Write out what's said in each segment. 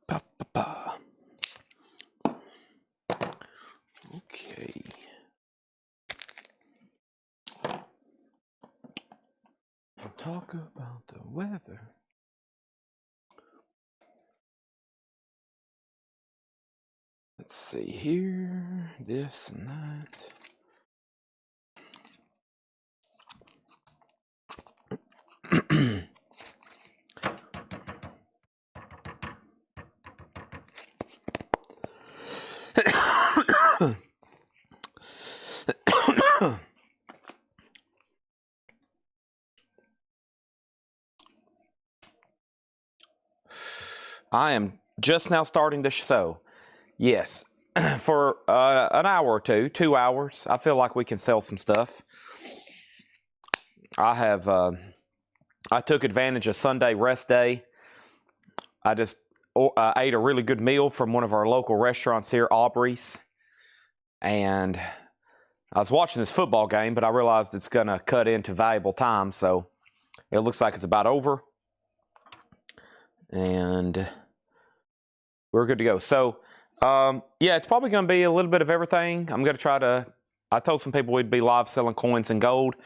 Pa, pa, pa. Okay. We'll talk about the weather. Let's see here, this and that. I am just now starting the show. Yes, for an hour or two, 2 hours. I feel like we can sell some stuff. I have. I took advantage of Sunday rest day. I just ate a really good meal from one of our local restaurants here, Aubrey's, and I was watching this football game, but I realized it's going to cut into valuable time, so it looks like it's about over. And we're good to go. So, yeah, it's probably going to be a little bit of everything. I'm going to try to, I told some people we'd be live selling coins and gold.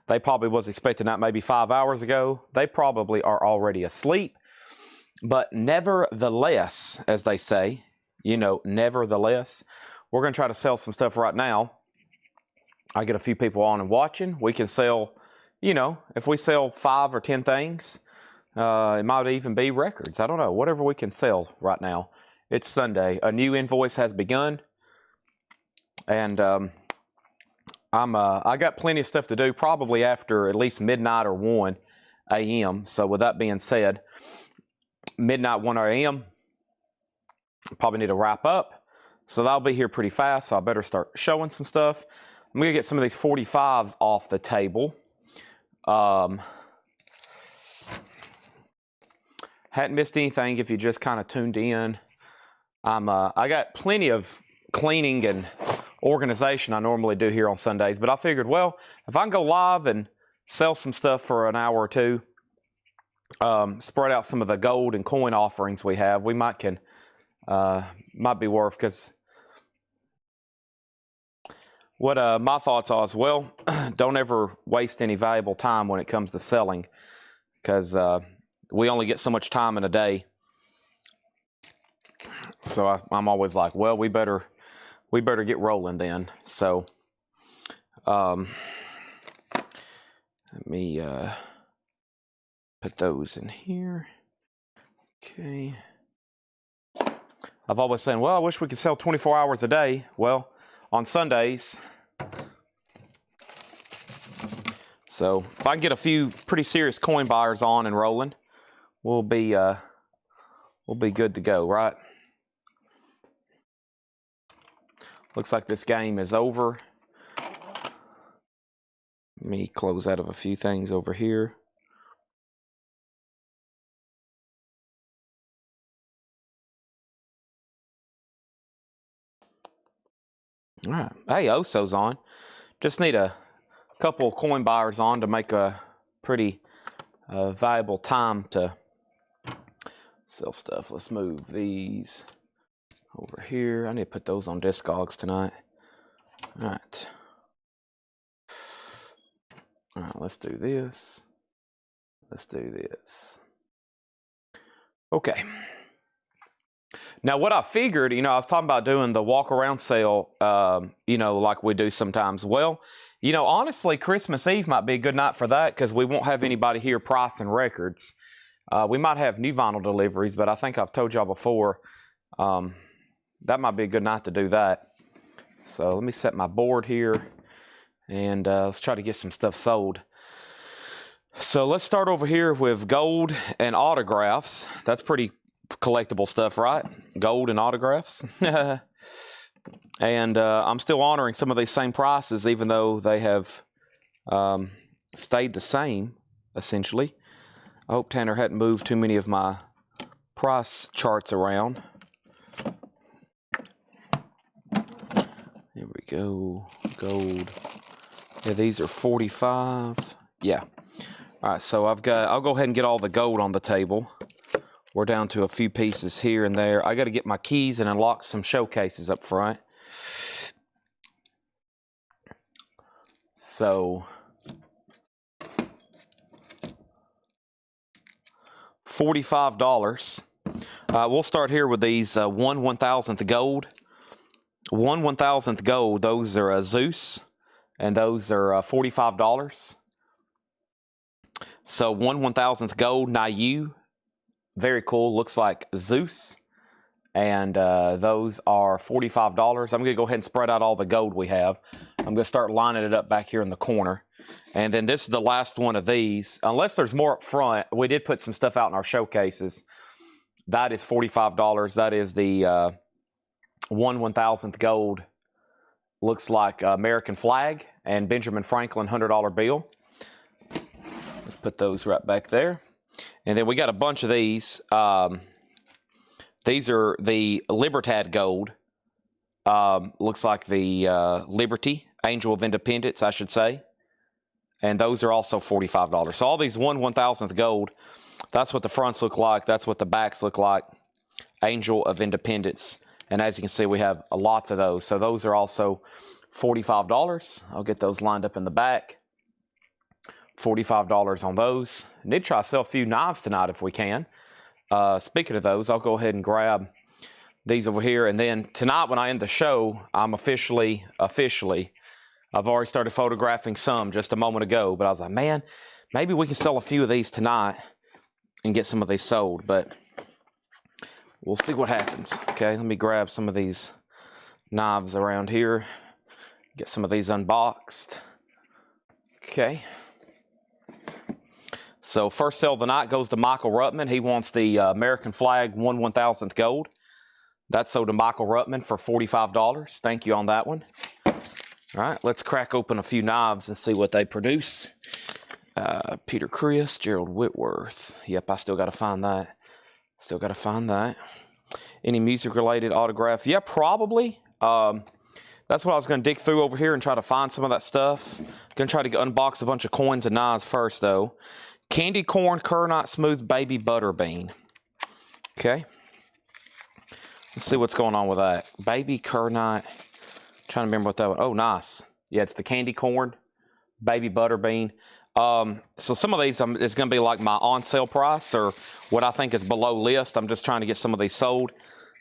They probably was expecting that maybe 5 hours ago. They probably are already asleep. But nevertheless, as they say, you know, nevertheless, we're going to try to sell some stuff right now. I get a few people on and watching. We can sell, you know, if we sell 5 or 10 things, it might even be records. I don't know. Whatever we can sell right now. It's Sunday. A new invoice has begun. And I got plenty of stuff to do, probably after at least midnight or 1 a.m. So with that being said, midnight, 1 a.m., probably need to wrap up. So that'll be here pretty fast. So I better start showing some stuff. I'm going to get some of these 45s off the table. Hadn't missed anything if you just kind of tuned in. I got plenty of cleaning and organization I normally do here on Sundays, but I figured, well, if I can go live and sell some stuff for an hour or two, spread out some of the gold and coin offerings we have, we might be worth, because what my thoughts are is, well, don't ever waste any valuable time when it comes to selling, because we only get so much time in a day. So I'm always like, well, we better get rolling then. So let me put those in here. Okay. I've always said, well, I wish we could sell 24 hours a day. Well, on Sundays. So if I can get a few pretty serious coin buyers on and rolling, we'll be good to go, right? Looks like this game is over. Let me close out of a few things over here. All right. Hey, Oso's on. Just need a couple of coin buyers on to make a pretty valuable time to sell stuff. Let's move these over here. I need to put those on Discogs tonight. All right. All right, let's do this. Let's do this. Okay. Now, what I figured, you know, I was talking about doing the walk around sale, you know, like we do sometimes. Well, you know, honestly, Christmas Eve might be a good night for that, because we won't have anybody here pricing records. We might have new vinyl deliveries, but I think I've told y'all before, that might be a good night to do that. So let me set my board here, and let's try to get some stuff sold. So let's start over here with gold and autographs. That's pretty collectible stuff, right? Gold and autographs. And I'm still honoring some of these same prices, even though they have stayed the same, essentially. I hope Tanner hadn't moved too many of my price charts around. Here we go. Gold. Yeah, these are 45. Yeah. All right, so I'll go ahead and get all the gold on the table. We're down to a few pieces here and there. I got to get my keys and unlock some showcases up front. So $45. We'll start here with these 1/1000th gold. 1/1000th gold, those are Zeus, and those are $45. So 1/1000th gold, Nayu, very cool, looks like Zeus, and those are $45. I'm going to go ahead and spread out all the gold we have. I'm going to start lining it up back here in the corner. And then this is the last one of these. Unless there's more up front, we did put some stuff out in our showcases. That is $45. That is the 1/1000th gold. Looks like American flag and Benjamin Franklin $100 bill. Let's put those right back there. And then we got a bunch of these. These are the Libertad gold. Looks like the Liberty, Angel of Independence, I should say. And those are also $45. So all these 1/1000th gold, that's what the fronts look like. That's what the backs look like. Angel of Independence. And as you can see, we have lots of those. So those are also $45. I'll get those lined up in the back. $45 on those. Need to try to sell a few knives tonight if we can. Speaking of those, I'll go ahead and grab these over here. And then tonight when I end the show, I'm officially, I've already started photographing some just a moment ago. But I was like, man, maybe we can sell a few of these tonight and get some of these sold. But we'll see what happens. Okay, let me grab some of these knives around here. Get some of these unboxed. Okay. So first sale of the night goes to Michael Ruttman. He wants the American flag 1/1000th gold. That's sold to Michael Ruttman for $45. Thank you on that one. All right, let's crack open a few knives and see what they produce. Peter Chris, Gerald Whitworth. Yep, I still got to find that. Still got to find that. Any music-related autograph? Yeah, probably. That's what I was going to dig through over here and try to find some of that stuff. Going to try to unbox a bunch of coins and knives first, though. Candy corn, Kernite smooth baby butterbean. Okay. Let's see what's going on with that. Baby Kernite. Trying to remember what that was. Oh, nice. Yeah, it's the candy corn, baby butterbean. So some of these it's going to be like my on sale price or what I think is below list. I'm just trying to get some of these sold.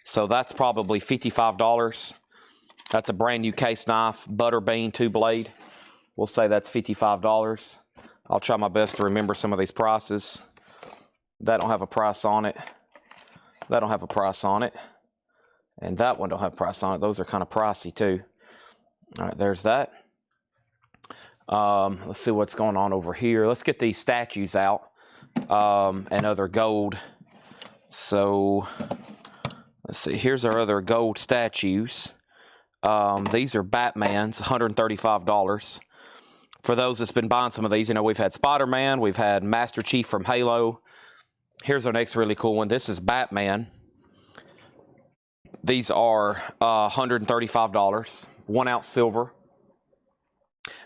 So that's probably $55. That's a brand new case knife, butterbean 2-blade. We'll say that's $55. I'll try my best to remember some of these prices. That don't have a price on it. That don't have a price on it. And that one don't have a price on it. Those are kind of pricey too. All right, there's that. Let's see what's going on over here. Let's get these statues out and other gold. So let's see. Here's our other gold statues. These are Batman's, $135. For those that's been buying some of these, you know, we've had Spider-Man, we've had Master Chief from Halo. Here's our next really cool one. This is Batman. These are $135, 1 ounce silver.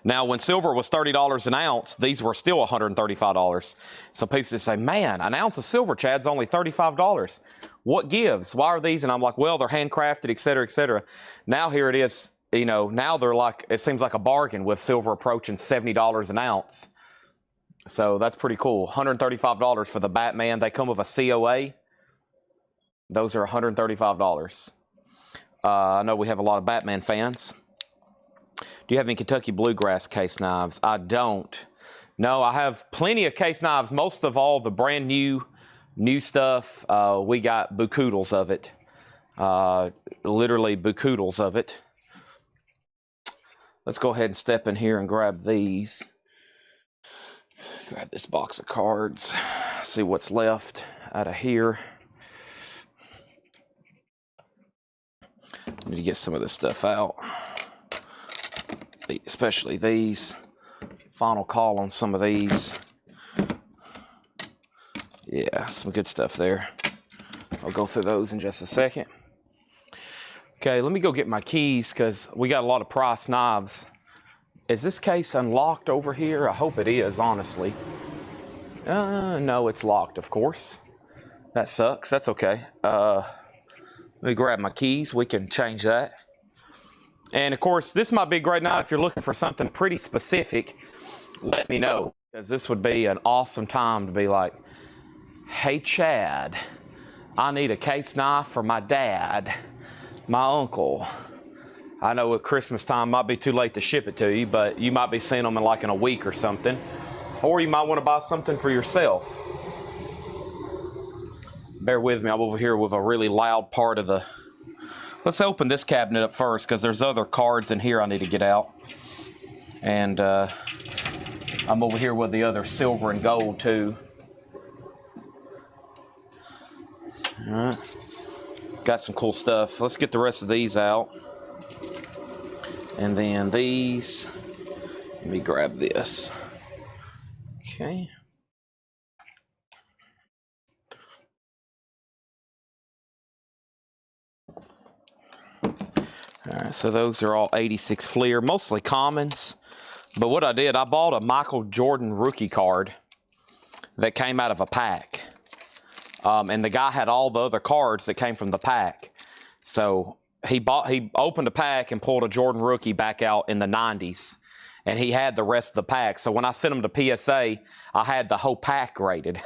Now, when silver was $30 an ounce, these were still $135. So people just say, man, an ounce of silver, Chad's only $35. What gives? Why are these? And I'm like, well, they're handcrafted, et cetera, et cetera. Now here it is, you know, now they're like, it seems like a bargain with silver approaching $70 an ounce. So that's pretty cool. $135 for the Batman. They come with a COA. Those are $135. I know we have a lot of Batman fans. Do you have any Kentucky Bluegrass case knives? I don't. No, I have plenty of case knives. Most of all the brand new stuff, we got bucoodles of it. Literally bucoodles of it. Let's go ahead and step in here and grab these. Grab this box of cards. See what's left out of here. Need to get some of this stuff out. Especially these. Final call on some of these. Yeah, some good stuff there. I'll go through those in just a second. Okay, let me go get my keys because we got a lot of price knives Is this case unlocked over here? I hope it is, honestly. No, it's locked, of course. That sucks. That's okay. Let me grab my keys. We can change that. And of course, this might be a great night if you're looking for something pretty specific. Let me know, because this would be an awesome time to be like, hey, Chad, I need a case knife for my dad, my uncle. I know at Christmas time might be too late to ship it to you, but you might be seeing them in like in a week or something. Or you might want to buy something for yourself. Bear with me, I'm over here with a really loud part of the... Let's open this cabinet up first, because there's other cards in here I need to get out. And I'm over here with the other silver and gold too. All right. Got some cool stuff. Let's get the rest of these out. And then these. Let me grab this. Okay. All right, so those are all 86 Fleer, mostly commons. But what I did, I bought a Michael Jordan rookie card that came out of a pack. And the guy had all the other cards that came from the pack. So he opened a pack and pulled a Jordan rookie back out in the 90s. And he had the rest of the pack. So when I sent him to PSA, I had the whole pack graded.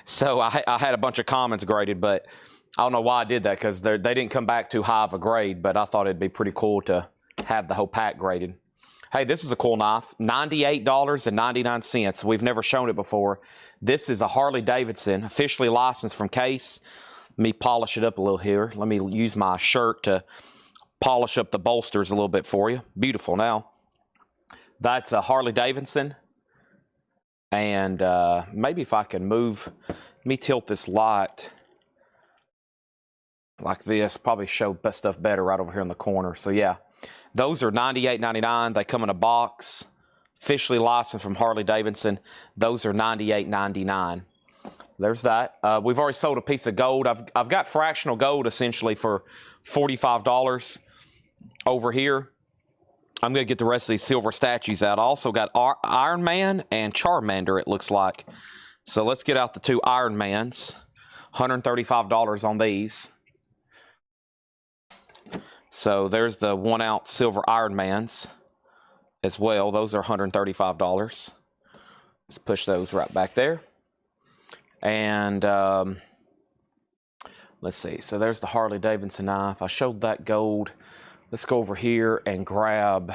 So I had a bunch of commons graded, but I don't know why I did that, because they didn't come back too high of a grade, but I thought it'd be pretty cool to have the whole pack graded. Hey, this is a cool knife, $98.99. We've never shown it before. This is a Harley Davidson, officially licensed from Case. Let me polish it up a little here. Let me use my shirt to polish up the bolsters a little bit for you. Beautiful. Now, that's a Harley Davidson. And maybe if I can move, let me tilt this light like this, probably show stuff better right over here in the corner. So yeah, those are $98.99. They come in a box, officially licensed from Harley Davidson. Those are $98.99. There's that. We've already sold a piece of gold. I've got fractional gold essentially for $45 over here. I'm going to get the rest of these silver statues out. I also got Iron Man and Charmander, it looks like. So let's get out the two Iron Mans. $135 on these. So there's the 1 ounce silver Iron Mans as well. Those are $135. Let's push those right back there. And let's see. So there's the Harley Davidson knife. I showed that gold. Let's go over here and grab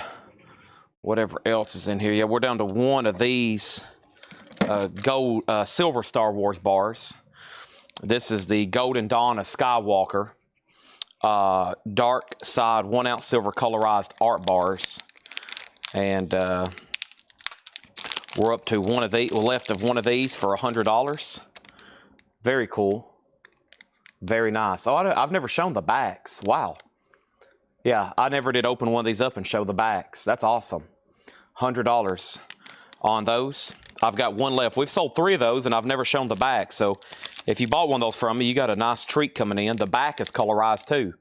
whatever else is in here. Yeah, we're down to one of these silver Star Wars bars. This is the Golden Dawn of Skywalker. Dark side 1 ounce silver colorized art bars. And we're up to one of these. We're left of one of these for $100. Very cool. Very nice. Oh, I've never shown the backs. Wow. Yeah, I never did open one of these up and show the backs. That's awesome. $100 on those. I've got one left. We've sold 3 of those, and I've never shown the back. So if you bought one of those from me, you got a nice treat coming in. The back is colorized too.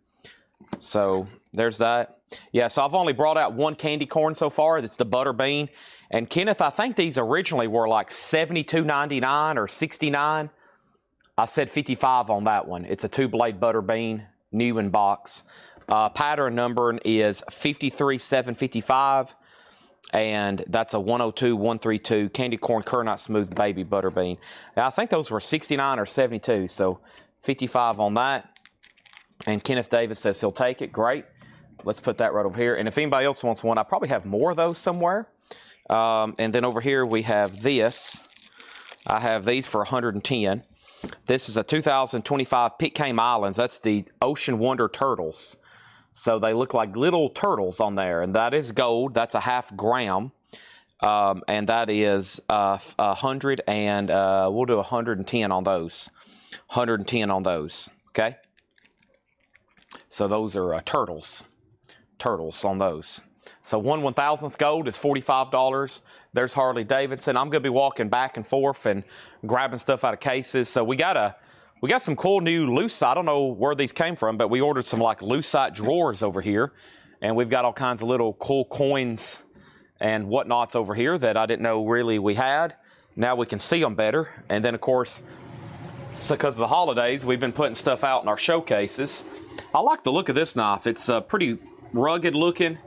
So there's that. Yeah, so I've only brought out one candy corn so far. That's the butter bean. And Kenneth, I think these originally were like $72.99 or $69. I said $55 on that one. It's a 2-blade butter bean, new in box. Pattern number is 53755, and that's a 102132 candy corn kernite smooth baby butter bean. Now, I think those were 69 or 72, so 55 on that. And Kenneth Davis says he'll take it. Great. Let's put that right over here. And if anybody else wants one, I probably have more of those somewhere. And then over here we have this. I have these for 110. This is a 2025 Pitcairn Islands. That's the Ocean Wonder turtles. So they look like little turtles on there, and that is gold. That's a ½ gram, and that is 100, and we'll do 110 on those. 110 on those. Okay. So those are turtles on those. So 1/1000th gold is $45. There's Harley Davidson. I'm going to be walking back and forth and grabbing stuff out of cases. So we got some cool new lucite. I don't know where these came from, but we ordered some like lucite drawers over here. And we've got all kinds of little cool coins and whatnots over here that I didn't know really we had. Now we can see them better. And then, of course, because of the holidays, we've been putting stuff out in our showcases. I like the look of this knife. It's pretty rugged looking.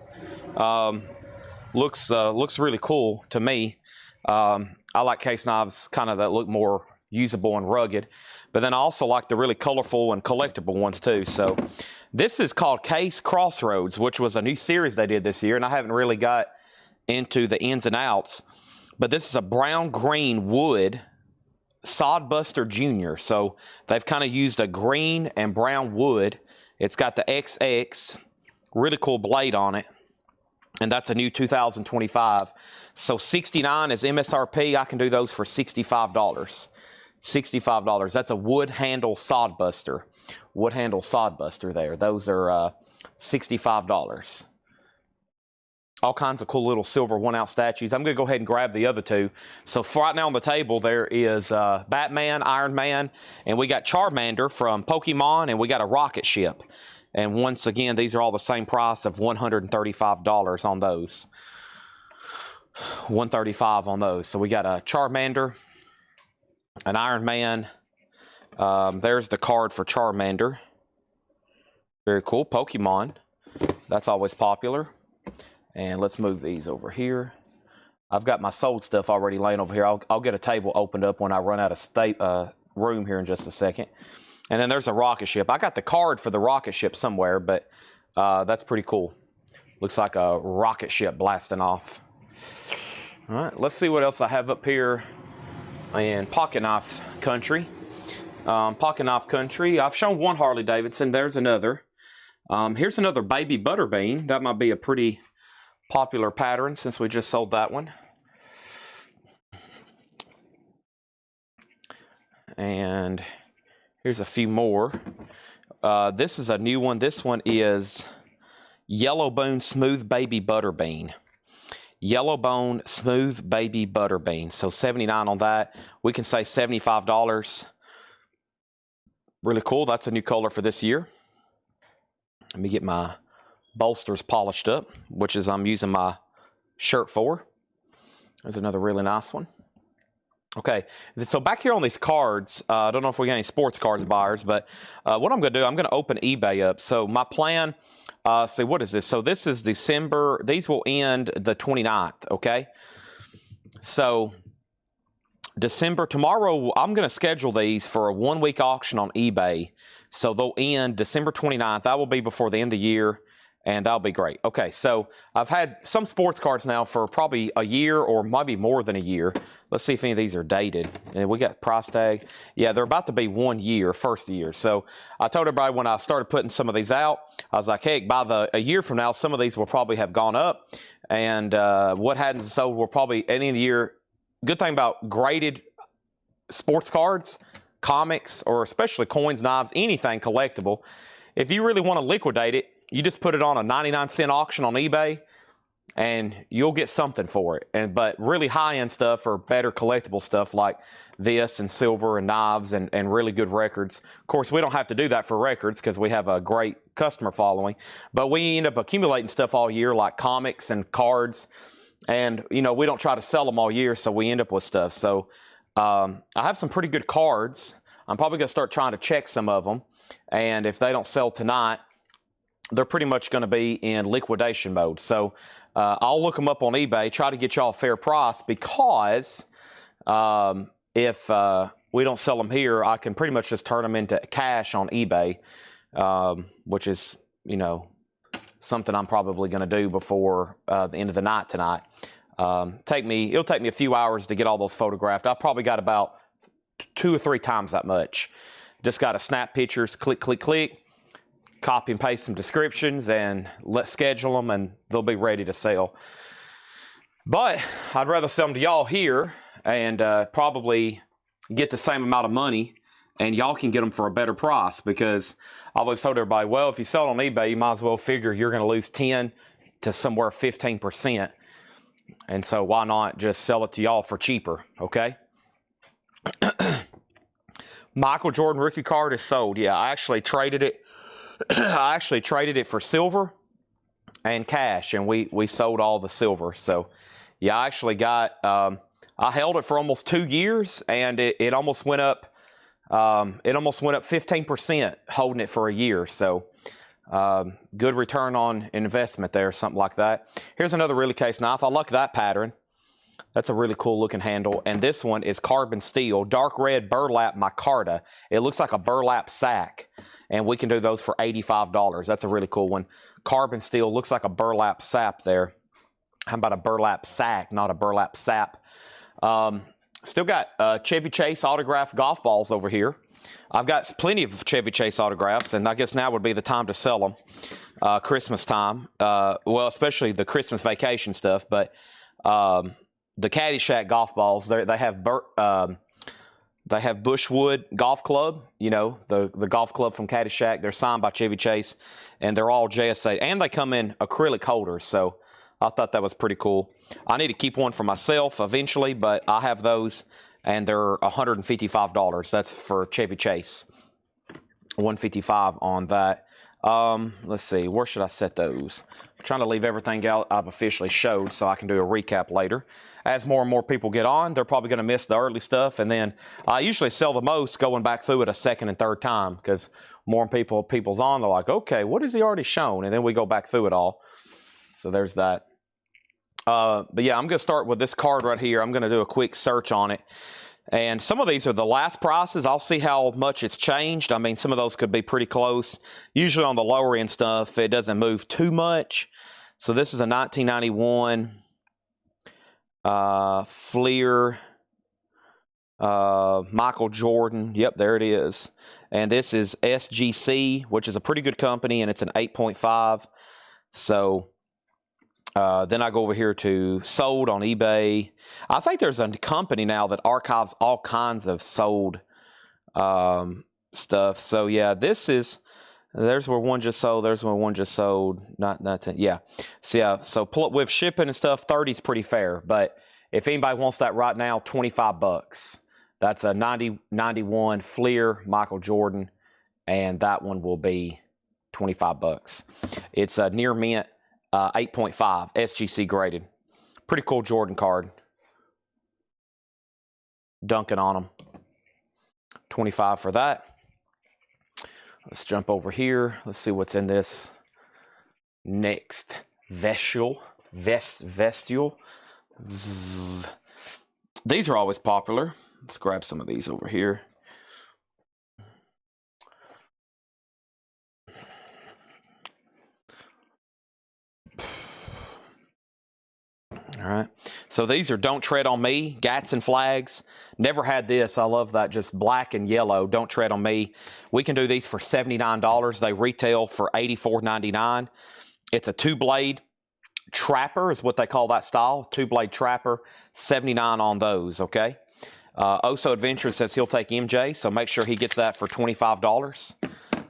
Looks really cool to me. I like case knives kind of that look more usable and rugged. But then I also like the really colorful and collectible ones too. So this is called Case Crossroads, which was a new series they did this year, and I haven't really got into the ins and outs. But this is a brown-green wood Sodbuster Junior. So they've kind of used a green and brown wood. It's got the XX, really cool blade on it. And that's a new 2025. So $69 is MSRP. I can do those for $65. $65. That's a wood handle Sodbuster. Wood handle Sodbuster there. Those are $65. All kinds of cool little silver 1-ounce statues. I'm going to go ahead and grab the other two. So for right now on the table, there is Batman, Iron Man, and we got Charmander from Pokemon, and we got a rocket ship. And once again, these are all the same price of $135 on those. $135 on those. So we got a Charmander, an Iron Man. There's the card for Charmander. Very cool. Pokemon. That's always popular. And let's move these over here. I've got my sold stuff already laying over here. I'll get a table opened up when I run out of room here in just a second. And then there's a rocket ship. I got the card for the rocket ship somewhere, but that's pretty cool. Looks like a rocket ship blasting off. All right, let's see what else I have up here in pocket knife country. Pocket knife country. I've shown one Harley Davidson. There's another. Here's another baby butterbean. That might be a pretty popular pattern since we just sold that one. And here's a few more. This is a new one. This one is Yellowbone Smooth Baby Butterbean. Yellowbone Smooth Baby Butterbean. So $79 on that. We can say $75. Really cool. That's a new color for this year. Let me get my bolsters polished up, which is I'm using my shirt for. There's another really nice one. Okay, so back here on these cards, I don't know if we got any sports cards buyers, but what I'm going to do, I'm going to open eBay up. So my plan, see, what is this? So this is December. These will end the 29th, okay? So December, tomorrow, I'm going to schedule these for a 1-week auction on eBay. So they'll end December 29th. That will be before the end of the year, and that'll be great. Okay, so I've had some sports cards now for probably a year or maybe more than a year. Let's see if any of these are dated. And we got price tag. Yeah, they're about to be 1 year, first year. So I told everybody when I started putting some of these out, I was like, hey, by a year from now, some of these will probably have gone up. And what hadn't sold will probably, at the end of the year, good thing about graded sports cards, comics, or especially coins, knives, anything collectible, if you really want to liquidate it, you just put it on a 99-cent auction on eBay, and you'll get something for it. But really high-end stuff or better collectible stuff like this and silver and knives and really good records. Of course, we don't have to do that for records because we have a great customer following. But we end up accumulating stuff all year like comics and cards. And, you know, we don't try to sell them all year, so we end up with stuff. So I have some pretty good cards. I'm probably going to start trying to check some of them. And if they don't sell tonight, they're pretty much going to be in liquidation mode. So I'll look them up on eBay, try to get y'all a fair price, because if we don't sell them here, I can pretty much just turn them into cash on eBay, which is, you know, something I'm probably going to do before the end of the night tonight. It'll take me a few hours to get all those photographed. I've probably got about 2 or 3 times that much. Just got to snap pictures, click, click, click, copy and paste some descriptions, and let's schedule them, and they'll be ready to sell. But I'd rather sell them to y'all here and probably get the same amount of money, and y'all can get them for a better price, because I always told everybody, well, if you sell it on eBay, you might as well figure you're going to lose 10 to somewhere 15%. And so why not just sell it to y'all for cheaper, okay? Michael Jordan rookie card is sold. Yeah, I actually traded it. I actually traded it for silver, and cash, and we sold all the silver. So yeah, I actually got I held it for almost 2 years, and it almost went up. It almost went up 15% holding it for a year. So good return on investment there, something like that. Here's another really case knife. I like that pattern. That's a really cool looking handle. And this one is carbon steel, dark red burlap micarta. It looks like a burlap sack. And we can do those for $85. That's a really cool one. Carbon steel, looks like a burlap sap there. How about a burlap sack, not a burlap sap? Still got Chevy Chase autographed golf balls over here. I've got plenty of Chevy Chase autographs, and I guess now would be the time to sell them. Christmas time. Well, especially the Christmas vacation stuff, but the Caddyshack golf balls, they have Bushwood Golf Club, you know, the golf club from Caddyshack. They're signed by Chevy Chase, and they're all JSA, and they come in acrylic holders, so I thought that was pretty cool. I need to keep one for myself eventually, but I have those, and they're $155. That's for Chevy Chase. $155 on that. Let's see, where should I set those? I'm trying to leave everything out I've officially showed so I can do a recap later. As more and more people get on, they're probably going to miss the early stuff, and then I usually sell the most going back through it a second and third time, because more people's on, they're like, okay, what has he already shown? And then we go back through it all. So there's that. But yeah, I'm going to start with this card right here. I'm going to do a quick search on it. And some of these are the last prices. I'll see how much it's changed. I mean, some of those could be pretty close. Usually on the lower end stuff, it doesn't move too much. So this is a 1991 Fleer Michael Jordan. Yep, there it is. And this is SGC, which is a pretty good company, and it's an 8.5. So then I go over here to sold on eBay. I think there's a company now that archives all kinds of sold stuff. So yeah, this is, there's where one just sold. There's where one just sold. Yeah. So yeah, so with shipping and stuff, 30 is pretty fair. But if anybody wants that right now, $25. That's a 91 Fleer Michael Jordan, and that one will be $25. It's a near mint. 8.5 SGC graded. Pretty cool Jordan card. Dunking on them. 25 for that. Let's jump over here. Let's see what's in this next. Vestial. These are always popular. Let's grab some of these over here. All right, so these are Don't Tread on Me, Gadsden flags. Never had this. I love that, just black and yellow, Don't Tread on Me. We can do these for $79. They retail for $84.99. It's a two-blade trapper is what they call that style, two-blade trapper, $79 on those, okay? Oso Adventure says he'll take MJ, so make sure he gets that for $25.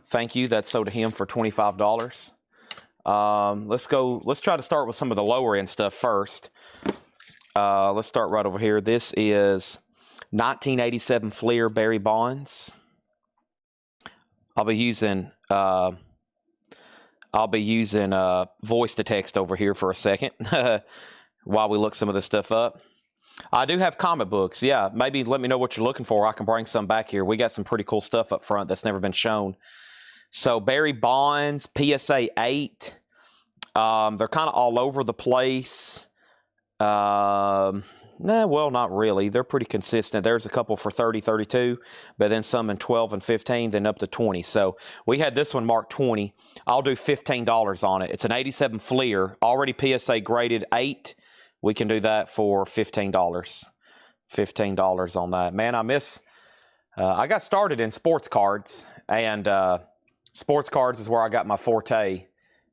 Thank you, that's so to him for $25. Let's try to start with some of the lower end stuff first. Let's start right over here. This is 1987 Fleer Barry Bonds. I'll be using voice to text over here for a second while we look some of this stuff up. I do have comic books. Yeah, maybe let me know what you're looking for. I can bring some back here. We got some pretty cool stuff up front that's never been shown. So Barry Bonds, PSA 8. They're kind of all over the place. Well, not really. They're pretty consistent. There's a couple for 30, 32, but then some in 12 and 15, then up to 20. So we had this one marked 20. I'll do $15 on it. It's an 87 Fleer, already PSA graded 8. We can do that for $15. $15 on that. Man, I got started in sports cards, and sports cards is where I got my forte.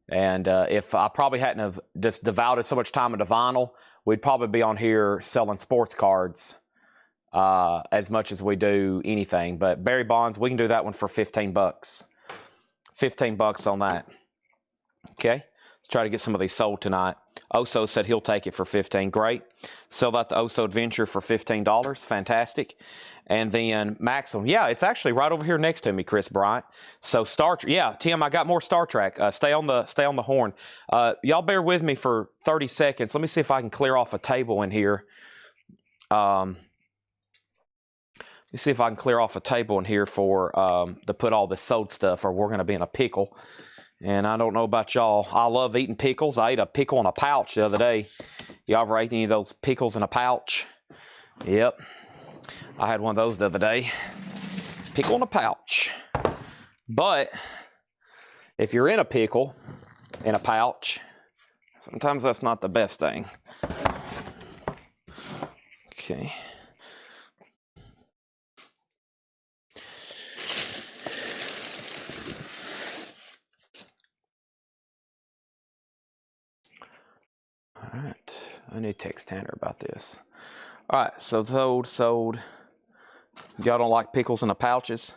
And if I probably hadn't have just devoted so much time into vinyl, we'd probably be on here selling sports cards as much as we do anything. But Barry Bonds, we can do that one for $15. $15 on that. Okay, let's try to get some of these sold tonight. Oso said he'll take it for $15. Great. Sell that the Oso Adventure for $15. Fantastic. And then Maximum. Yeah, it's actually right over here next to me, Chris Bryant. So yeah, Tim, I got more Star Trek. Stay on the horn. Y'all bear with me for 30 seconds. Let me see if I can clear off a table in here. Let me see if I can clear off a table in here for to put all this sold stuff, or we're going to be in a pickle. And I don't know about y'all. I love eating pickles. I ate a pickle in a pouch the other day. Y'all ever ate any of those pickles in a pouch? Yep. I had one of those the other day. Pickle in a pouch. But if you're in a pickle in a pouch, sometimes that's not the best thing. Okay. All right, I need to text Tanner about this. All right, so sold. Y'all don't like pickles in the pouches?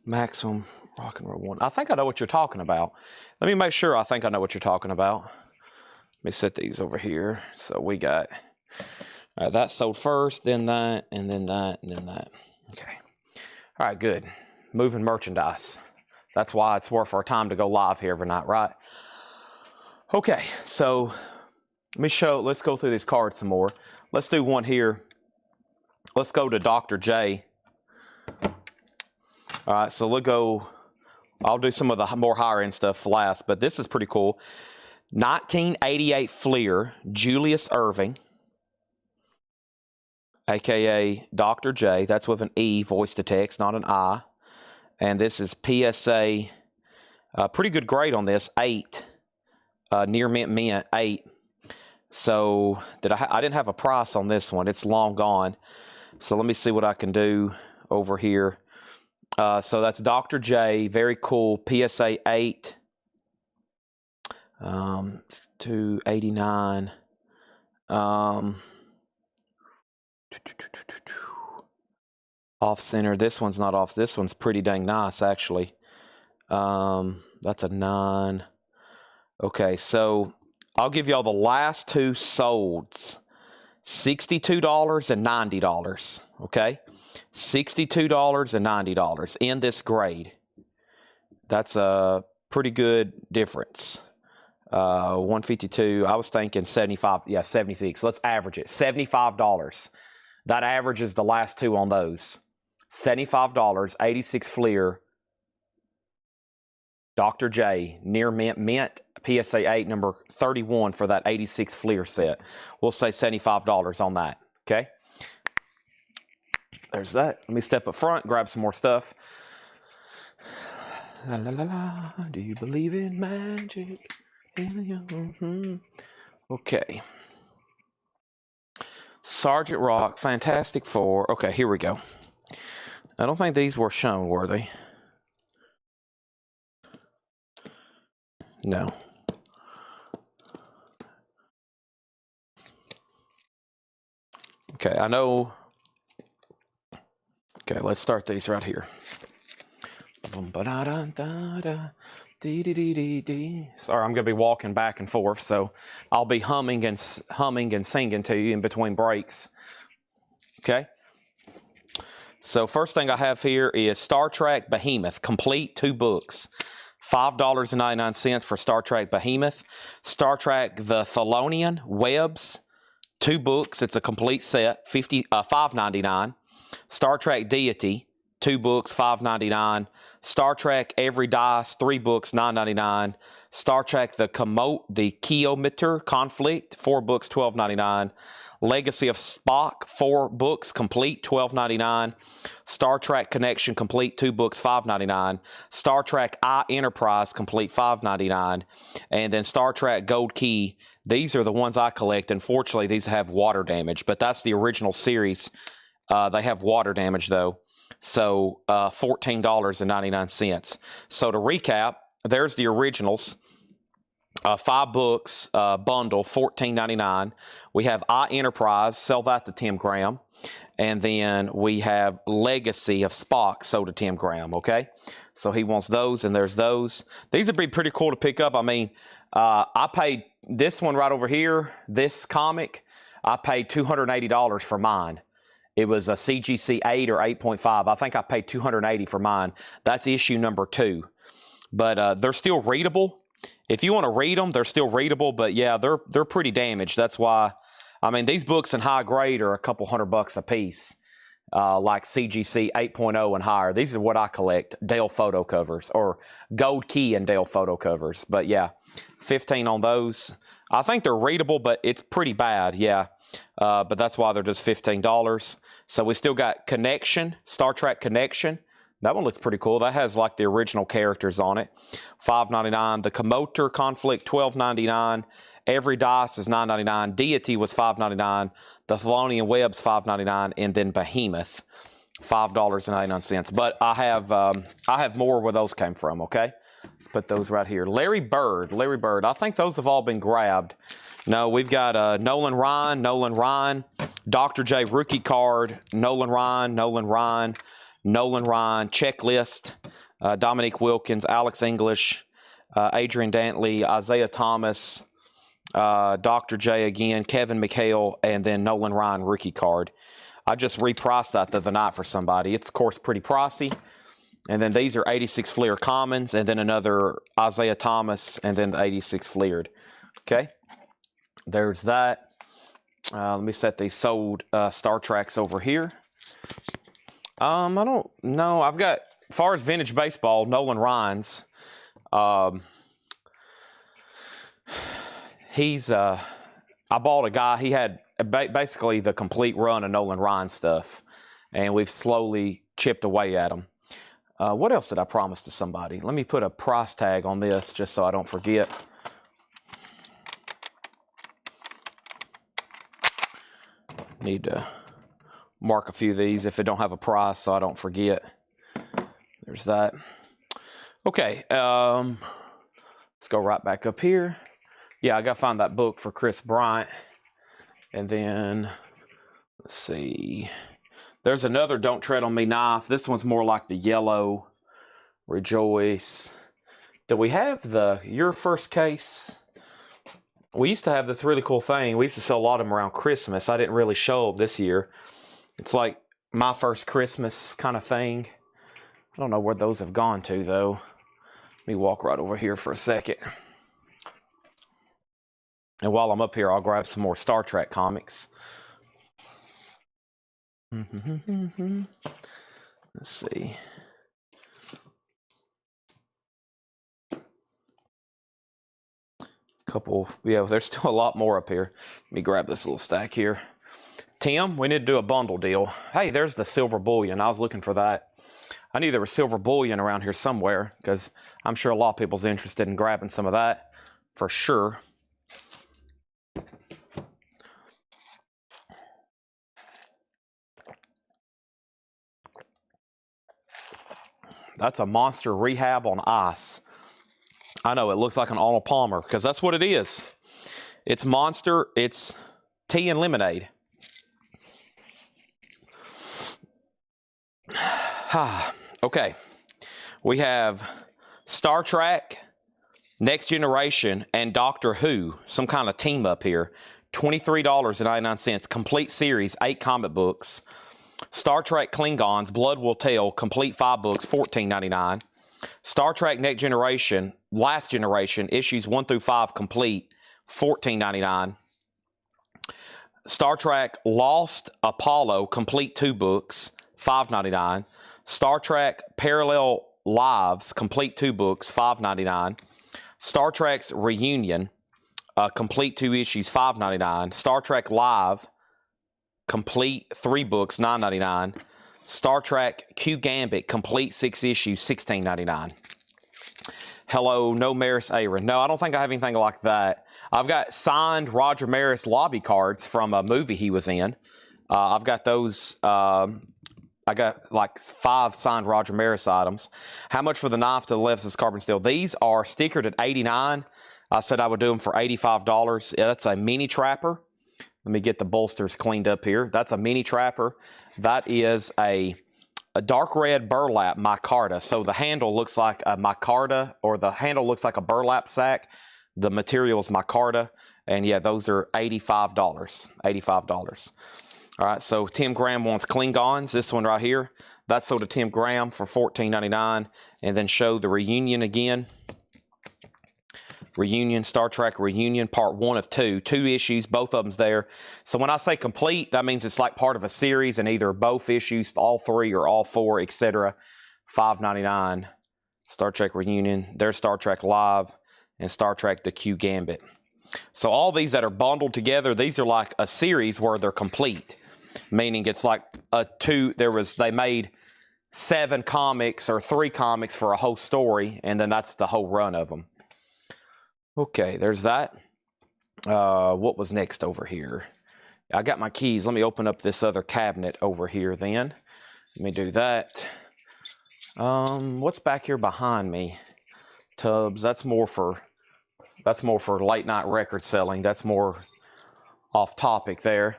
Maximum Rock and Roll 1. I think I know what you're talking about. Let me make sure I think I know what you're talking about. Let me set these over here. So we got, all right, that sold first, then that, and then that, and then that. Okay. All right, good. Moving merchandise. That's why it's worth our time to go live here every night, right? Okay, so let's go through these cards some more. Let's do one here. Let's go to Dr. J. All right, so I'll do some of the more higher end stuff last, but this is pretty cool. 1988 Fleer, Julius Irving, aka Dr. J. That's with an E, voice to text, not an I. And this is PSA, pretty good grade on this, 8. Near mint 8. So I didn't have a price on this one. It's long gone. So let me see what I can do over here. So that's Dr. J. Very cool. PSA 8. 289. Off center. This one's not off. This one's pretty dang nice, actually. That's a 9. Okay, so I'll give y'all the last two solds. $62 and $90. Okay? $62 and $90 in this grade. That's a pretty good difference. 152. I was thinking 75. Yeah, 76. Let's average it. $75. That averages the last two on those. $75. 86 Fleer. Dr. J. Near mint. PSA 8, number 31 for that 86 Fleer set. We'll say $75 on that. Okay? There's that. Let me step up front, grab some more stuff. La la la la. Do you believe in magic? Okay. Sergeant Rock, Fantastic Four. Okay, here we go. I don't think these were shown, were they? No. Okay, I know. Okay, let's start these right here. Sorry, I'm going to be walking back and forth, so I'll be humming and singing to you in between breaks. Okay? So first thing I have here is Star Trek Behemoth, complete 2 books. $5.99 for Star Trek Behemoth. Star Trek The Thelonian Webs, 2 books. It's a complete set, $5.99. Star Trek Deity, 2 books, $5.99. Star Trek Every Dice, 3 books, $9.99. Star Trek The Keometer Conflict, 4 books, $12.99. Legacy of Spock, 4 books, complete, $12.99. Star Trek Connection, complete, 2 books, $5.99. Star Trek I Enterprise, complete, $5.99. And then Star Trek Gold Key. These are the ones I collect. Unfortunately, these have water damage, but that's the original series. They have water damage, though. So $14.99. So to recap, there's the originals. 5 books bundle, $14.99. We have I Enterprise, sell that to Tim Graham. And then we have Legacy of Spock, sold to Tim Graham, okay? So he wants those, and there's those. These would be pretty cool to pick up. I mean, I paid this one right over here, this comic, I paid $280 for mine. It was a CGC 8 or 8.5. I think I paid $280 for mine. That's issue number 2. But they're still readable. If you want to read them, they're still readable. But yeah, they're pretty damaged. That's why, I mean, these books in high grade are a couple $100 a piece. Like CGC 8.0 and higher. These are what I collect, Dale photo covers, or Gold Key and Dale photo covers. But yeah, 15 on those. I think they're readable, but it's pretty bad, yeah. But that's why they're just $15. So we still got Connection, Star Trek Connection. That one looks pretty cool. That has like the original characters on it. $5.99. The Komotor Conflict, $12.99. Every Dice is $9.99. Deity was $5.99. The Thelonian Web's $5.99, and then Behemoth, $5.99. But I have more where those came from. Okay, let's put those right here. Larry Bird. I think those have all been grabbed. No, we've got Nolan Ryan, Dr. J rookie card, Nolan Ryan, Checklist, Dominique Wilkins, Alex English, Adrian Dantley, Isaiah Thomas. Dr. J again, Kevin McHale, and then Nolan Ryan rookie card. I just repriced that the other night for somebody. It's, of course, pretty pricey. And then these are 86 Fleer Commons, and then another Isaiah Thomas, and then the 86 Fleered. Okay, there's that. Let me set these sold Star Treks over here. I don't know. I've got, as far as vintage baseball, Nolan Ryan's. I bought a guy, he had basically the complete run of Nolan Ryan stuff, and we've slowly chipped away at him. What else did I promise to somebody? Let me put a price tag on this just so I don't forget. Need to mark a few of these if it don't have a price so I don't forget. There's that. Okay, let's go right back up here. Yeah, I got to find that book for Chris Bryant. And then, let's see. There's another Don't Tread on Me knife. This one's more like the yellow Rejoice. Do we have the Your First Case? We used to have this really cool thing. We used to sell a lot of them around Christmas. I didn't really show them this year. It's like My First Christmas kind of thing. I don't know where those have gone to, though. Let me walk right over here for a second. And while I'm up here, I'll grab some more Star Trek comics. Let's see. Couple, yeah, there's still a lot more up here. Let me grab this little stack here. Tim, we need to do a bundle deal. Hey, there's the silver bullion. I was looking for that. I knew there was silver bullion around here somewhere because I'm sure a lot of people's interested in grabbing some of that for sure. That's a Monster Rehab on ice. I know, it looks like an Arnold Palmer because that's what it is. It's Monster, it's tea and lemonade. Okay, we have Star Trek, Next Generation, and Doctor Who. Some kind of team up here. $23.99. Complete series, 8 comic books. Star Trek Klingons, Blood Will Tell, complete 5 books, $14.99. Star Trek Next Generation, Last Generation, issues 1 through 5 complete, $14.99. Star Trek Lost Apollo, complete 2 books, $5.99. Star Trek Parallel Lives, complete 2 books, $5.99. Star Trek's Reunion, complete 2 issues, $5.99. Star Trek Live, complete 3 books, $9.99. Star Trek Q Gambit, complete 6 issues, $16.99. Hello, no Maris Aaron. No, I don't think I have anything like that. I've got signed Roger Maris lobby cards from a movie he was in. I've got those. I got like 5 signed Roger Maris items. How much for the knife to the left is carbon steel? These are stickered at $89. I said I would do them for $85. Yeah, that's a mini trapper. Let me get the bolsters cleaned up here. That's a mini trapper. That is a dark red burlap micarta. So the handle looks like a micarta, or the handle looks like a burlap sack. The material is micarta. And yeah, those are $85. $85. All right, so Tim Graham wants Klingons. This one right here. That's sold to Tim Graham for $14.99. And then show the Reunion again. Reunion, Star Trek Reunion, part 1 of 2. 2 issues, both of them's there. So when I say complete, that means it's like part of a series and either both issues, all 3 or all 4, etc. $5.99. Star Trek Reunion, there's Star Trek Live, and Star Trek The Q Gambit. So all these that are bundled together, these are like a series where they're complete. Meaning it's like they made 7 comics or 3 comics for a whole story, and then that's the whole run of them. Okay, there's that. What was next over here? I got my keys. Let me open up this other cabinet over here then. Let me do that. What's back here behind me? Tubs. That's more for late night record selling. That's more off topic there.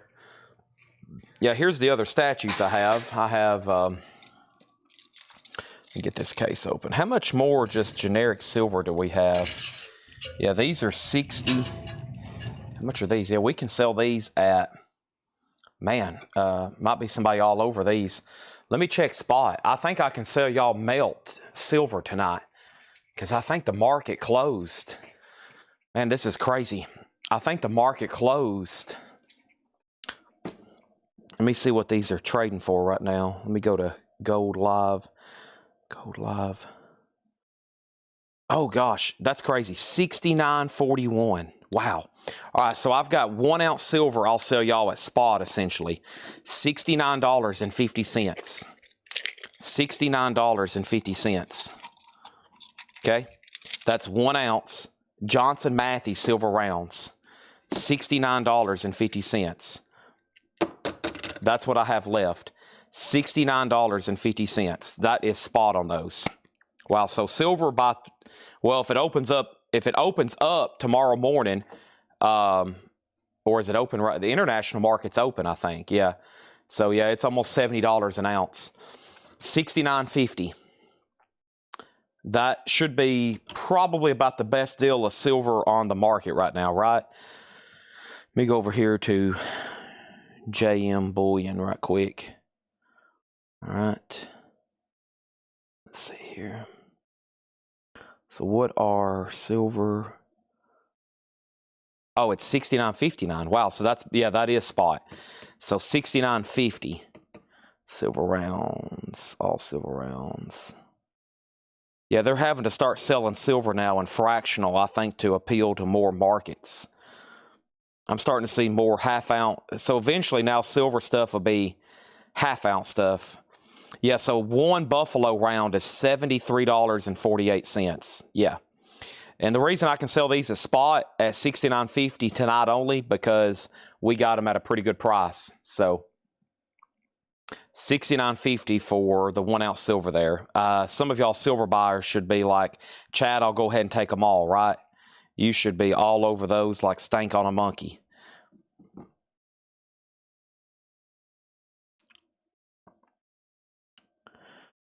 Yeah, here's the other statues I have. Let me get this case open. How much more just generic silver do we have? Yeah, these are 60. How much are these? Yeah, we can sell these at, man, might be somebody all over these. Let me check spot. I think I can sell y'all melt silver tonight because I think the market closed. Man, this is crazy. I think the market closed. Let me see what these are trading for right now. Let me go to Gold Live. Gold Live. Oh gosh, that's crazy. $69.41. Wow. All right, so I've got 1 ounce silver I'll sell y'all at spot essentially. $69.50. $69.50. Okay, that's 1 ounce Johnson Matthey silver rounds. $69.50. That's what I have left. $69.50. That is spot on those. Wow, so silver well, if it opens up tomorrow morning, or is it open right? The international market's open, I think. Yeah. So yeah, it's almost $70 an ounce. $69.50. That should be probably about the best deal of silver on the market right now, right? Let me go over here to JM Bullion right quick. All right. Let's see here. So what are silver? Oh, it's $69.59. Wow, so that is spot. So $69.50. Silver rounds, all silver rounds. Yeah, they're having to start selling silver now in fractional, I think, to appeal to more markets. I'm starting to see more half ounce. So eventually now silver stuff will be half ounce stuff. Yeah, so 1 Buffalo round is $73.48. Yeah. And the reason I can sell these at spot at $69.50 tonight only because we got them at a pretty good price. So $69.50 for the 1 ounce silver there. Some of y'all silver buyers should be like, Chad, I'll go ahead and take them all, right? You should be all over those like stank on a monkey.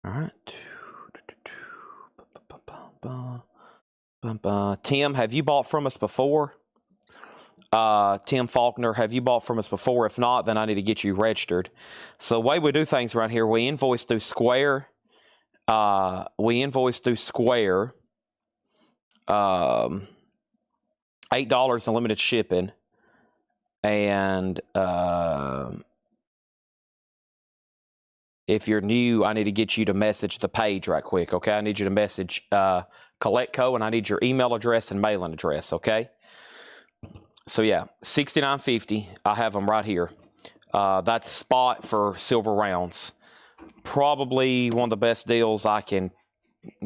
All right. Tim, have you bought from us before? Tim Faulkner, have you bought from us before? If not, then I need to get you registered. So the way we do things around here, we invoice through Square. $8 unlimited shipping. And if you're new, I need to get you to message the page right quick, okay? I need you to message CollectCo, and I need your email address and mailing address, okay? So yeah, $69.50. I have them right here. That's spot for silver rounds. Probably one of the best deals I can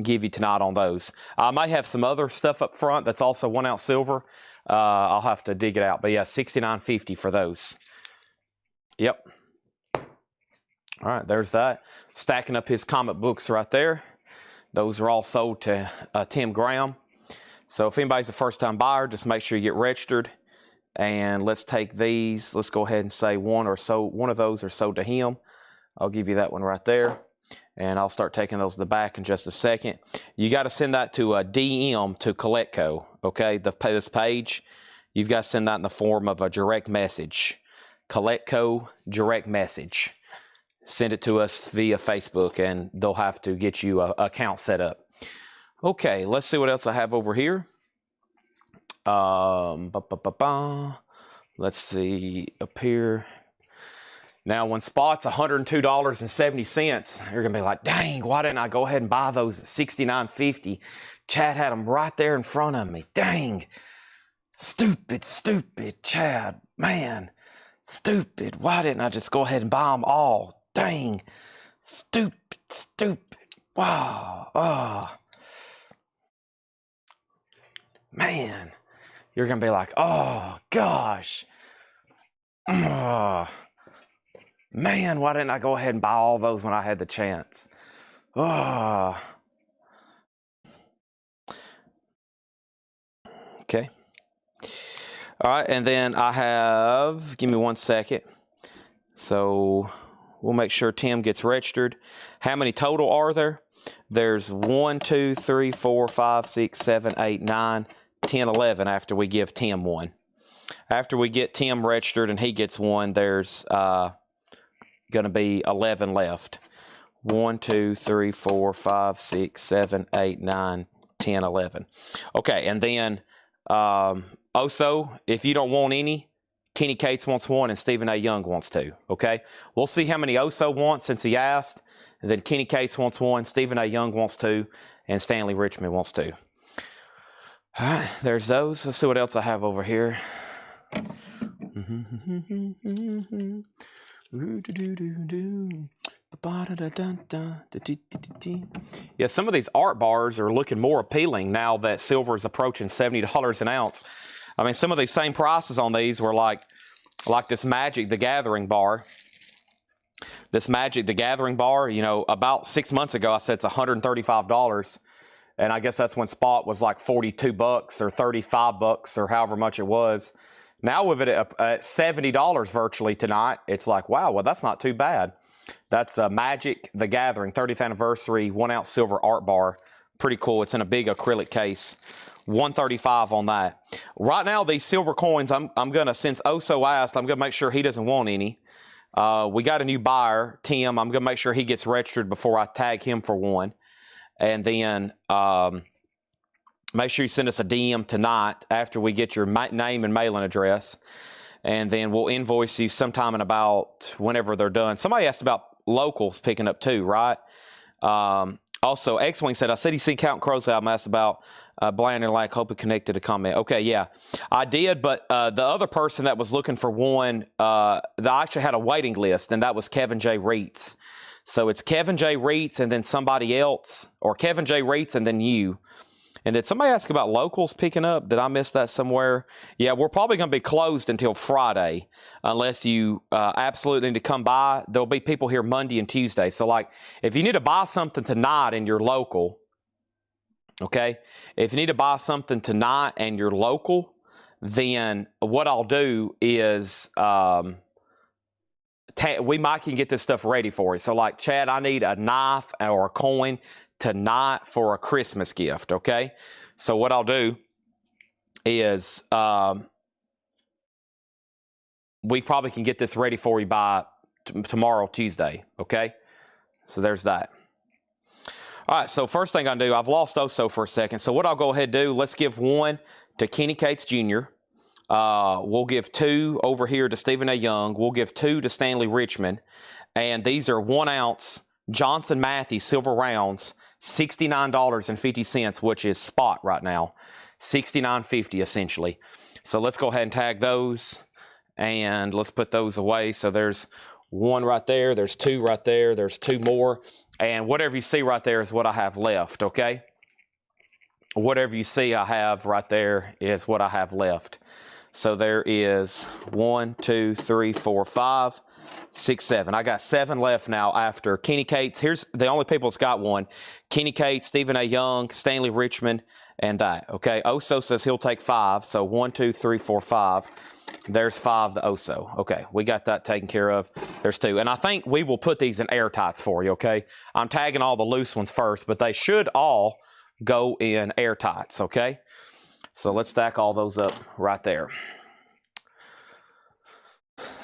give you tonight on those. I might have some other stuff up front that's also 1 ounce silver. I'll have to dig it out. But yeah, $69.50 for those. Yep. All right, there's that. Stacking up his comic books right there. Those are all sold to Tim Graham. So if anybody's a first-time buyer, just make sure you get registered. And let's take these. Let's go ahead and say one of those are sold to him. I'll give you that one right there. And I'll start taking those to the back in just a second. You got to send that to a DM to CollectCo, okay? This page, you've got to send that in the form of a direct message Collectco direct message. Send it to us via Facebook, and they'll have to get you an account set up. Okay, let's see what else I have over here. Let's see up here. Now, when spot's $102.70, you're gonna be like, dang, why didn't I go ahead and buy those at $69.50? Chad had them right there in front of me. Dang. Stupid Chad. Man, stupid. Why didn't I just go ahead and buy them all? Dang. Stupid. Wow. Oh. Man, you're going to be like, oh, gosh. Oh. Man, why didn't I go ahead and buy all those when I had the chance? Oh. Okay. All right, and then I have, give me 1 second. So we'll make sure Tim gets registered. How many total are there? There's 1, 2, 3, 4, 5, 6, 7, 8, 9, 10, 11 after we give Tim one. After we get Tim registered and he gets one, there's going to be 11 left. 1, 2, 3, 4, 5, 6, 7, 8, 9, 10, 11. Okay, and then also, if you don't want any, Kenny Cates wants one and Stephen A. Young wants two, okay? We'll see how many Oso wants since he asked. And then Kenny Cates wants one, Stephen A. Young wants two, and Stanley Richmond wants two. All right, there's those. Let's see what else I have over here. Yeah, some of these art bars are looking more appealing now that silver is approaching $70 an ounce. I mean, some of these same prices on these were like this Magic the Gathering bar. This Magic the Gathering bar, you know, about 6 months ago, I said it's $135. And I guess that's when spot was like $42 or $35 or however much it was. Now with it at $70 virtually tonight, it's like, wow, well, that's not too bad. That's a Magic the Gathering 30th anniversary 1 ounce silver art bar. Pretty cool. It's in a big acrylic case. $135 on that. Right now, these silver coins, I'm gonna, since Oso asked, I'm gonna make sure he doesn't want any. We got a new buyer, Tim. I'm gonna make sure he gets registered before I tag him for one. And then make sure you send us a DM tonight after we get your name and mailing address. And then we'll invoice you sometime in about whenever they're done. Somebody asked about locals picking up too, right? Also, X-Wing said, I said you see Count Crow's album. I asked about Blind and Like. Hope it connected a comment. Okay, yeah, I did. But the other person that was looking for one, I actually had a waiting list, and that was Kevin J. Reitz. So it's Kevin J. Reitz and then somebody else, or Kevin J. Reitz and then you. And did somebody ask about locals picking up? Did I miss that somewhere? Yeah, we're probably going to be closed until Friday unless you absolutely need to come by. There'll be people here Monday and Tuesday. So, like, if you need to buy something tonight and you're local, okay? If you need to buy something tonight and you're local, then what I'll do is we might can get this stuff ready for you. So, like, Chad, I need a knife or a coin tonight for a Christmas gift, okay? So what I'll do is we probably can get this ready for you by tomorrow, Tuesday, okay? So there's that. All right, so first thing I do, I've lost Oso for a second. So what I'll go ahead and do, let's give one to Kenny Cates Jr. We'll give two over here to Stephen A. Young. We'll give two to Stanley Richmond. And these are 1 ounce Johnson Matthey silver rounds, $69.50, which is spot right now, $69.50 essentially. So let's go ahead and tag those, and let's put those away. So there's one right there, there's two right there, there's two more, and whatever you see right there is what I have left, okay? Whatever you see I have right there is what I have left. So there is 1, 2, 3, 4, 5, 6, 7. I got 7 left now after Kenny Cates. Here's the only people that's got one. Kenny Cates, Stephen A. Young, Stanley Richmond, and that. Okay, Oso says he'll take 5. So 1, 2, 3, 4, 5. There's 5 the Oso. Okay, we got that taken care of. There's 2. And I think we will put these in airtights for you, okay? I'm tagging all the loose ones first, but they should all go in airtights, okay? So let's stack all those up right there.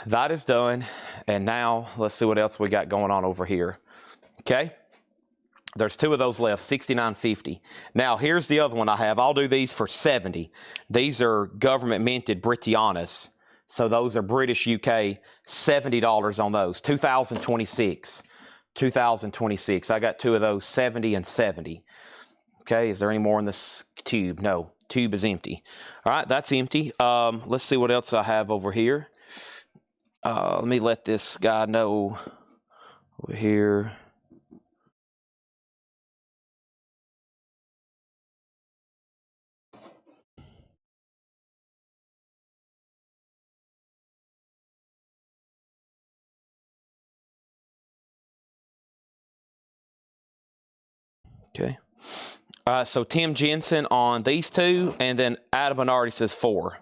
that is done. And now let's see what else we got going on over here. Okay. There's 2 of those left, $69.50. Now, here's the other one I have. I'll do these for $70. These are government minted Britannias. So those are British UK, $70 on those. 2026. 2026. I got 2 of those, 70 and 70. Okay, is there any more in this tube? No, tube is empty. All right, that's empty. Let's see what else I have over here. Let me let this guy know over here. Okay. So Tim Jensen on these 2, and then Adam Bernardi says 4.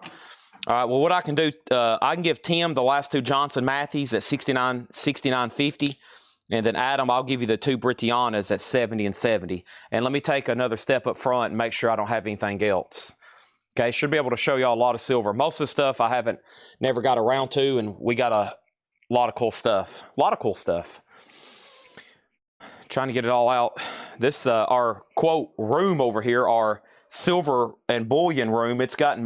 All right, well, what I can do, I can give Tim the last 2 Johnson Mattheys at $69.50, and then Adam, I'll give you the 2 Britannias at 70 and 70. And let me take another step up front and make sure I don't have anything else. Okay, should be able to show y'all a lot of silver. Most of the stuff I never got around to, and we got a lot of cool stuff. A lot of cool stuff. Trying to get it all out. This, our quote room over here, our silver and bullion room, it's got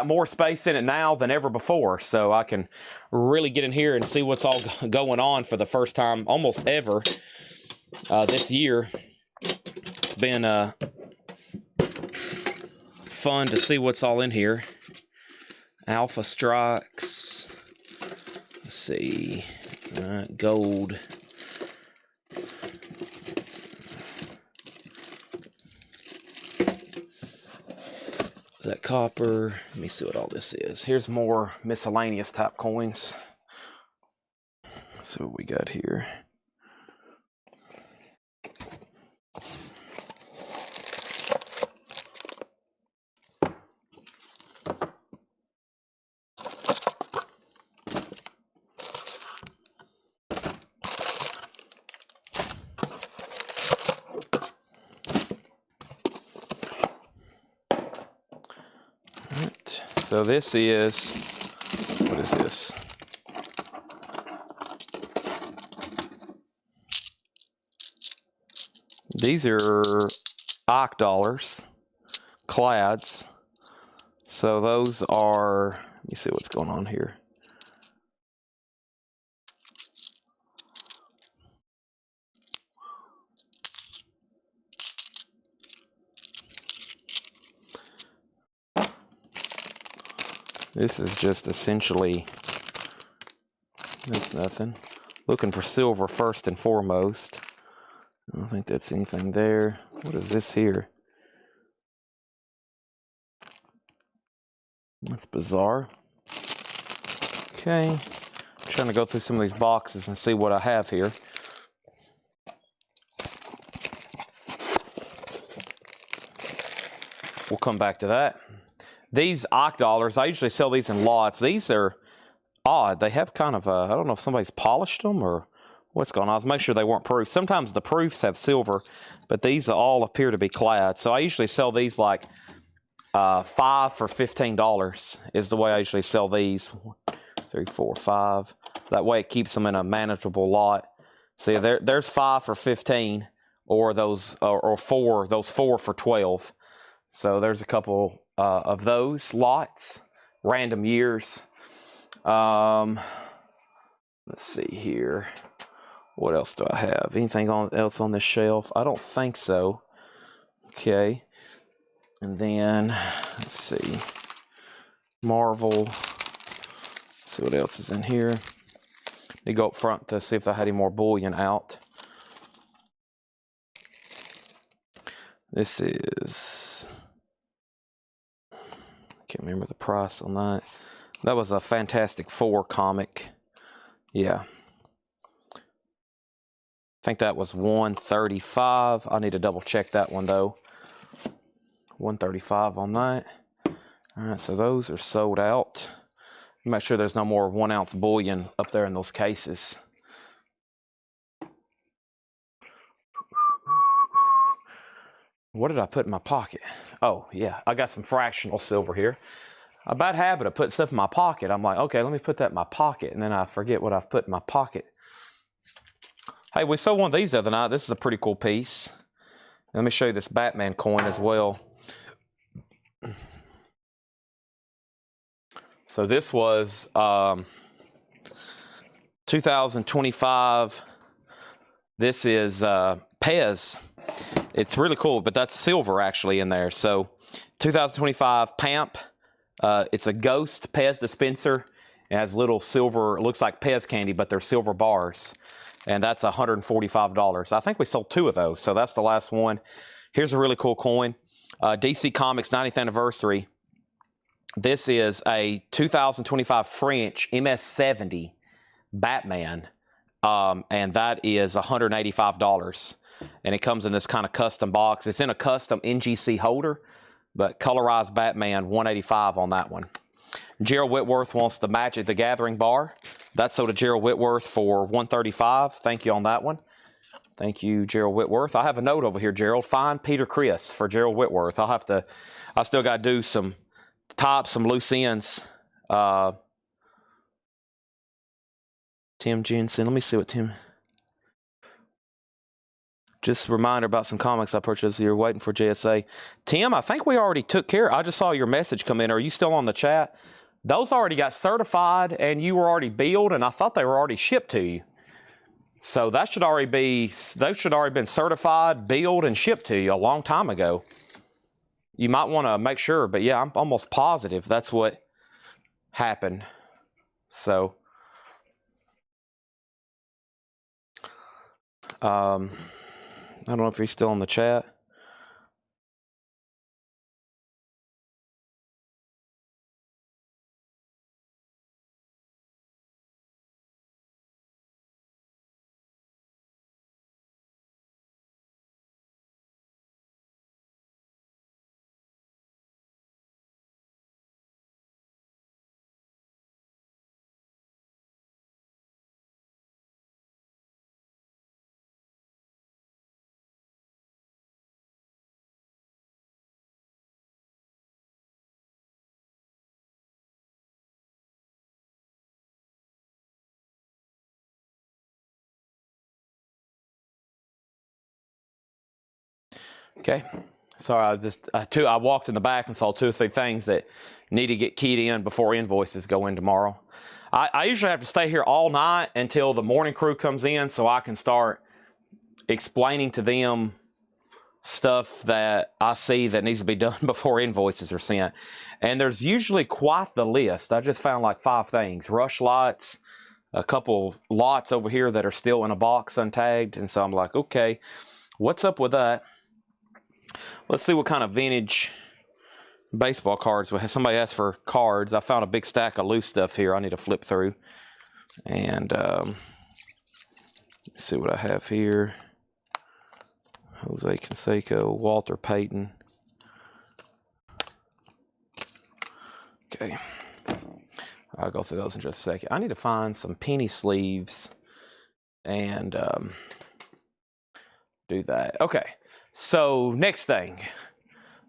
more space in it now than ever before. So I can really get in here and see what's all going on for the first time almost ever this year. It's been fun to see what's all in here. Alpha Strikes. Let's see. Gold. Is that copper? Let me see what all this is. Here's more miscellaneous type coins. Let's see what we got here. So this is, what is this? These are ARC dollars, clads. So those are, let me see what's going on here. This is just essentially, that's nothing. Looking for silver first and foremost. I don't think that's anything there. What is this here? That's bizarre. Okay. I'm trying to go through some of these boxes and see what I have here. We'll come back to that. These ARC dollars, I usually sell these in lots. These are odd. They have kind of a, I don't know if somebody's polished them or what's going on. Let's make sure they weren't proofs. Sometimes the proofs have silver, but these all appear to be clad. So I usually sell these like $5 for $15 is the way I usually sell these. 1, 2, 3, 4, 5. That way it keeps them in a manageable lot. See, there's 5 for 15, or those or 4, those 4 for 12. So there's a couple of those lots, random years. Let's see here. What else do I have? Anything else on this shelf? I don't think so. Okay. And then, let's see. Marvel. Let's see what else is in here. They go up front to see if I had any more bullion out. This is, can't remember the price on that. That was a Fantastic Four comic. Yeah. I think that was $135. I need to double check that one though. $135 on that. All right, so those are sold out. Make sure there's no more 1 ounce bullion up there in those cases. What did I put in my pocket? Oh, yeah, I got some fractional silver here. a bad habit of putting stuff in my pocket. I'm like, okay, let me put that in my pocket, and then I forget what I've put in my pocket. Hey, we sold one of these the other night. This is a pretty cool piece. Let me show you this Batman coin as well. So this was 2025. This is Pez. It's really cool, but that's silver actually in there. So 2025 PAMP. It's a ghost Pez dispenser. It has little silver, it looks like Pez candy, but they're silver bars. And that's $145. I think we sold 2 of those, so that's the last one. Here's a really cool coin. DC Comics 90th anniversary. This is a 2025 French MS-70 Batman, and that is $185. And it comes in this kind of custom box. It's in a custom NGC holder, but colorized Batman, $185 on that one. Gerald Whitworth wants the Magic the Gathering bar. That's sold to Gerald Whitworth for $135. Thank you on that one. Thank you, Gerald Whitworth. I have a note over here, Gerald. Find Peter Chris for Gerald Whitworth. I still got to do some tops, some loose ends. Tim Jensen. Let me see what Tim. Just a reminder about some comics I purchased. You're waiting for JSA. Tim, I think we already took care. I just saw your message come in. Are you still on the chat? Those already got certified and you were already billed, and I thought they were already shipped to you. So that should already be, those should already been certified, billed, and shipped to you a long time ago. You might want to make sure, but yeah, I'm almost positive that's what happened. So, I don't know if he's still in the chat. Okay. Sorry, I walked in the back and saw 2 or 3 things that need to get keyed in before invoices go in tomorrow. I usually have to stay here all night until the morning crew comes in so I can start explaining to them stuff that I see that needs to be done before invoices are sent. And there's usually quite the list. I just found like 5 things. Rush lots, a couple lots over here that are still in a box untagged. And so I'm like, okay, what's up with that? Let's see what kind of vintage baseball cards we have. Somebody asked for cards. I found a big stack of loose stuff here I need to flip through. And let's see what I have here. Jose Canseco, Walter Payton. Okay. I'll go through those in just a second. I need to find some penny sleeves and do that. Okay. So next thing,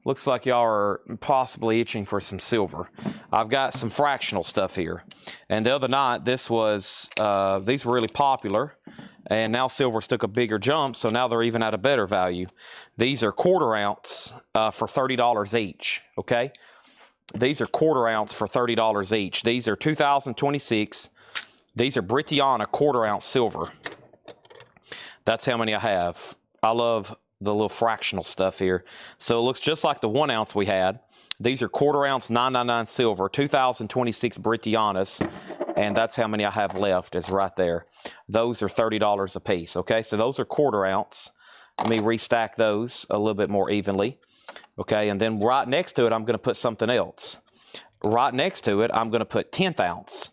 looks like y'all are possibly itching for some silver. I've got some fractional stuff here. And the other night, these were really popular. And now silver's took a bigger jump, so now they're even at a better value. These are 1/4 ounce for $30 each, okay? These are 1/4 ounce for $30 each. These are 2026. These are Britiana 1/4 ounce silver. That's how many I have. I love the little fractional stuff here. So it looks just like the 1 ounce we had. These are 1/4 ounce 999 silver, 2026 Britianas, and that's how many I have left is right there. Those are $30 a piece, okay? So those are 1/4 ounce. Let me restack those a little bit more evenly, okay? And then right next to it, I'm gonna put something else. Right next to it, I'm gonna put 10th ounce.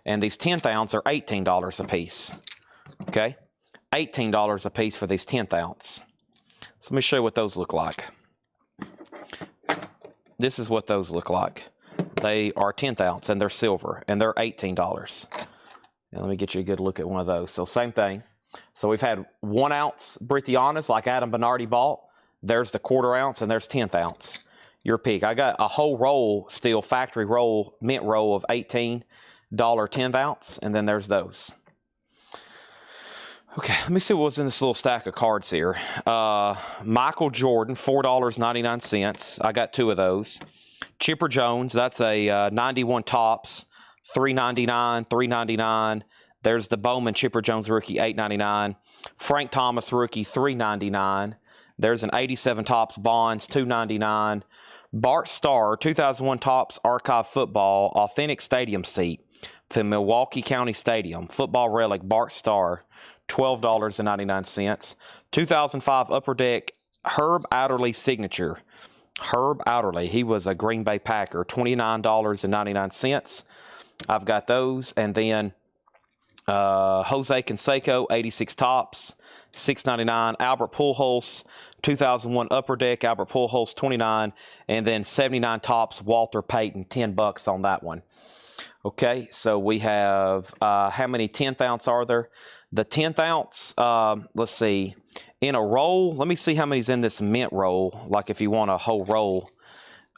And these 10th ounce are $18 a piece, okay? $18 a piece for these 10th ounce. So let me show you what those look like. This is what those look like. They are 10th ounce and they're silver and they're $18. And let me get you a good look at one of those. So same thing. So we've had 1 ounce Britianas like Adam Bernardi bought. There's the 1/4 ounce and there's 10th ounce. your pick. I got a whole roll still, factory roll, mint roll of $18 10th ounce, and then there's those. Okay, let me see what was in this little stack of cards here. Michael Jordan, $4.99. I got 2 of those. Chipper Jones, that's a 91 Topps, $3.99, $3.99. There's the Bowman Chipper Jones rookie, $8.99. Frank Thomas rookie, $3.99. There's an 87 Topps Bonds, $2.99. Bart Starr, 2001 Topps Archive Football, authentic stadium seat from Milwaukee County Stadium. Football relic, Bart Starr, $12.99. 2005 Upper Deck Herb Adderley signature. Herb Adderley, he was a Green Bay Packer, $29.99. I've got those. And then Jose Canseco, 86 Topps, $6.99. Albert Pujols, 2001 Upper Deck, Albert Pujols, $29. And then 79 Topps, Walter Payton, $10 on that one. Okay, so we have, how many 10th ounce are there? The 10th ounce, let's see, in a roll, let me see how many's in this mint roll, like if you want a whole roll.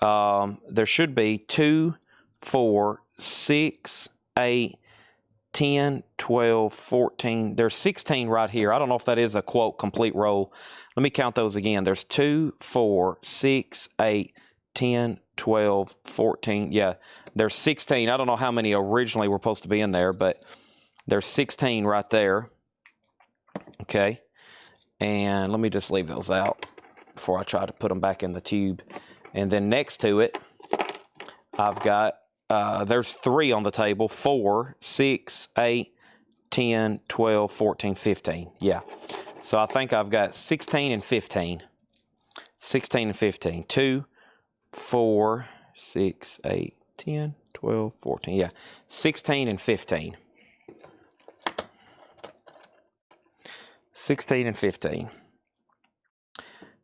There should be 2, 4, 6, 8, 10, 12, 14. There's 16 right here. I don't know if that is a, quote, complete roll. Let me count those again. There's 2, 4, 6, 8, 10, 12, 14. Yeah, there's 16. I don't know how many originally were supposed to be in there, but there's 16 right there. Okay. And let me just leave those out before I try to put them back in the tube. And then next to it, I've got, there's 3 on the table, 4, 6, 8, 10, 12, 14, 15. Yeah. So I think I've got 16 and 15. 16 and 15. 2, 4, 6, 8, 10, 12, 14. Yeah. 16 and 15. 16 and 15.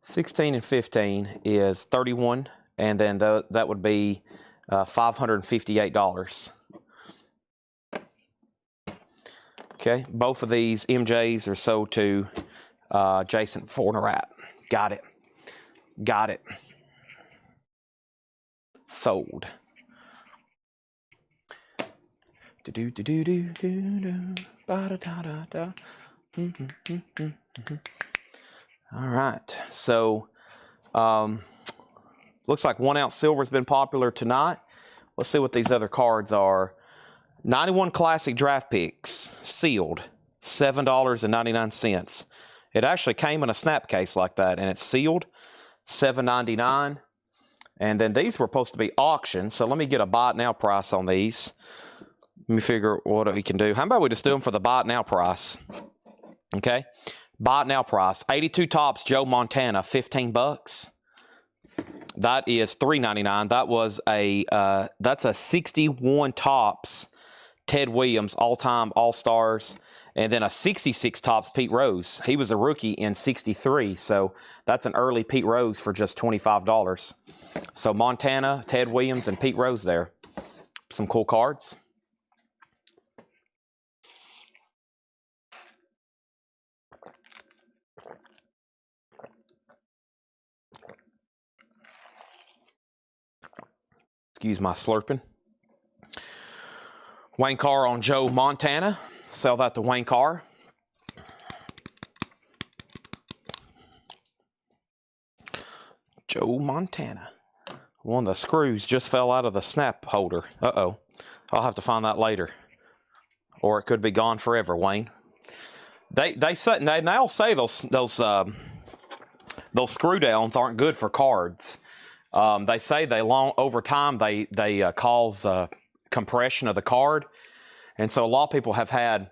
16 and 15 is 31, and then that would be $558. Okay, both of these MJs are sold to Jason Fornerat. Got it. Got it. Sold. Do do do do do do ba da da da da. All right, so looks like 1 ounce silver has been popular tonight. Let's see what these other cards are. 91 Classic Draft Picks, sealed, $7.99. It actually came in a snap case like that, and it's sealed, $7.99. And then these were supposed to be auctioned, so let me get a buy it now price on these. Let me figure what we can do. How about we just do them for the buy it now price? Okay, buy it now price. 82 Topps Joe Montana, $15. That is $3.99. That was a that's a 61 Topps Ted Williams all-time All-Stars, and then a 66 Topps Pete Rose. He was a rookie in '63, so that's an early Pete Rose for just $25. So Montana, Ted Williams, and Pete Rose there. Some cool cards. Excuse my slurping. Wayne Carr on Joe Montana. Sell that to Wayne Carr. Joe Montana. One of the screws just fell out of the snap holder. Uh-oh. I'll have to find that later. Or it could be gone forever, Wayne. They now say those screw downs aren't good for cards. They say over time they cause compression of the card, and so a lot of people have had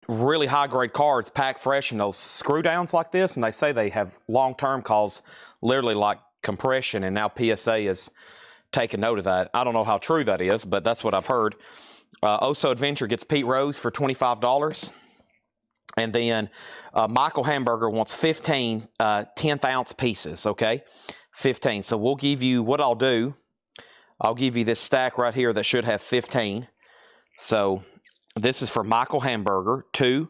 really high grade cards packed fresh in those screw downs like this, and they say they have long term cause literally like compression, and now PSA is taking note of that. I don't know how true that is, but that's what I've heard. Oso Adventure gets Pete Rose for $25. And then Michael Hamburger wants 15 10th ounce pieces, okay? 15. So we'll give you, what I'll do, I'll give you this stack right here that should have 15. So this is for Michael Hamburger, 2,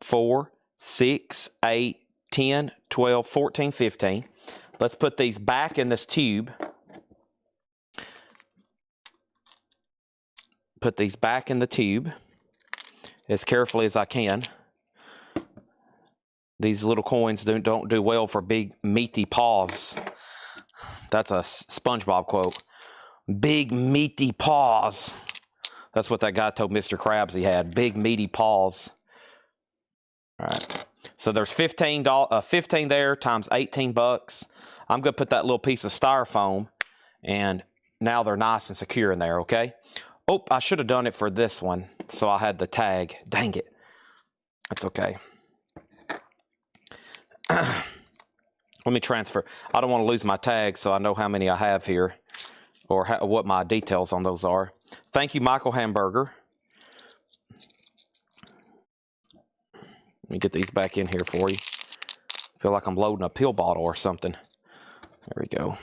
4, 6, 8, 10, 12, 14, 15. Let's put these back in this tube. Put these back in the tube as carefully as I can. These little coins don't do well for big, meaty paws. That's a SpongeBob quote. Big, meaty paws. That's what that guy told Mr. Krabs he had. Big, meaty paws. All right. So there's $15 there times 18 bucks. I'm going to put that little piece of styrofoam, and now they're nice and secure in there, okay? Oh, I should have done it for this one, so I had the tag. Dang it. That's okay. Let me transfer. I don't want to lose my tag, so I know how many I have here, or what my details on those are. Thank you, Michael Hamburger. Let me get these back in here for you. Feel like I'm loading a pill bottle or something. There we go.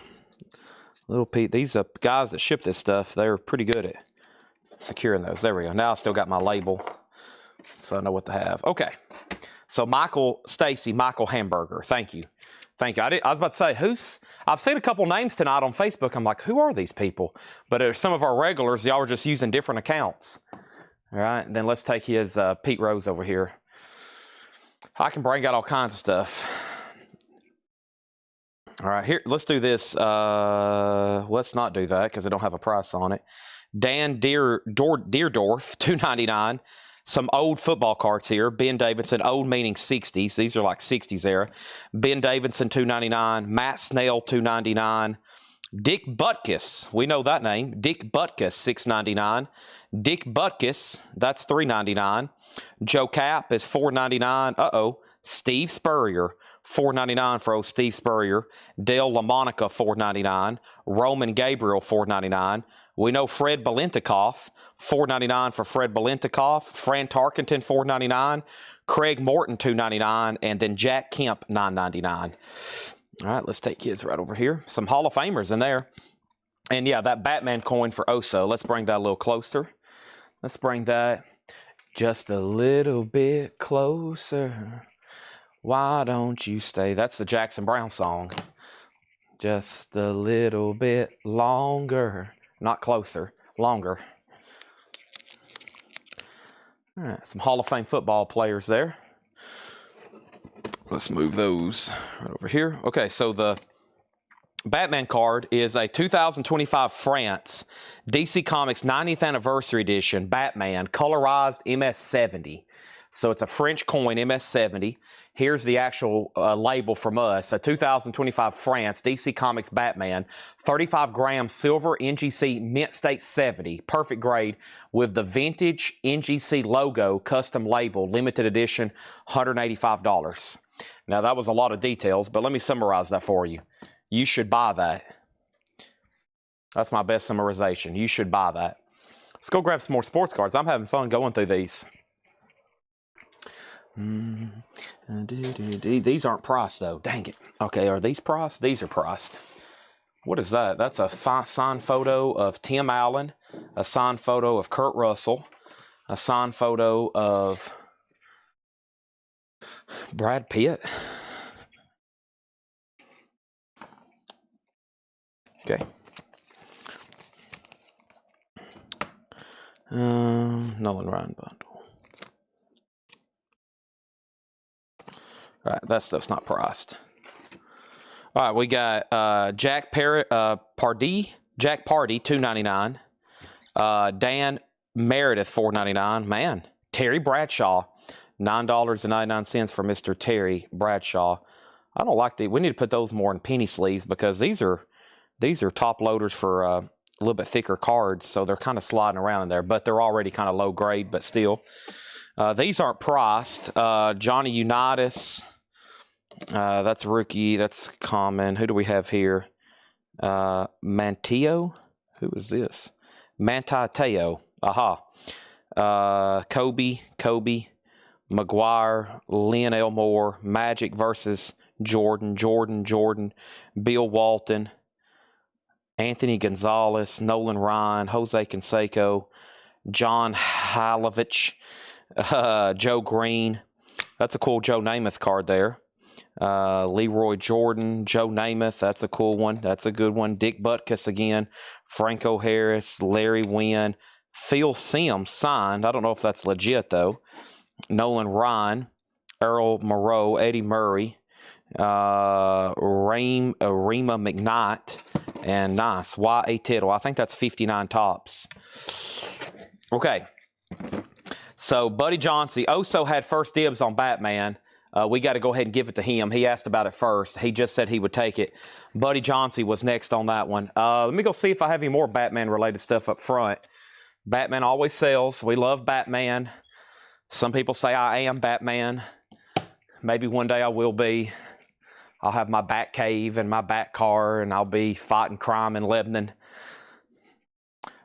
Little Pete. These guys that ship this stuff, they're pretty good at securing those. There we go. Now I still got my label, so I know what to have. Okay. So Michael Hamburger. Thank you. Thank you. I was about to say, I've seen a couple names tonight on Facebook. I'm like, who are these people? But some of our regulars, y'all are just using different accounts. All right. And then let's take his Pete Rose over here. I can bring out all kinds of stuff. All right, here, let's do this. Let's not do that because I don't have a price on it. Dan Deerdorf, $2.99. Some old football cards here. Ben Davidson, old meaning 60s. These are like 60s era. Ben Davidson, $2.99. Matt Snell, $2.99. Dick Butkus, we know that name. Dick Butkus, $6.99. Dick Butkus, that's $3.99. Joe Cap is $4.99. Uh-oh. Steve Spurrier, $4.99 for old Steve Spurrier. Dale LaMonica, $4.99. Roman Gabriel, $4.99. We know Fred Balintikoff, $4.99 for Fred Balintikoff. Fran Tarkenton, $4.99. Craig Morton, $2.99. And then Jack Kemp, $9.99. All right, let's take kids right over here. Some Hall of Famers in there. And yeah, that Batman coin for Oso. Let's bring that a little closer. Let's bring that just a little bit closer. Why don't you stay? That's the Jackson Brown song. Just a little bit longer. Not closer, longer. All right, some Hall of Fame football players there. Let's move those right over here. Okay, so the Batman card is a 2025 France DC Comics 90th Anniversary Edition Batman colorized MS70. So it's a French coin, MS70. Here's the actual label from us. A 2025 France DC Comics Batman, 35-gram silver NGC Mint State 70. Perfect grade with the vintage NGC logo, custom label, limited edition, $185. Now, that was a lot of details, but let me summarize that for you. You should buy that. That's my best summarization. You should buy that. Let's go grab some more sports cards. I'm having fun going through these. These aren't priced, though. Dang it. Okay, are these priced? These are priced. What is that? That's a signed photo of Tim Allen, a signed photo of Kurt Russell, a signed photo of Brad Pitt. Okay. Nolan Ryan bundle. All right, that stuff's not priced. All right, we got Jack Pardee, $2.99. Dan Meredith, $4.99. Man, Terry Bradshaw, $9.99 for Mr. Terry Bradshaw. I don't like the. We need to put those more in penny sleeves because these are top loaders for a little bit thicker cards, so they're kind of sliding around in there. But they're already kind of low grade, but still. These aren't priced. Johnny Unitas. That's rookie. That's common. Who do we have here? Manteo? Who is this? Mantateo. Aha. Kobe. McGuire. Lynn Elmore. Magic versus Jordan. Bill Walton. Anthony Gonzalez. Nolan Ryan. Jose Canseco. John Halovich. Joe Green. That's a cool Joe Namath card there. Leroy Jordan, Joe Namath, that's a cool one. That's a good one. Dick Butkus again, Franco Harris, Larry Wynn, Phil Simms signed. I don't know if that's legit, though. Nolan Ryan, Earl Moreau, Eddie Murray, Rima McKnight, and nice, Y.A. Tittle. I think that's 59 tops. Okay. So, Buddy Johnson also had first dibs on Batman. We got to go ahead and give it to him. He asked about it first. He just said he would take it. Buddy Johnson was next on that one. Let me go see if I have any more Batman-related stuff up front. Batman always sells. We love Batman. Some people say I am Batman. Maybe one day I will be. I'll have my Bat Cave and my Bat Car, and I'll be fighting crime in Lebanon.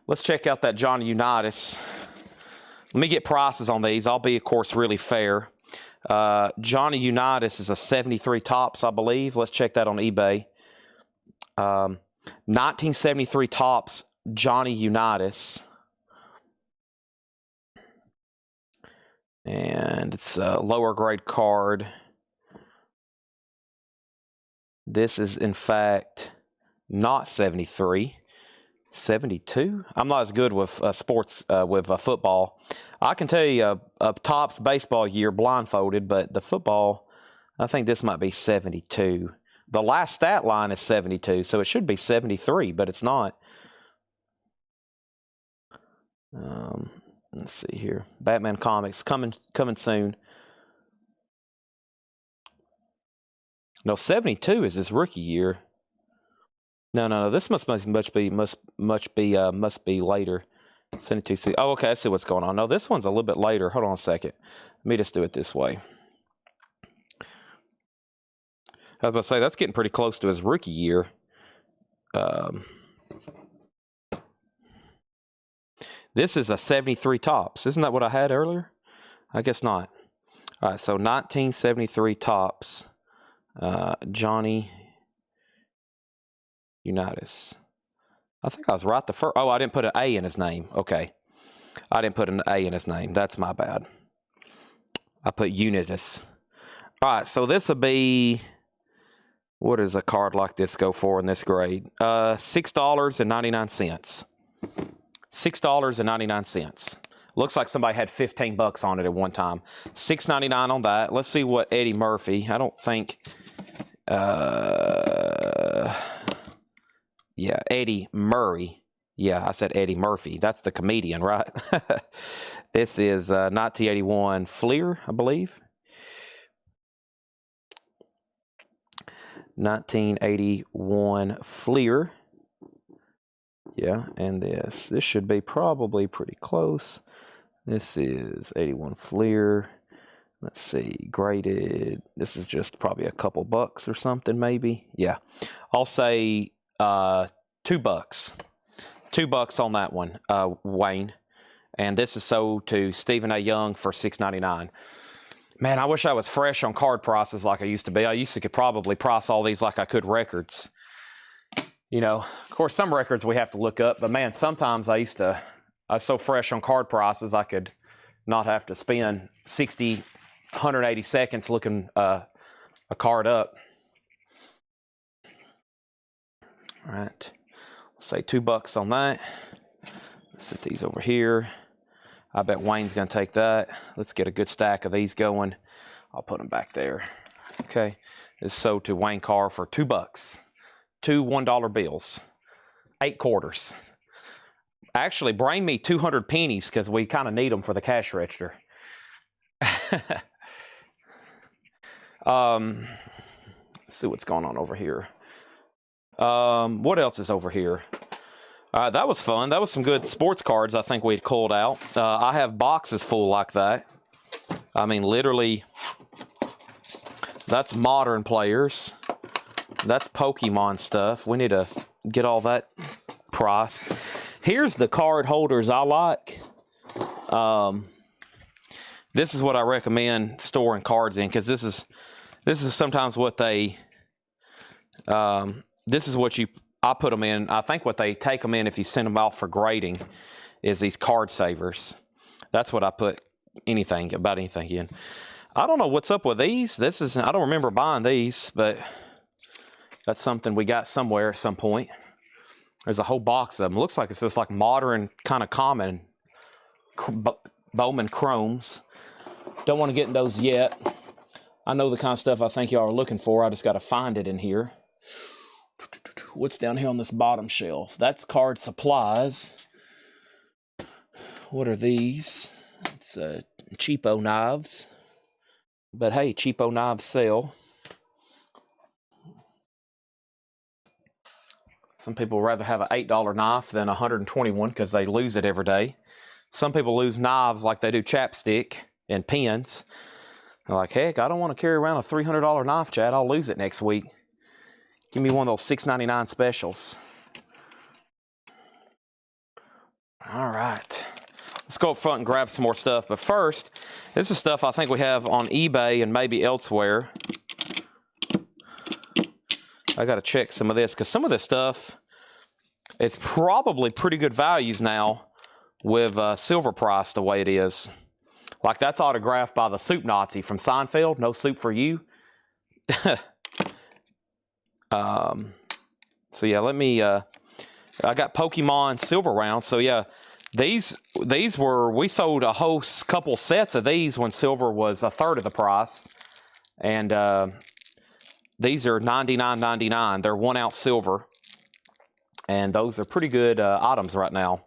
Let's check out that Johnny Unitas. Let me get prices on these. I'll be, of course, really fair. Johnny Unitas is a 73 tops, I believe. Let's check that on eBay. 1973 tops, Johnny Unitas. And it's a lower grade card. This is, in fact, not 73. 72? I'm not as good with sports, with football. I can tell you a tops baseball year blindfolded, but the football, I think this might be 72. The last stat line is 72, so it should be 73, but it's not. Let's see here. Batman Comics coming soon. No, 72 is his rookie year. No. This must be later. 72. Oh, okay. I see what's going on. No, this one's a little bit later. Hold on a second. Let me just do it this way. I was about to say that's getting pretty close to his rookie year. This is a 73 tops. Isn't that what I had earlier? I guess not. All right. So 1973 tops. Johnny Unitas. I think I was right the first. Oh, I didn't put an A in his name. Okay. I didn't put an A in his name. That's my bad. I put Unitas. All right. So this will be, what does a card like this go for in this grade? $6.99. $6.99. Looks like somebody had $15 on it at one time. $6.99 on that. Let's see what Eddie Murphy. I don't think. Yeah, Eddie Murray. Yeah, I said Eddie Murphy. That's the comedian, right? This is 1981 Fleer, I believe. 1981 Fleer. Yeah, and this should be probably pretty close. This is 81 Fleer. Let's see, graded. This is just probably a couple bucks or something, maybe. Yeah, I'll say $2. $2 on that one, Wayne. And this is sold to Stephen A. Young for $6.99. Man, I wish I was fresh on card prices like I used to be. I used to could probably price all these like I could records. You know, of course, some records we have to look up, but man, sometimes I was so fresh on card prices I could not have to spend 60, 180 seconds looking a card up. All right, we'll say $2 on that. Let's set these over here. I bet Wayne's going to take that. Let's get a good stack of these going. I'll put them back there. Okay, it's sold to Wayne Carr for $2. 2 $1 bills, 8 quarters. Actually, bring me 200 pennies because we kind of need them for the cash register. Let's see what's going on over here. What else is over here? That was fun. That was some good sports cards I think we had called out. I have boxes full like that. I mean, literally, that's modern players. That's Pokemon stuff. We need to get all that priced. Here's the card holders I like. This is what I recommend storing cards in because this is sometimes what they. This is what I put them in. I think what they take them in if you send them out for grading is these card savers. That's what I put anything in. I don't know what's up with these. I don't remember buying these, but that's something we got somewhere at some point. There's a whole box of them. Looks like it's just like modern, kind of common Bowman chromes. Don't want to get in those yet. I know the kind of stuff I think y'all are looking for. I just got to find it in here. What's down here on this bottom shelf? That's card supplies. What are these? It's cheapo knives. But hey, cheapo knives sell. Some people would rather have an $8 knife than a $121 because they lose it every day. Some people lose knives like they do chapstick and pens. They're like, heck, I don't want to carry around a $300 knife, Chad. I'll lose it next week. Give me one of those $6.99 specials. All right. Let's go up front and grab some more stuff. But first, this is stuff I think we have on eBay and maybe elsewhere. I got to check some of this because some of this stuff is probably pretty good values now with silver price the way it is. Like that's autographed by the Soup Nazi from Seinfeld. No soup for you. So yeah, let me, I got Pokemon silver rounds. So yeah, these were, we sold a whole couple sets of these when silver was a third of the price. And these are $99.99. They're 1 ounce silver. And those are pretty good items right now.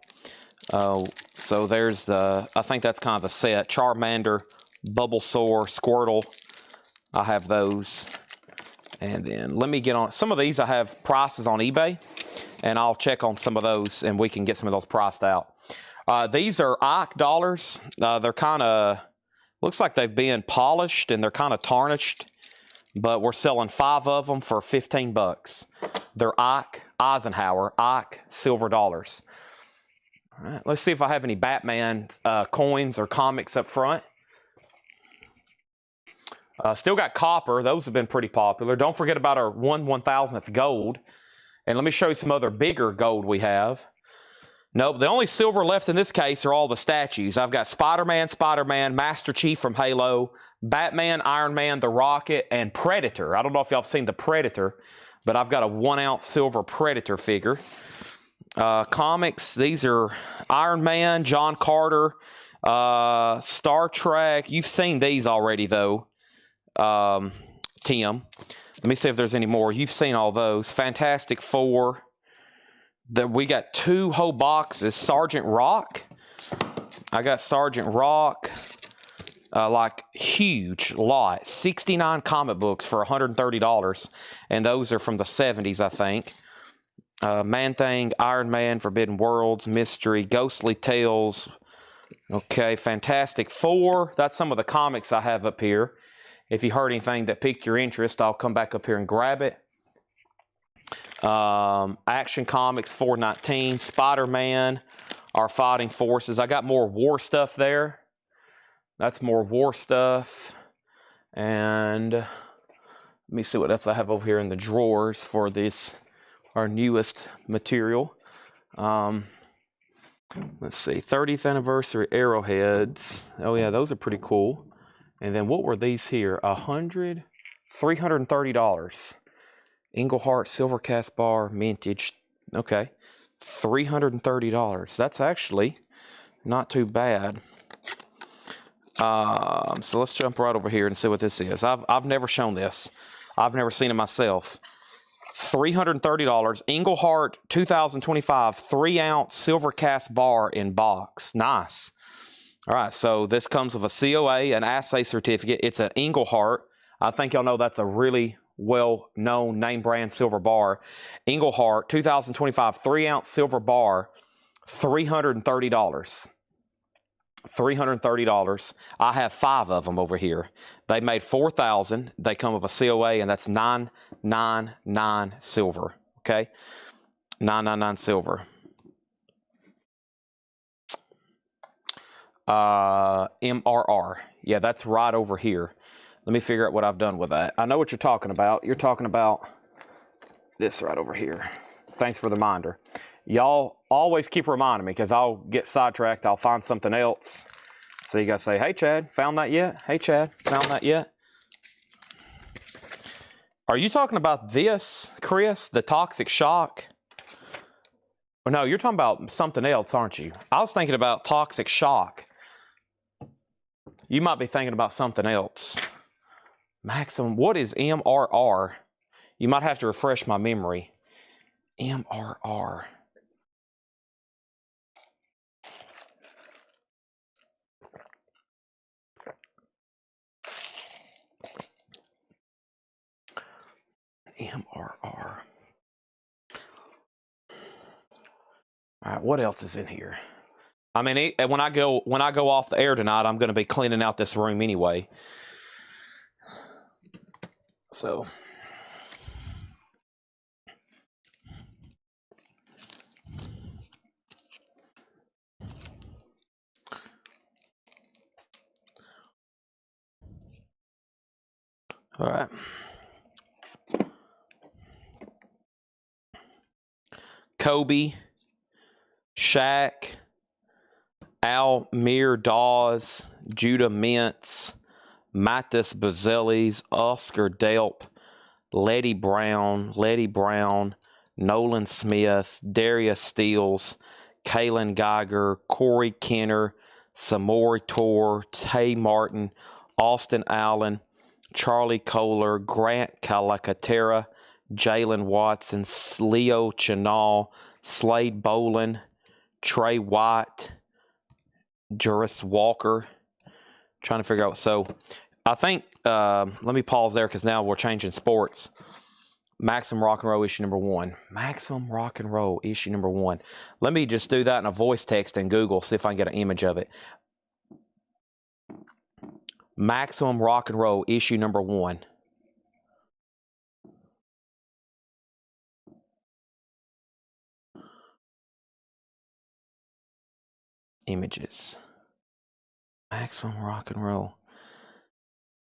So there's the, I think that's kind of the set. Charmander, Bulbasaur, Squirtle. I have those. And then let me get on, some of these I have prices on eBay. And I'll check on some of those and we can get some of those priced out. These are Ike dollars. They're kind of, looks like they've been polished and they're kind of tarnished. But we're selling 5 of them for $15. They're Ike Eisenhower, Ike silver dollars. All right, let's see if I have any Batman coins or comics up front. Still got copper. Those have been pretty popular. Don't forget about our 1/1000th gold. And let me show you some other bigger gold we have. Nope, the only silver left in this case are all the statues. I've got Spider-Man, Master Chief from Halo, Batman, Iron Man, the Rocket, and Predator. I don't know if y'all have seen the Predator, but I've got a 1 ounce silver Predator figure. Comics, these are Iron Man, John Carter, Star Trek. You've seen these already, though, Tim. Let me see if there's any more. You've seen all those. Fantastic Four. We got 2 whole boxes. Sergeant Rock. I got Sergeant Rock. Like huge lot. 69 comic books for $130. And those are from the 70s, I think. Man-Thing, Iron Man, Forbidden Worlds, Mystery, Ghostly Tales. Okay, Fantastic Four. That's some of the comics I have up here. If you heard anything that piqued your interest, I'll come back up here and grab it. Action Comics 419, Spider-Man, Our Fighting Forces. I got more war stuff there. That's more war stuff. And let me see what else I have over here in the drawers for this, our newest material. Let's see, 30th anniversary arrowheads. Oh yeah, those are pretty cool. And then what were these here? $330. Englehart Silver Cast Bar Mintage. Okay, $330. That's actually not too bad. So let's jump right over here and see what this is. I've never shown this. I've never seen it myself. $330. Englehart 2025 3 ounce silver cast bar in box. Nice. All right, so this comes with a COA, an assay certificate. It's an Englehart. I think y'all know that's a really well-known name brand silver bar. Englehart 2025 3 ounce silver bar, $330. $330. I have 5 of them over here. They made 4,000. They come with a COA, and that's 999 silver. Okay, 999 silver. MRR. Yeah, that's right over here. Let me figure out what I've done with that. I know what you're talking about. You're talking about this right over here. Thanks for the reminder. Y'all always keep reminding me because I'll get sidetracked. I'll find something else. So you got to say, hey, Chad, found that yet? Hey, Chad, found that yet? Are you talking about this, Chris, the toxic shock? Or no, you're talking about something else, aren't you? I was thinking about toxic shock. You might be thinking about something else. Maximum, what is MRR? You might have to refresh my memory. MRR. MRR. All right, what else is in here? I mean, when I go off the air tonight, I'm going to be cleaning out this room anyway. So, all right. Kobe, Shaq, Almir Dawes, Judah Mintz, Mathis Bazelis, Oscar Delp, Letty Brown, Nolan Smith, Darius Steele, Kalen Geiger, Corey Kenner, Samori Tor, Tay Martin, Austin Allen, Charlie Kohler, Grant Calacatera, Jalen Watson, Leo Chenal, Slade Bolin, Trey White, Juris Walker. Trying to figure out. So I think, let me pause there because now we're changing sports. Maximum Rock and Roll issue number 1. Maximum Rock and Roll issue number 1. Let me just do that in a voice text in Google, see if I can get an image of it. Maximum Rock and Roll issue number 1. Images. Maximum Rock and Roll.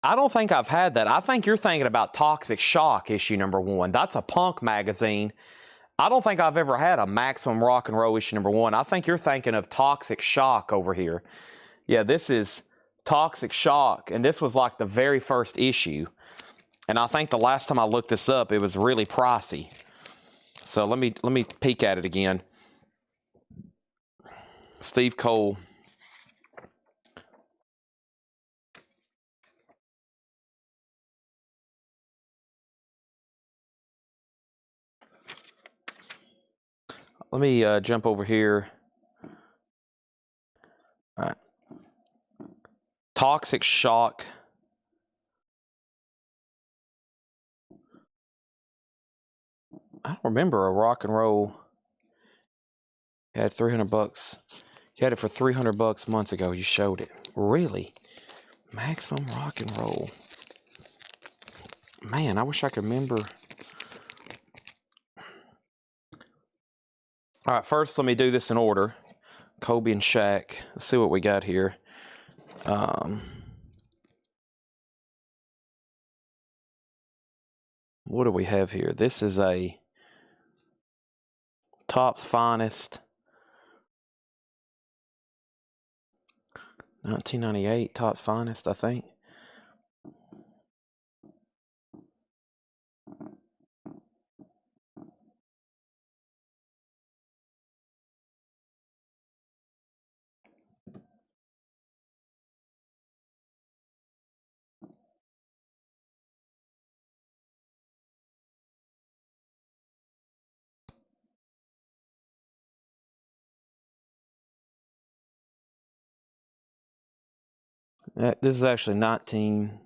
I don't think I've had that. I think you're thinking about Toxic Shock issue number 1. That's a punk magazine. I don't think I've ever had a Maximum Rock and Roll issue number 1. I think you're thinking of Toxic Shock over here. Yeah, this is Toxic Shock, and this was like the very first issue. And I think the last time I looked this up, it was really pricey. So let me peek at it again. Steve Cole. Let me jump over here. All right. Toxic Shock. I don't remember a rock and roll. You had $300. You had it for $300 months ago. You showed it. Really? Maximum Rock and Roll. Man, I wish I could remember. All right, first let me do this in order. Kobe and Shaq. Let's see what we got here. What do we have here? This is a Topps Finest 1998 Topps Finest, I think. This is actually 19.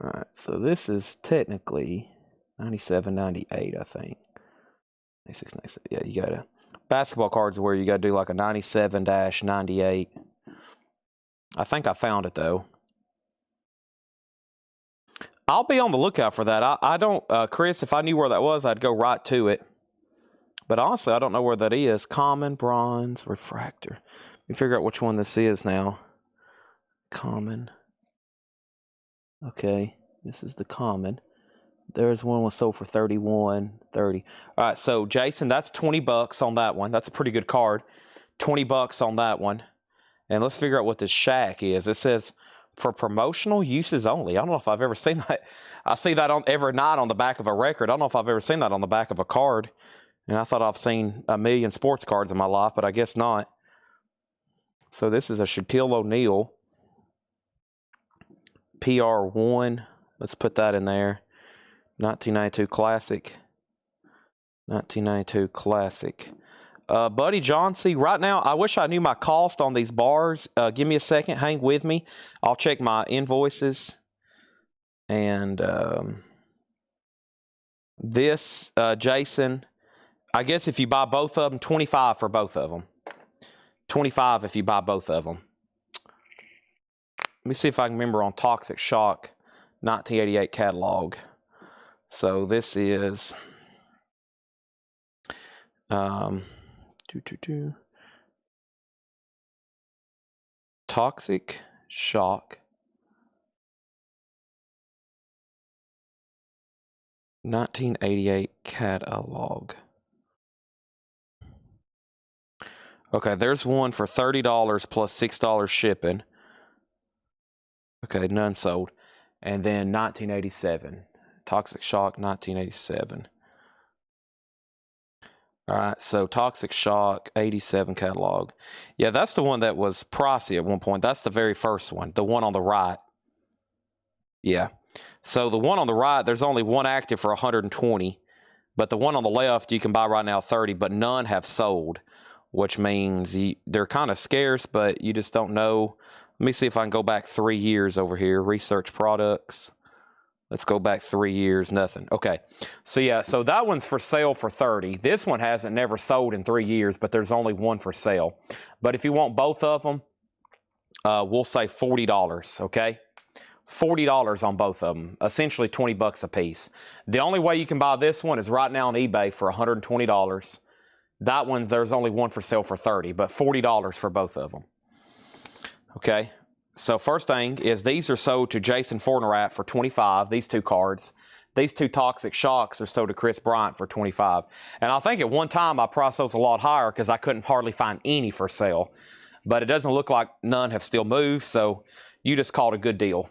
All right, so this is technically 97, 98, I think. 96, 97. Yeah, you got to. Basketball cards where you got to do like a 97-98. I think I found it, though. I'll be on the lookout for that. I don't, Chris, if I knew where that was, I'd go right to it. But honestly, I don't know where that is. Common, bronze, refractor. Let me figure out which one this is now. Common. Okay, this is the common. There's one was sold for $31.30. All right, so Jason, that's $20 on that one. That's a pretty good card. $20 on that one. And let's figure out what this shack is. It says for promotional uses only. I don't know if I've ever seen that. I see that on every night on the back of a record. I don't know if I've ever seen that on the back of a card. And I thought I've seen a million sports cards in my life, but I guess not. So this is a Shaquille O'Neal PR1. Let's put that in there. 1992 Classic. 1992 Classic. Buddy Johnsey, right now, I wish I knew my cost on these bars. Give me a second. Hang with me. I'll check my invoices. And this, Jason, I guess if you buy both of them, $25 for both of them. $25 if you buy both of them. Let me see if I can remember on Toxic Shock 1988 catalog. So this is Toxic Shock 1988 catalog. Okay, there's one for $30 plus $6 shipping. Okay, none sold. And then 1987. Toxic Shock 1987. All right, so Toxic Shock 87 catalog. Yeah, that's the one that was pricey at one point. That's the very first one, the one on the right. Yeah. So the one on the right, there's only one active for 120, but the one on the left you can buy right now 30, but none have sold, which means they're kind of scarce, but you just don't know. Let me see if I can go back 3 years over here. Research products. Let's go back 3 years, nothing. Okay, so yeah, so that one's for sale for 30. This one hasn't never sold in 3 years, but there's only one for sale. But if you want both of them, we'll say $40, okay? $40 on both of them, essentially $20 a piece. The only way you can buy this one is right now on eBay for $120. That one, there's only one for sale for 30, but $40 for both of them. Okay. So first thing is these are sold to Jason Fornerat for $25, these two cards. These two Toxic Shocks are sold to Chris Bryant for $25. And I think at one time I priced those a lot higher because I couldn't hardly find any for sale. But it doesn't look like none have still moved, so you just called a good deal.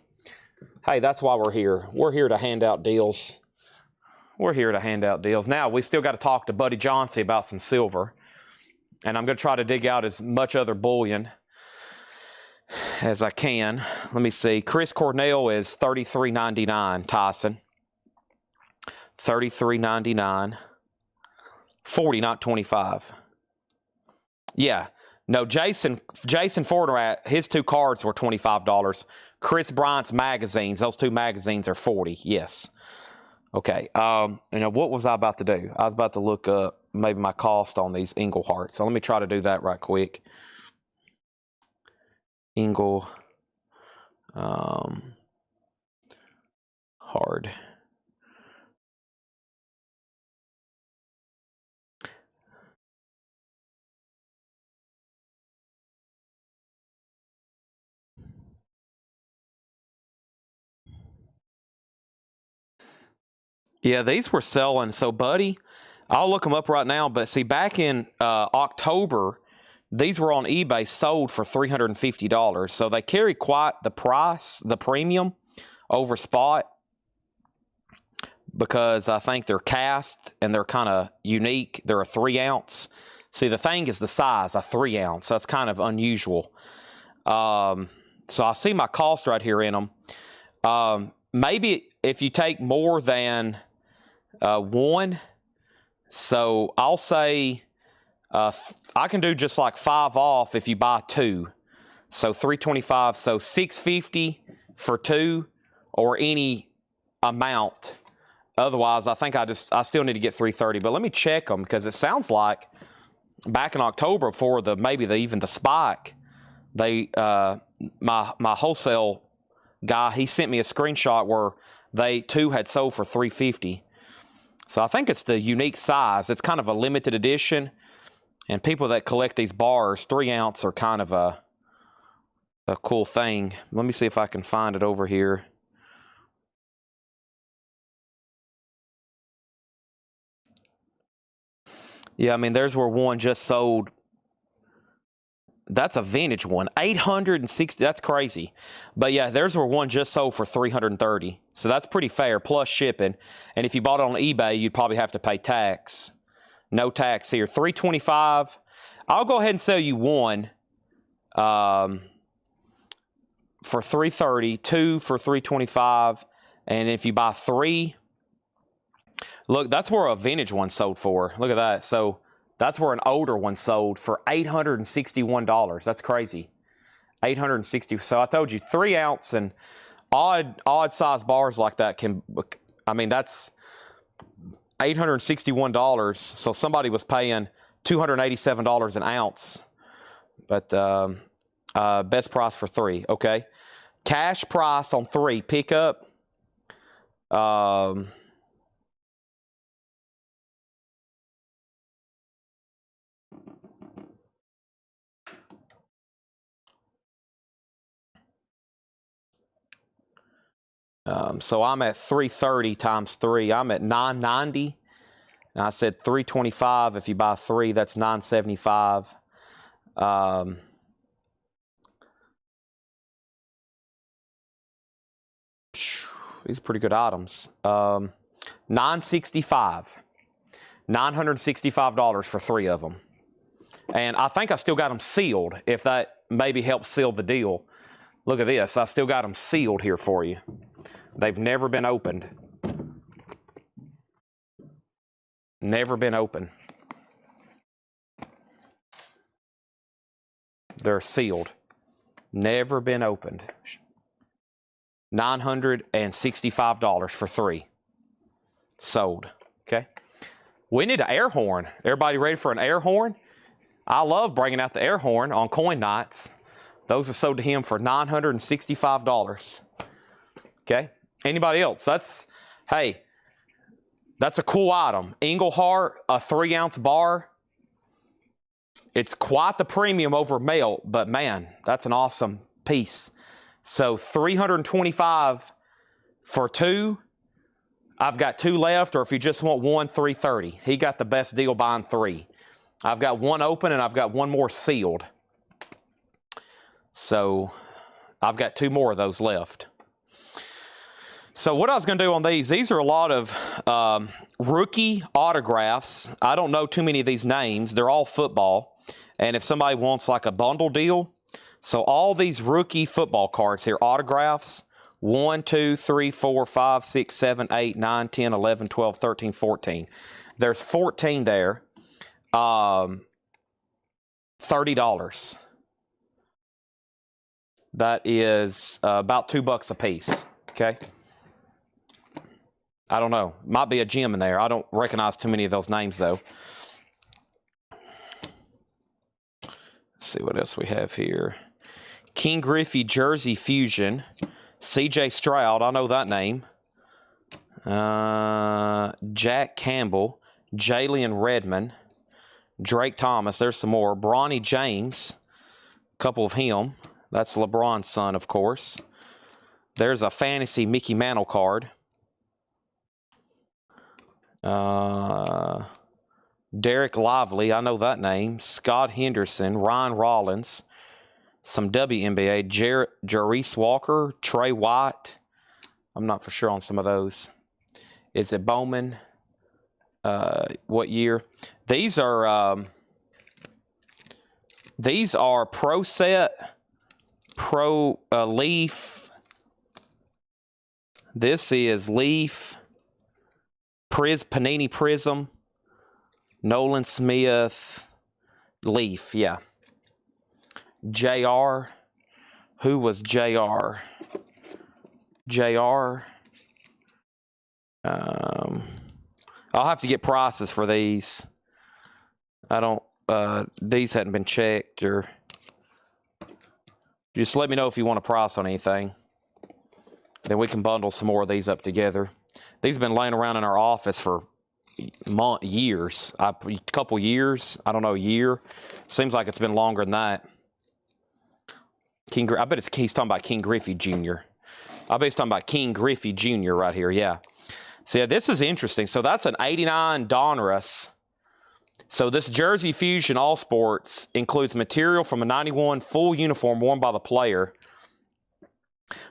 Hey, that's why we're here. We're here to hand out deals. We're here to hand out deals. Now, we still got to talk to Buddy Johnsey about some silver. And I'm going to try to dig out as much other bullion as I can. Let me see. Chris Cornell is $33.99, Tyson. $33.99. 40, not 25. Yeah. No, Jason Fornerat, his two cards were $25. Chris Bryant's magazines, those two magazines are $40. Yes. Okay. What was I about to do? I was about to look up maybe my cost on these Engelhardt. So let me try to do that right quick. Hard. Yeah, these were selling. So, Buddy, I'll look them up right now. But see, back in October, these were on eBay sold for $350. So they carry quite the price, the premium over spot, because I think they're cast and they're kind of unique. They're a 3-ounce. See, the thing is the size, a 3-ounce. That's kind of unusual. So I see my cost right here in them. Maybe if you take more than one, so I'll say I can do just like 5 off if you buy 2. So $325, so $650 for 2 or any amount. Otherwise, I think I still need to get $330. But let me check them, because it sounds like back in October for even the spike, they my wholesale guy, he sent me a screenshot where 2 had sold for $350. So I think it's the unique size. It's kind of a limited edition, and people that collect these bars, 3-ounce, are kind of a cool thing. Let me see if I can find it over here. Yeah, I mean, there's where one just sold. That's a vintage one. 860. That's crazy. But yeah, there's where one just sold for 330. So that's pretty fair, plus shipping. And if you bought it on eBay, you'd probably have to pay tax. No tax here. 325. I'll go ahead and sell you one for 330, two for 325, and if you buy three, look, that's where a vintage one sold for. Look at that. So that's where an older one sold for $861. That's crazy. 860. So I told you, 3 ounce and odd size bars like that can, I mean, that's $861. So somebody was paying $287 an ounce. But best price for 3. Okay. Cash price on 3 pickup. So I'm at 330 times 3. I'm at 990. And I said 325. If you buy 3, that's 975. These are pretty good items. 965. $965 for 3 of them. And I think I still got them sealed, if that maybe helps seal the deal. Look at this. I still got them sealed here for you. They've never been opened. Never been opened. They're sealed. Never been opened. $965 for 3. Sold. Okay. We need an air horn. Everybody ready for an air horn? I love bringing out the air horn on coin nights. Those are sold to him for $965. Okay. Anybody else? Hey, that's a cool item. Engelhart, a 3 ounce bar. It's quite the premium over melt, but man, that's an awesome piece. So $325 for 2. I've got 2 left, or if you just want one, $330. He got the best deal buying 3. I've got 1 open and I've got 1 more sealed. So I've got 2 more of those left. So what I was going to do on these are a lot of rookie autographs. I don't know too many of these names. They're all football. And if somebody wants like a bundle deal, so all these rookie football cards here, autographs, 1, 2, 3, 4, 5, 6, 7, 8, 9, 10, 11, 12, 13, 14. There's 14 there. $30. That is about $2 a piece. Okay. I don't know. Might be a gem in there. I don't recognize too many of those names though. Let's see what else we have here. King Griffey Jersey Fusion. CJ Stroud. I know that name. Jack Campbell. Jalen Redmond. Drake Thomas. There's some more. Bronny James. A couple of him. That's LeBron's son, of course. There's a fantasy Mickey Mantle card. Derek Lively, I know that name. Scott Henderson, Ryan Rollins, some WNBA, Jarice Walker, Trey White. I'm not for sure on some of those. Is it Bowman? What year? These are Pro Set, Pro Leaf. This is Leaf. Panini Prism, Nolan Smith, Leaf, yeah. JR, who was JR? JR, I'll have to get prices for these. I don't, these hadn't been checked, or just let me know if you want a price on anything. Then we can bundle some more of these up together. These have been laying around in our office for years, a couple years. I don't know, a year. Seems like it's been longer than that. I bet he's talking about King Griffey Jr. I bet he's talking about King Griffey Jr. right here, yeah. So yeah, this is interesting. So that's an 89 Donruss So this Jersey Fusion All Sports includes material from a 91 full uniform worn by the player.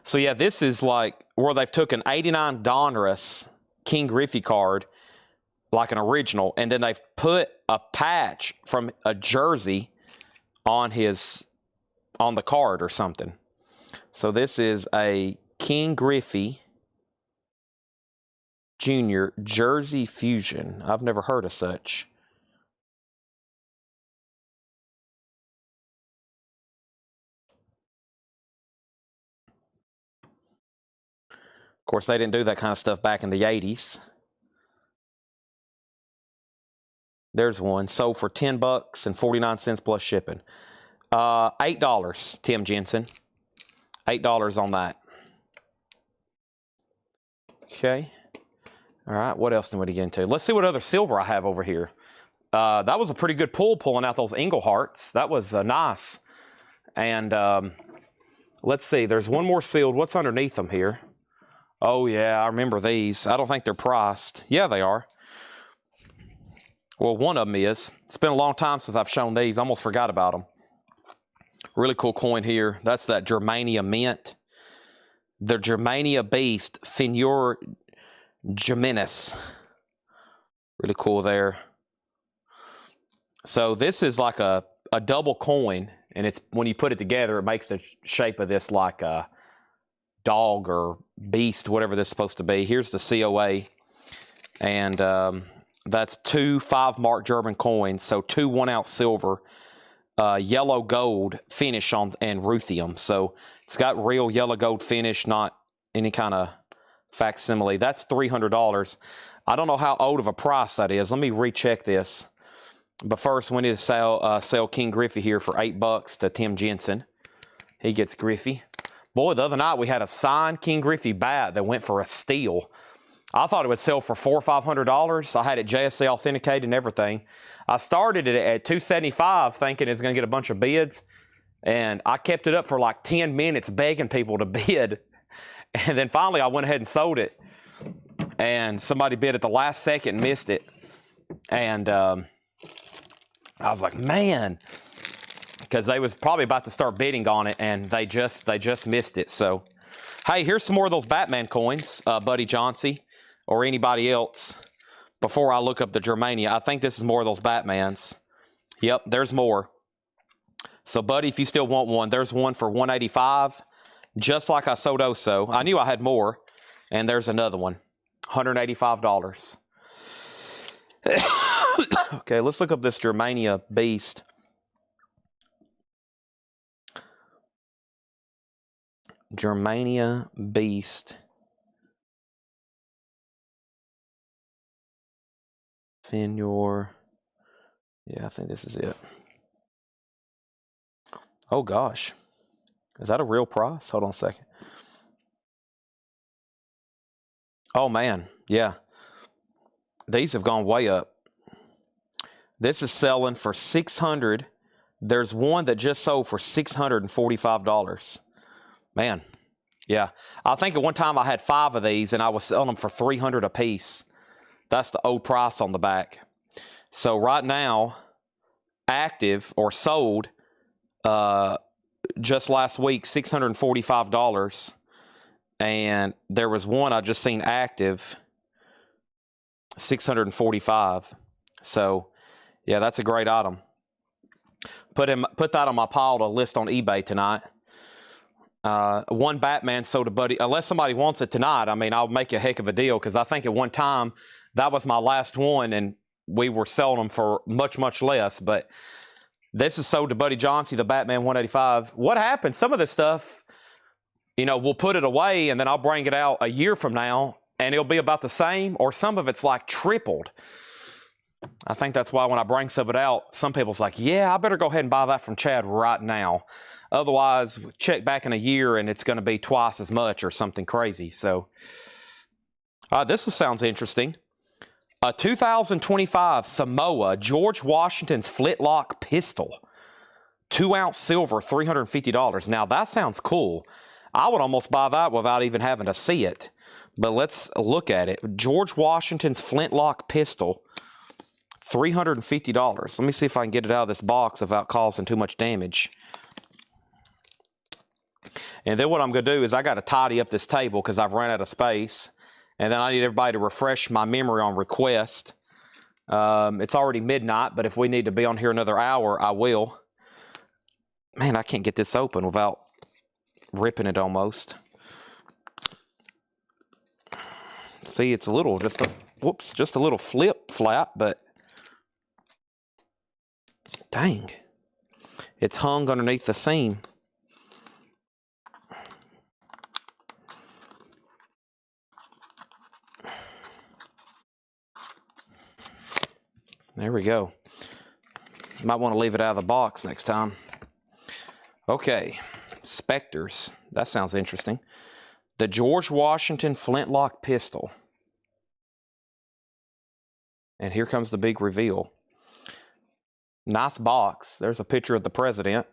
So yeah, this is like where they've took an 89 Donruss King Griffey card, like an original, and then they've put a patch from a jersey on the card or something. So this is a King Griffey Jr. Jersey Fusion. I've never heard of such. Of course, they didn't do that kind of stuff back in the 80s. There's one. Sold for $10 and 49 cents plus shipping. $8, Tim Jensen. $8 on that. Okay. All right, what else do we get into? Let's see what other silver I have over here. That was a pretty good pull, pulling out those Engleharts. That was nice. And let's see, there's one more sealed. What's underneath them here? Oh, yeah, I remember these. I don't think they're priced. Yeah, they are. Well, one of them is. It's been a long time since I've shown these. I almost forgot about them. Really cool coin here. That's that Germania Mint. The Germania Beast, Fenur Jimenez. Really cool there. So this is like a double coin, and it's when you put it together, it makes the shape of this like a dog or beast, whatever this is supposed to be. Here's the COA, and that's 2 5-mark German coins, so 2 1-ounce silver, yellow gold finish on and ruthenium. So it's got real yellow gold finish, not any kind of facsimile. That's $300. I don't know how old of a price that is. Let me recheck this. But first, we need to sell King Griffey here for $8 to Tim Jensen. He gets Griffey. Boy, the other night we had a signed King Griffey bat that went for a steal. I thought it would sell for $400 or $500. I had it JSA authenticated and everything. I started it at $275 thinking it's going to get a bunch of bids. And I kept it up for like 10 minutes begging people to bid. And then finally I went ahead and sold it. And somebody bid at the last second and missed it. And I was like, man, because they was probably about to start bidding on it, and they just missed it. So, hey, here's some more of those Batman coins, Buddy Johnsey, or anybody else. Before I look up the Germania, I think this is more of those Batmans. Yep, there's more. So, Buddy, if you still want one, there's one for $185, just like I sold Oso. I knew I had more, and there's another one, $185. Okay, let's look up this Germania Beast. Germania Beast. Fenur. Yeah, I think this is it. Oh, gosh. Is that a real price? Hold on a second. Oh, man. Yeah. These have gone way up. This is selling for $600. There's one that just sold for $645. Man, yeah. I think at one time I had 5 of these, and I was selling them for $300 a piece. That's the old price on the back. So right now, active or sold, just last week, $645. And there was one I just seen active, $645. So yeah, that's a great item. Put that on my pile to list on eBay tonight. One Batman sold a buddy. Unless somebody wants it tonight, I mean, I'll make a heck of a deal, because I think at one time that was my last one, and we were selling them for much, much less. But this is sold to Buddy Johnsey, the Batman 185. What happens? Some of this stuff, you know, we'll put it away, and then I'll bring it out a year from now, and it'll be about the same, or some of it's like tripled. I think that's why when I bring some of it out, some people's like, yeah, I better go ahead and buy that from Chad right now. Otherwise, check back in a year and it's going to be twice as much or something crazy. So, this sounds interesting. A 2025 Samoa George Washington's flintlock pistol. 2-ounce silver, $350. Now, that sounds cool. I would almost buy that without even having to see it. But let's look at it. George Washington's flintlock pistol. $350. Let me see if I can get it out of this box without causing too much damage. And then what I'm going to do is I got to tidy up this table because I've run out of space. And then I need everybody to refresh my memory on request. It's already midnight, but if we need to be on here another hour, I will. Man, I can't get this open without ripping it almost. See, it's a little, just a little flip flap, but dang, it's hung underneath the seam. There we go. Might want to leave it out of the box next time. Okay, Spectres. That sounds interesting. The George Washington flintlock pistol. And here comes the big reveal. Nice box. There's a picture of the president.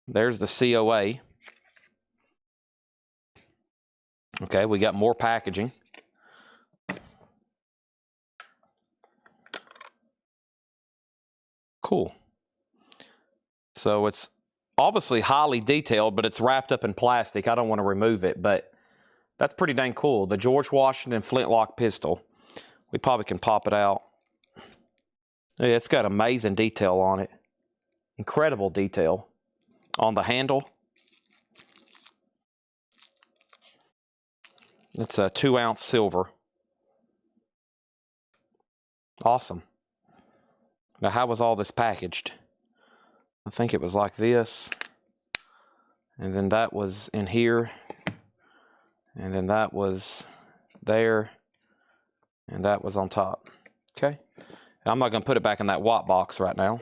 There's the COA. Okay, we got more packaging. Cool. So it's obviously highly detailed, but it's wrapped up in plastic. I don't want to remove it, but that's pretty dang cool. The George Washington flintlock pistol. We probably can pop it out. Yeah, it's got amazing detail on it. Incredible detail on the handle. It's a 2-ounce silver. Awesome. Now, how was all this packaged? I think it was like this. And then that was in here. And then that was there. And that was on top. Okay. I'm not going to put it back in that Watt box right now.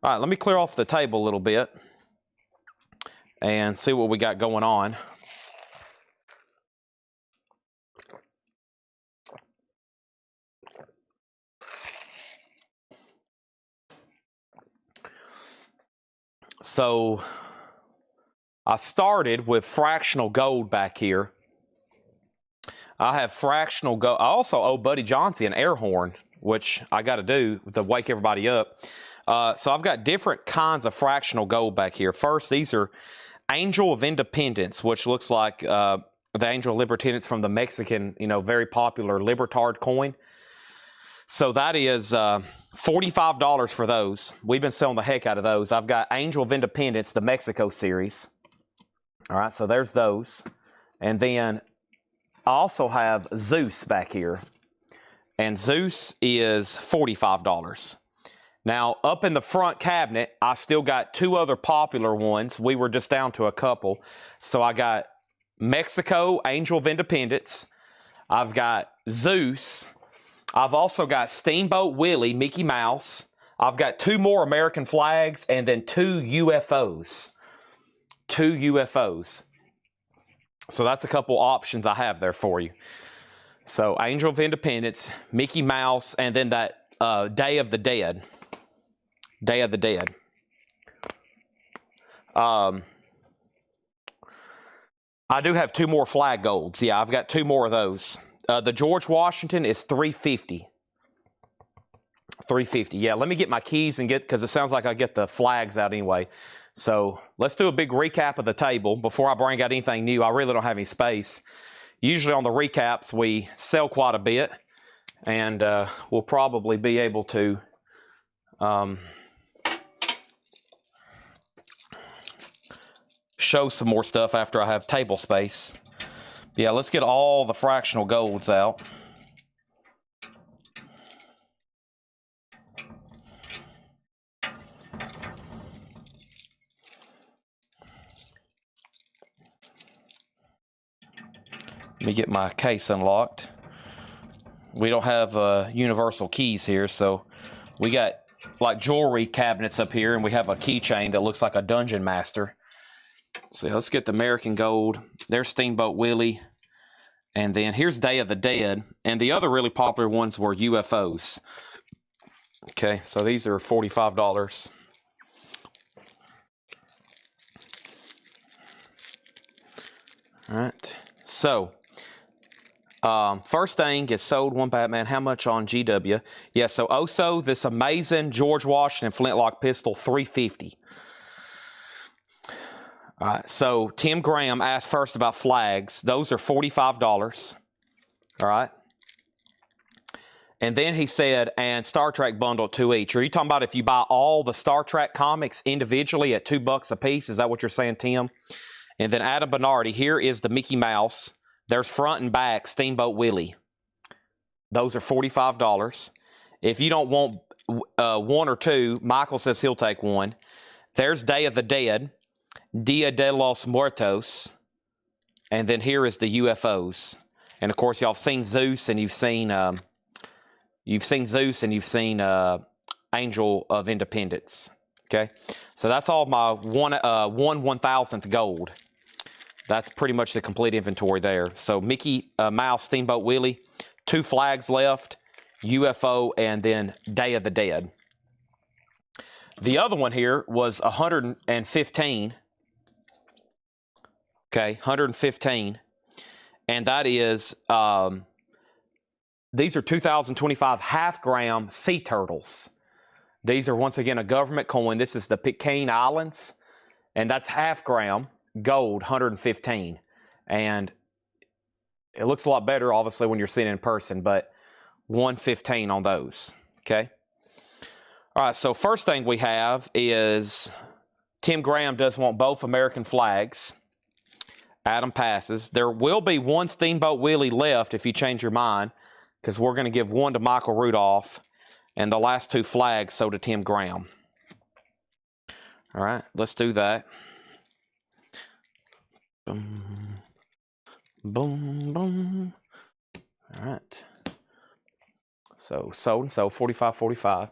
All right, let me clear off the table a little bit and see what we got going on. So I started with fractional gold back here. I have fractional gold. I also owe Buddy Johnson an air horn, which I got to do to wake everybody up. So I've got different kinds of fractional gold back here. First, these are Angel of Independence, which looks like the Angel of Independence from the Mexican, very popular Libertad coin. So that is $45 for those. We've been selling the heck out of those. I've got Angel of Independence, the Mexico series. All right, so there's those. And then I also have Zeus back here. And Zeus is $45. Now, up in the front cabinet, I still got 2 other popular ones. We were just down to a couple. So I got Mexico, Angel of Independence. I've got Zeus. I've also got Steamboat Willie, Mickey Mouse. I've got 2 more American flags and then 2 UFOs. 2 UFOs. So that's a couple options I have there for you. So Angel of Independence, Mickey Mouse, and then that Day of the Dead. Day of the Dead. I do have 2 more flag golds. Yeah, I've got 2 more of those. The George Washington is $350. $350. Yeah, let me get my keys and because it sounds like I get the flags out anyway. So let's do a big recap of the table before I bring out anything new. I really don't have any space. Usually on the recaps, we sell quite a bit, and we'll probably be able to show some more stuff after I have table space. Yeah, let's get all the fractional golds out. Let me get my case unlocked. We don't have universal keys here, so we got like jewelry cabinets up here, and we have a keychain that looks like a Dungeon Master. So let's get the American gold. There's Steamboat Willie. And then here's Day of the Dead. And the other really popular ones were UFOs. Okay, so these are $45. All right, so First thing is sold one Batman. How much on GW? Yeah, so Oso, this amazing George Washington flintlock pistol, $350. All right, so Tim Graham asked first about flags. Those are $45. All right. And then he said, and Star Trek bundle 2 each. Are you talking about if you buy all the Star Trek comics individually at $2 a piece? Is that what you're saying, Tim? And then Adam Bernardi, here is the Mickey Mouse. There's front and back Steamboat Willie. Those are $45. If you don't want one or two, Michael says he'll take one. There's Day of the Dead, Dia de los Muertos. And then here is the UFOs. And of course, y'all have seen Zeus and you've seen Angel of Independence. Okay, so that's all my 1/1000th gold. That's pretty much the complete inventory there. So Mickey Mouse, Steamboat Willie, 2 flags left, UFO, and then Day of the Dead. The other one here was 115. Okay, 115, and that is these are 2025 half-gram sea turtles. These are, once again, a government coin. This is the Pitcairn Islands, and that's half-gram gold, 115. And it looks a lot better, obviously, when you're seeing it in person, but 115 on those, okay? All right, so first thing we have is Tim Graham does want both American flags. Adam passes. There will be one Steamboat Willie left if you change your mind, because we're going to give one to Michael Rudolph, and the last 2 flags so to Tim Graham. All right, let's do that. Boom, boom, boom. All right. So sold and sold, 45.45.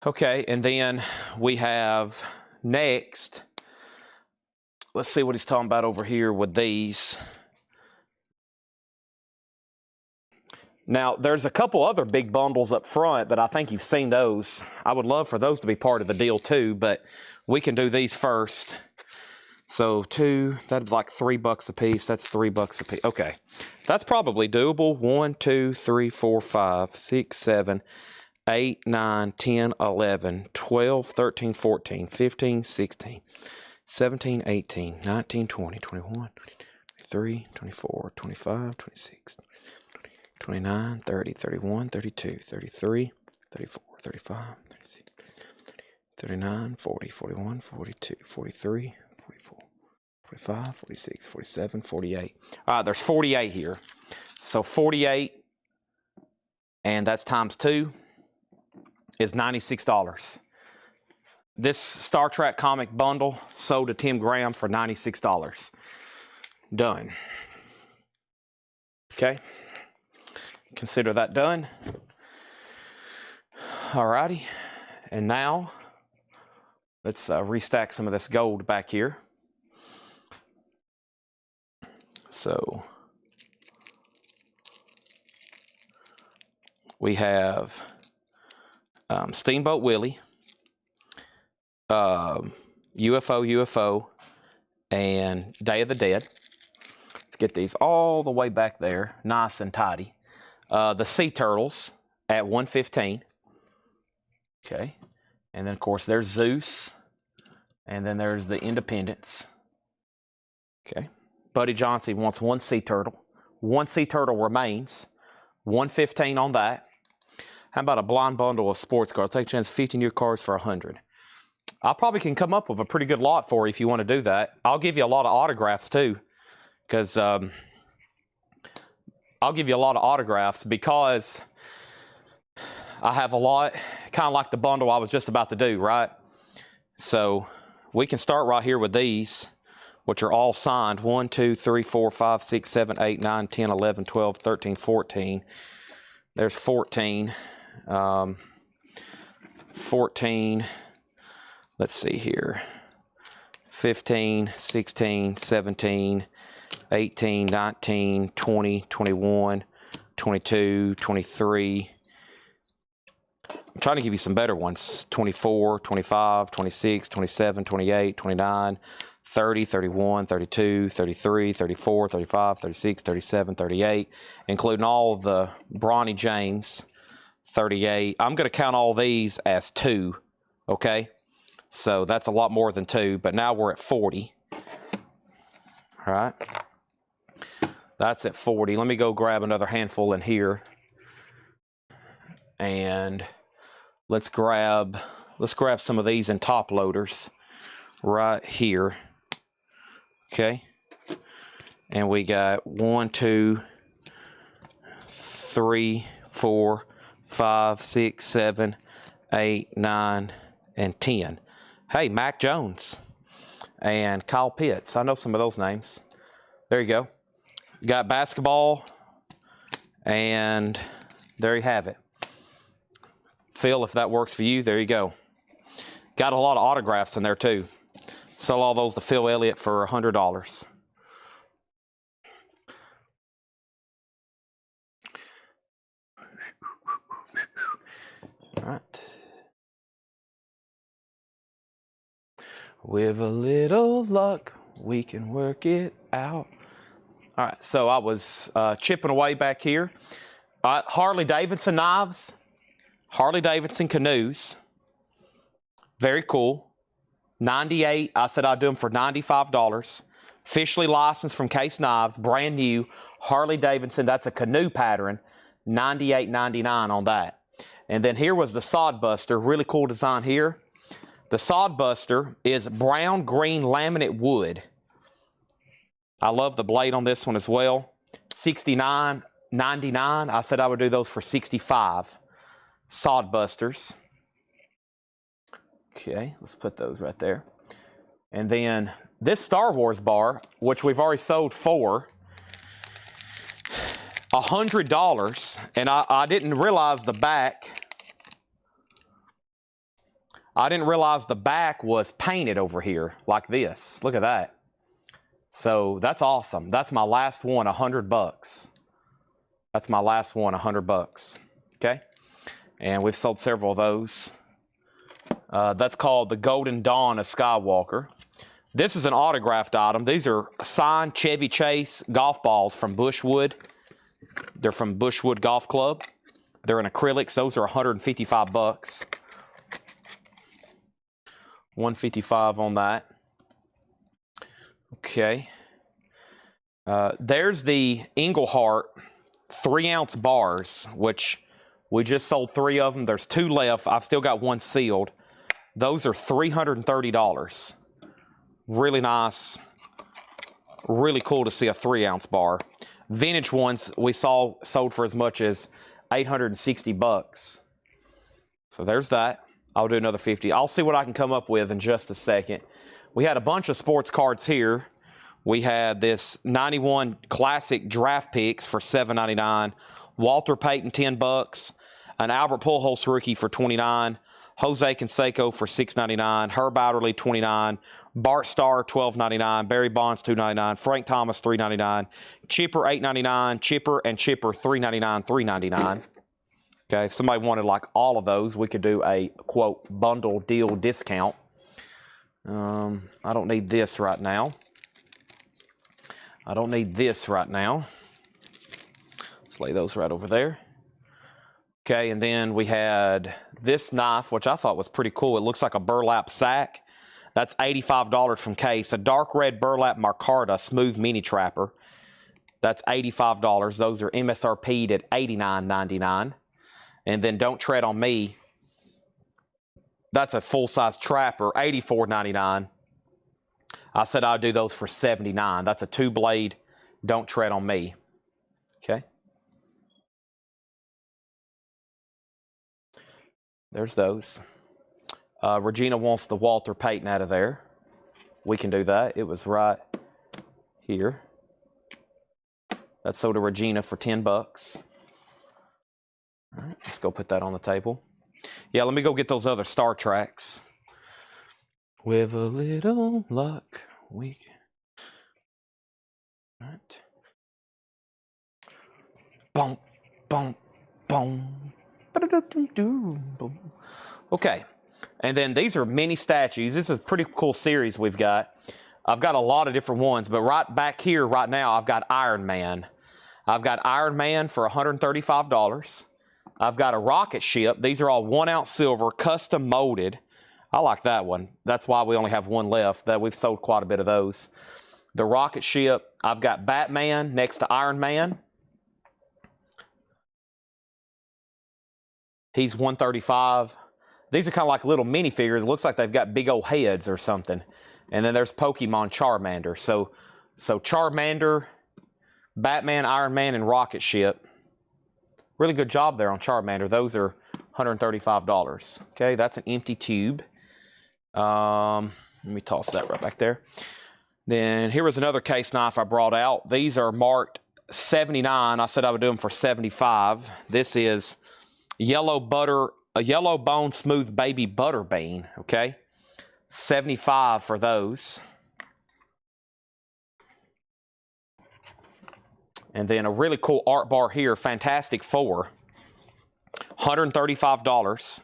Okay, and then we have next. Let's see what he's talking about over here with these. Now, there's a couple other big bundles up front, but I think you've seen those. I would love for those to be part of the deal too, but we can do these first. So 2, that's like $3 a piece. That's $3 a piece. Okay, that's probably doable. 1, 2, 3, 4, 5, 6, 7, 8, 9, 10, 11, 12, 13, 14, 15, 16, 17, 18, 19, 20, 21, 23, 24, 25, 26, 29, 30, 31, 32, 33, 34, 35, 36, 39, 40, 41, 42, 43, 44, 45, 46, 47, 48. All right, there's 48 here. So 48, and that's times 2, is $96. This Star Trek comic bundle sold to Tim Graham for $96. Done. Okay. Consider that done. Alrighty, and now let's restack some of this gold back here. So we have Steamboat Willie, UFO, and Day of the Dead. Let's get these all the way back there, nice and tidy. The Sea Turtles at 115. Okay. And then, of course, there's Zeus. And then there's the Independence. Okay. Buddy Johnson wants 1 Sea Turtle. 1 Sea Turtle remains. 115 on that. How about a blind bundle of sports cards? Take a chance, 50 new cards for 100. I probably can come up with a pretty good lot for you if you want to do that. I'll give you a lot of autographs, too. Because I'll give you a lot of autographs because I have a lot, kind of like the bundle I was just about to do, right? So we can start right here with these, which are all signed. 1, 2, 3, 4, 5, 6, 7, 8, 9, 10, 11, 12, 13, 14. There's 14. 14. Let's see here. 15, 16, 17, 18, 19, 20, 21, 22, 23. I'm trying to give you some better ones. 24, 25, 26, 27, 28, 29, 30, 31, 32, 33, 34, 35, 36, 37, 38, including all the Bronny James, 38. I'm going to count all these as 2, okay? So that's a lot more than 2, but now we're at 40. All right. That's at 40. Let me go grab another handful in here. And let's grab some of these in top loaders right here. Okay. And we got 1, 2, 3, 4, 5, 6, 7, 8, 9, and 10. Hey, Mac Jones and Kyle Pitts. I know some of those names. There you go. Got basketball, and there you have it. Phil, if that works for you, there you go. Got a lot of autographs in there too. Sell all those to Phil Elliott for $100. All right. With a little luck, we can work it out. All right, so I was chipping away back here. Harley Davidson knives, Harley Davidson canoes. Very cool. 98, I said I'd do them for $95. Officially licensed from Case Knives, brand new. Harley Davidson, that's a canoe pattern, $98.99 on that. And then here was the Sod Buster, really cool design here. The Sod Buster is brown green laminate wood. I love the blade on this one as well. $69.99. I said I would do those for $65. Sod Busters. Okay, let's put those right there. And then this Star Wars bar, which we've already sold for $100. And I didn't realize the back. I didn't realize the back was painted over here like this. Look at that. So that's awesome. That's my last one, $100. That's my last one, $100. Okay. And we've sold several of those. That's called the Golden Dawn of Skywalker. This is an autographed item. These are signed Chevy Chase golf balls from Bushwood. They're from Bushwood Golf Club. They're in acrylics. Those are $155. $155 on that. Okay. There's the Englehart 3-ounce bars, which we just sold 3 of them. There's 2 left. I've still got 1 sealed. Those are $330. Really nice. Really cool to see a 3-ounce bar. Vintage ones we sold for as much as $860. So there's that. I'll do another 50. I'll see what I can come up with in just a second. We had a bunch of sports cards here. We had this 91 Classic Draft Picks for $7.99. Walter Payton, $10. An Albert Pujols rookie for $29. Jose Canseco for $6.99. Herb Adderley, $29. Bart Starr, $12.99. Barry Bonds, $2.99. Frank Thomas, $3.99. Chipper, $8.99. Chipper and Chipper, $3.99, $3.99. Okay, if somebody wanted like all of those, we could do a, quote, bundle deal discount. I don't need this right now. I don't need this right now. Let's lay those right over there. Okay, and then we had this knife, which I thought was pretty cool. It looks like a burlap sack. That's $85 from Case. A dark red burlap micarta smooth mini trapper. That's $85. Those are MSRP'd at $89.99. And then Don't Tread on Me. That's a full-size trapper, $84.99. I said I'd do those for $79. That's a 2-blade Don't Tread on Me. Okay. There's those. Regina wants the Walter Payton out of there. We can do that. It was right here. That's sold to Regina for $10. All right, let's go put that on the table. Yeah, let me go get those other Star Treks. With a little luck, we can. All right. Boom, boom, boom. Okay, and then these are mini statues. This is a pretty cool series we've got. I've got a lot of different ones, but right back here right now, I've got Iron Man. I've got Iron Man for $135. I've got a rocket ship. These are all 1 ounce silver, custom molded. I like that one. That's why we only have one left. That we've sold quite a bit of those. The rocket ship. I've got Batman next to Iron Man. He's $135. These are kind of like little minifigures. It looks like they've got big old heads or something. And then there's Pokemon Charmander. So Charmander, Batman, Iron Man, and rocket ship. Really good job there on Charmander. Those are $135. Okay, that's an empty tube. Let me toss that right back there. Then here was another case knife I brought out. These are marked 79. I said I would do them for 75. This is a yellow bone smooth baby butter bean. Okay, 75 for those. And then a really cool art bar here, Fantastic Four, $135.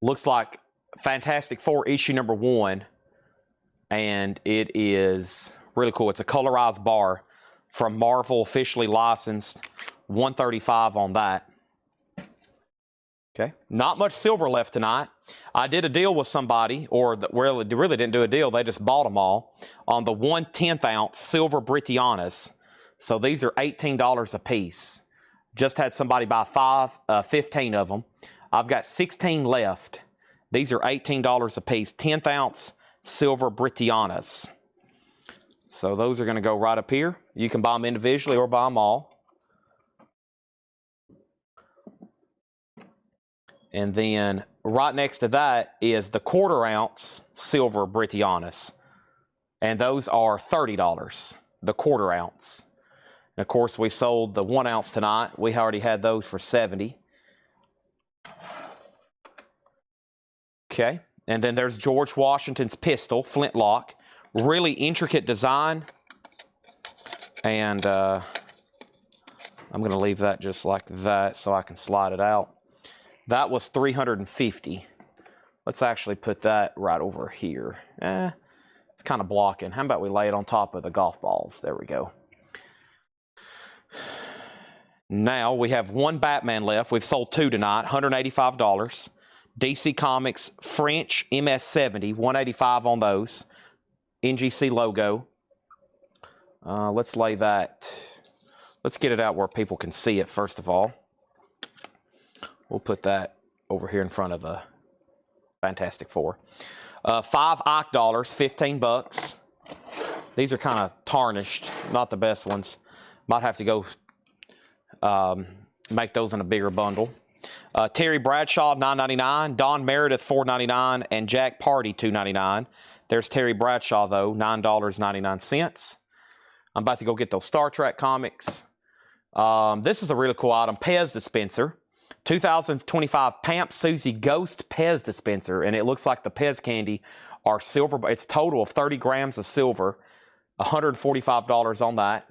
Looks like Fantastic Four issue number 1, and it is really cool. It's a colorized bar from Marvel, officially licensed, $135 on that. Okay, not much silver left tonight. I did a deal with somebody, or really didn't do a deal. They just bought them all on the 1/10 ounce silver Britannias. So these are $18 a piece. Just had somebody buy 15 of them. I've got 16 left. These are $18 a piece. 10th ounce silver Britannias. So those are going to go right up here. You can buy them individually or buy them all. And then right next to that is the 1/4 ounce silver Britannias. And those are $30, the 1/4 ounce. And of course, we sold the 1 ounce tonight. We already had those for $70. Okay, and then there's George Washington's pistol, flintlock. Really intricate design. And I'm going to leave that just like that so I can slide it out. That was $350. Let's actually put that right over here. It's kind of blocking. How about we lay it on top of the golf balls? There we go. Now we have one Batman left. We've sold 2 tonight, $185. DC Comics French MS-70, $185 on those. NGC logo. Let's lay that. Let's get it out where people can see it first of all. We'll put that over here in front of the Fantastic Four. 5 Ike dollars, $15. These are kind of tarnished, not the best ones. Might have to go make those in a bigger bundle. Terry Bradshaw, $9.99. Don Meredith, $4.99. And Jack Party, $2.99. There's Terry Bradshaw, though, $9.99. I'm about to go get those Star Trek comics. This is a really cool item. Pez dispenser. 2025 Pamp Susie Ghost Pez dispenser. And it looks like the Pez candy are silver. It's total of 30 grams of silver. $145 on that.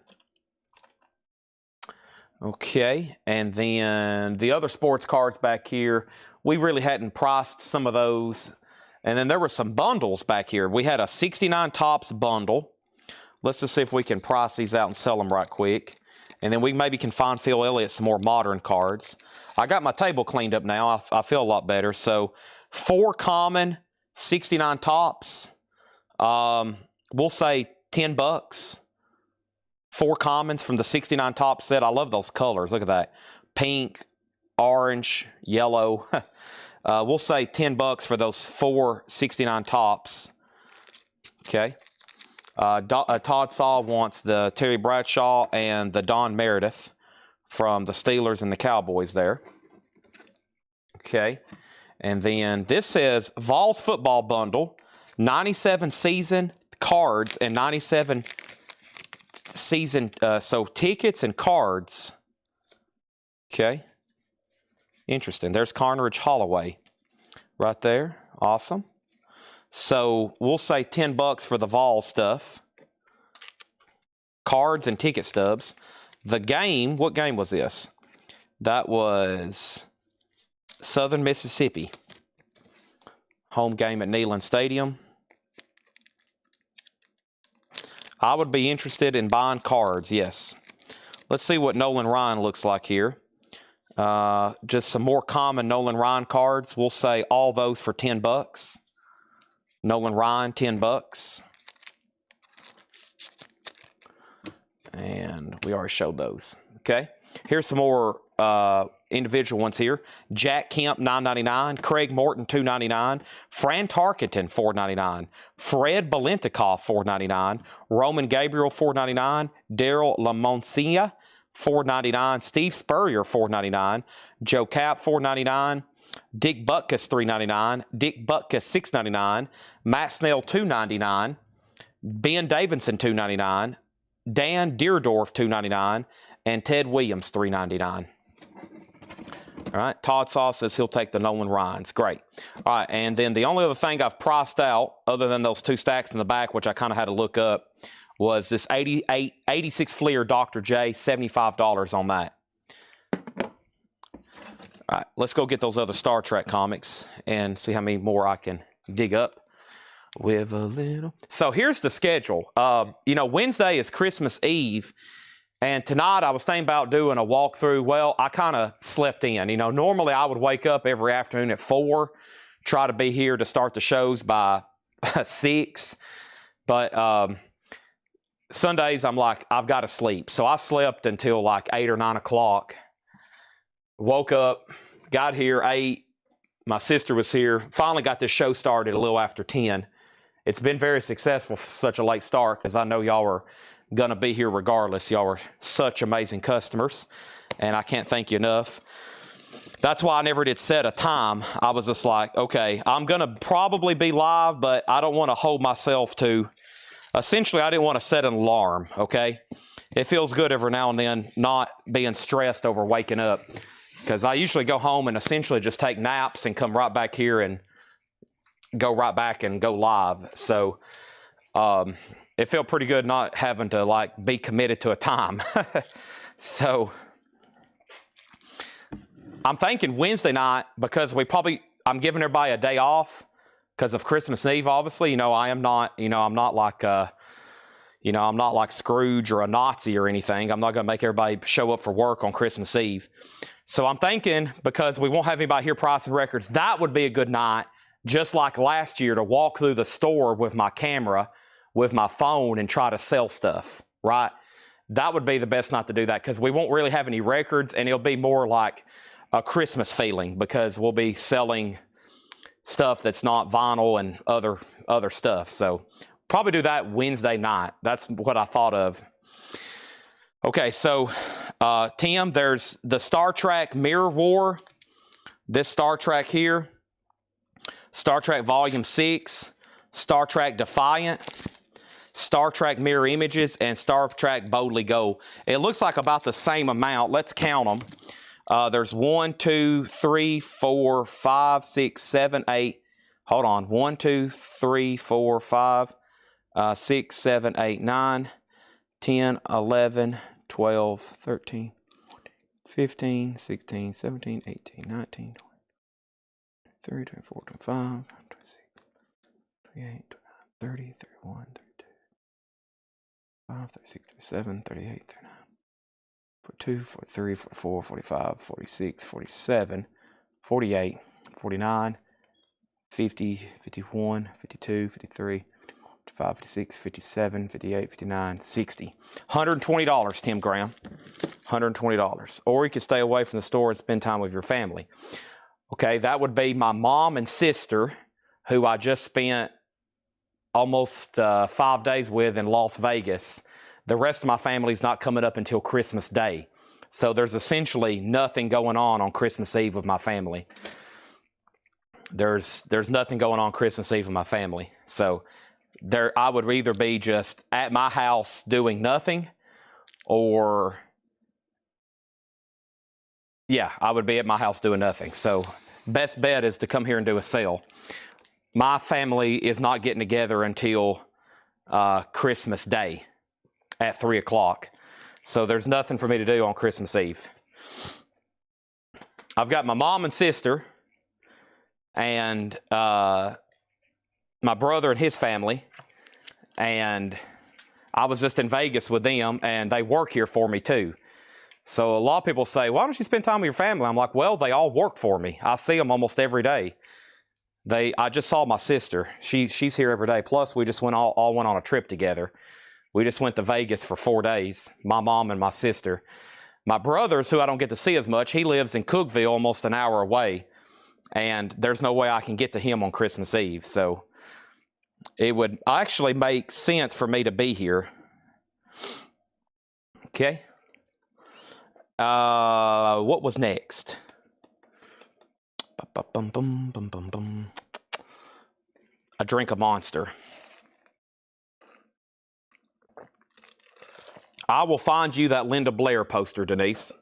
Okay, and then the other sports cards back here, we really hadn't priced some of those. And then there were some bundles back here. We had a 69 Topps bundle. Let's just see if we can price these out and sell them right quick. And then we maybe can find Phil Elliott some more modern cards. I got my table cleaned up now. I feel a lot better. So 4 common, 69 Topps. We'll say $10. 4 commons from the 69 Topps set. I love those colors. Look at that. Pink, orange, yellow. We'll say $10 for those 4 69 Topps. Okay. Todd Saw wants the Terry Bradshaw and the Don Meredith from the Steelers and the Cowboys there. Okay. And then this says Vols football bundle, 97 season cards and 97 season, so tickets and cards. Okay. Interesting. There's Carnegie Holloway right there. Awesome. So we'll say $10 for the Vol stuff. Cards and ticket stubs. The game, what game was this? That was Southern Mississippi. Home game at Neyland Stadium. I would be interested in buying cards, yes. Let's see what Nolan Ryan looks like here. Just some more common Nolan Ryan cards. We'll say all those for $10. Nolan Ryan, $10. And we already showed those. Okay. Here's some more individual ones here. Jack Kemp, $9.99. Craig Morton, $2.99. Fran Tarkenton, $4.99. Fred Balintikoff, $4.99. Roman Gabriel, $4.99. Daryl Lamoncia, $4.99. Steve Spurrier, $4.99. Joe Cap, $4.99. Dick Butkus, $3.99. Dick Butkus, $6.99. Matt Snell, $2.99. Ben Davidson, $2.99. Dan Deerdorf, $2.99. And Ted Williams, $3.99. All right, Todd Saw says he'll take the Nolan Ryans. Great. All right, and then the only other thing I've priced out, other than those 2 stacks in the back, which I kind of had to look up, was this 86 Fleer Dr. J, $75 on that. All right, let's go get those other Star Trek comics and see how many more I can dig up with a little. So here's the schedule. You know, Wednesday is Christmas Eve. And tonight I was thinking about doing a walkthrough. Well, I kind of slept in. You know, normally I would wake up every afternoon at 4, try to be here to start the shows by 6. But Sundays I'm like, I've got to sleep. So I slept until like 8 or 9 o'clock. Woke up, got here, ate. My sister was here. Finally got this show started a little after 10. It's been very successful for such a late start because I know y'all are going to be here regardless. Y'all are such amazing customers, and I can't thank you enough. That's why I never did set a time. I was just like, okay, I'm going to probably be live, but I don't want to hold myself to, essentially, I didn't want to set an alarm, okay? It feels good every now and then not being stressed over waking up, because I usually go home and essentially just take naps and come right back here and go right back and go live. So, it felt pretty good not having to like be committed to a time. So I'm thinking Wednesday night, because I'm giving everybody a day off because of Christmas Eve, obviously. You know, I'm not like I'm not like Scrooge or a Nazi or anything. I'm not going to make everybody show up for work on Christmas Eve. So I'm thinking, because we won't have anybody here pricing records, that would be a good night, just like last year, to walk through the store with my camera, with my phone, and try to sell stuff, right? That would be the best night to do that, because we won't really have any records, and it'll be more like a Christmas feeling, because we'll be selling stuff that's not vinyl and other stuff. So probably do that Wednesday night. That's what I thought of. Okay, so Tim, there's the Star Trek Mirror War. This Star Trek here, Star Trek Volume 6, Star Trek Defiant, Star Trek Mirror Images, and Star Trek Boldly Go. It looks like about the same amount. Let's count them. There's 1, 2, 3, 4, 5, 6, 7, 8. Hold on. 1, 2, 3, 4, 5, 6, 7, 8, 9, 10, 11, 12, 13, 15, 16, 17, 18, 19, 20, 24, 25, 26, 28, 29, 30, 31, 32, 35, 36, 37, 38, 39, 42, 43, 44, 45, 46, 47, 48, 49, 50, 51, 52, 53, 55, 56, 57, 58, 59, 60. $120, Tim Graham. $120. Or you can stay away from the store and spend time with your family. Okay, that would be my mom and sister, who I just spent almost 5 days with in Las Vegas. The rest of my family's not coming up until Christmas Day. So there's essentially nothing going on Christmas Eve with my family. There's nothing going on Christmas Eve with my family. So I would either be just at my house doing nothing, or yeah, I would be at my house doing nothing. So best bet is to come here and do a sale. My family is not getting together until Christmas Day at 3 o'clock. So there's nothing for me to do on Christmas Eve. I've got my mom and sister and my brother and his family. And I was just in Vegas with them, and they work here for me too. So a lot of people say, why don't you spend time with your family? I'm like, well, they all work for me. I see them almost every day. I just saw my sister. She's here every day. Plus, we just all went on a trip together. We just went to Vegas for 4 days, my mom and my sister. My brother's, who I don't get to see as much, he lives in Cookeville, almost an hour away. And there's no way I can get to him on Christmas Eve. So it would actually make sense for me to be here. Okay. What was next? A drink of Monster. I will find you that Linda Blair poster, Denise.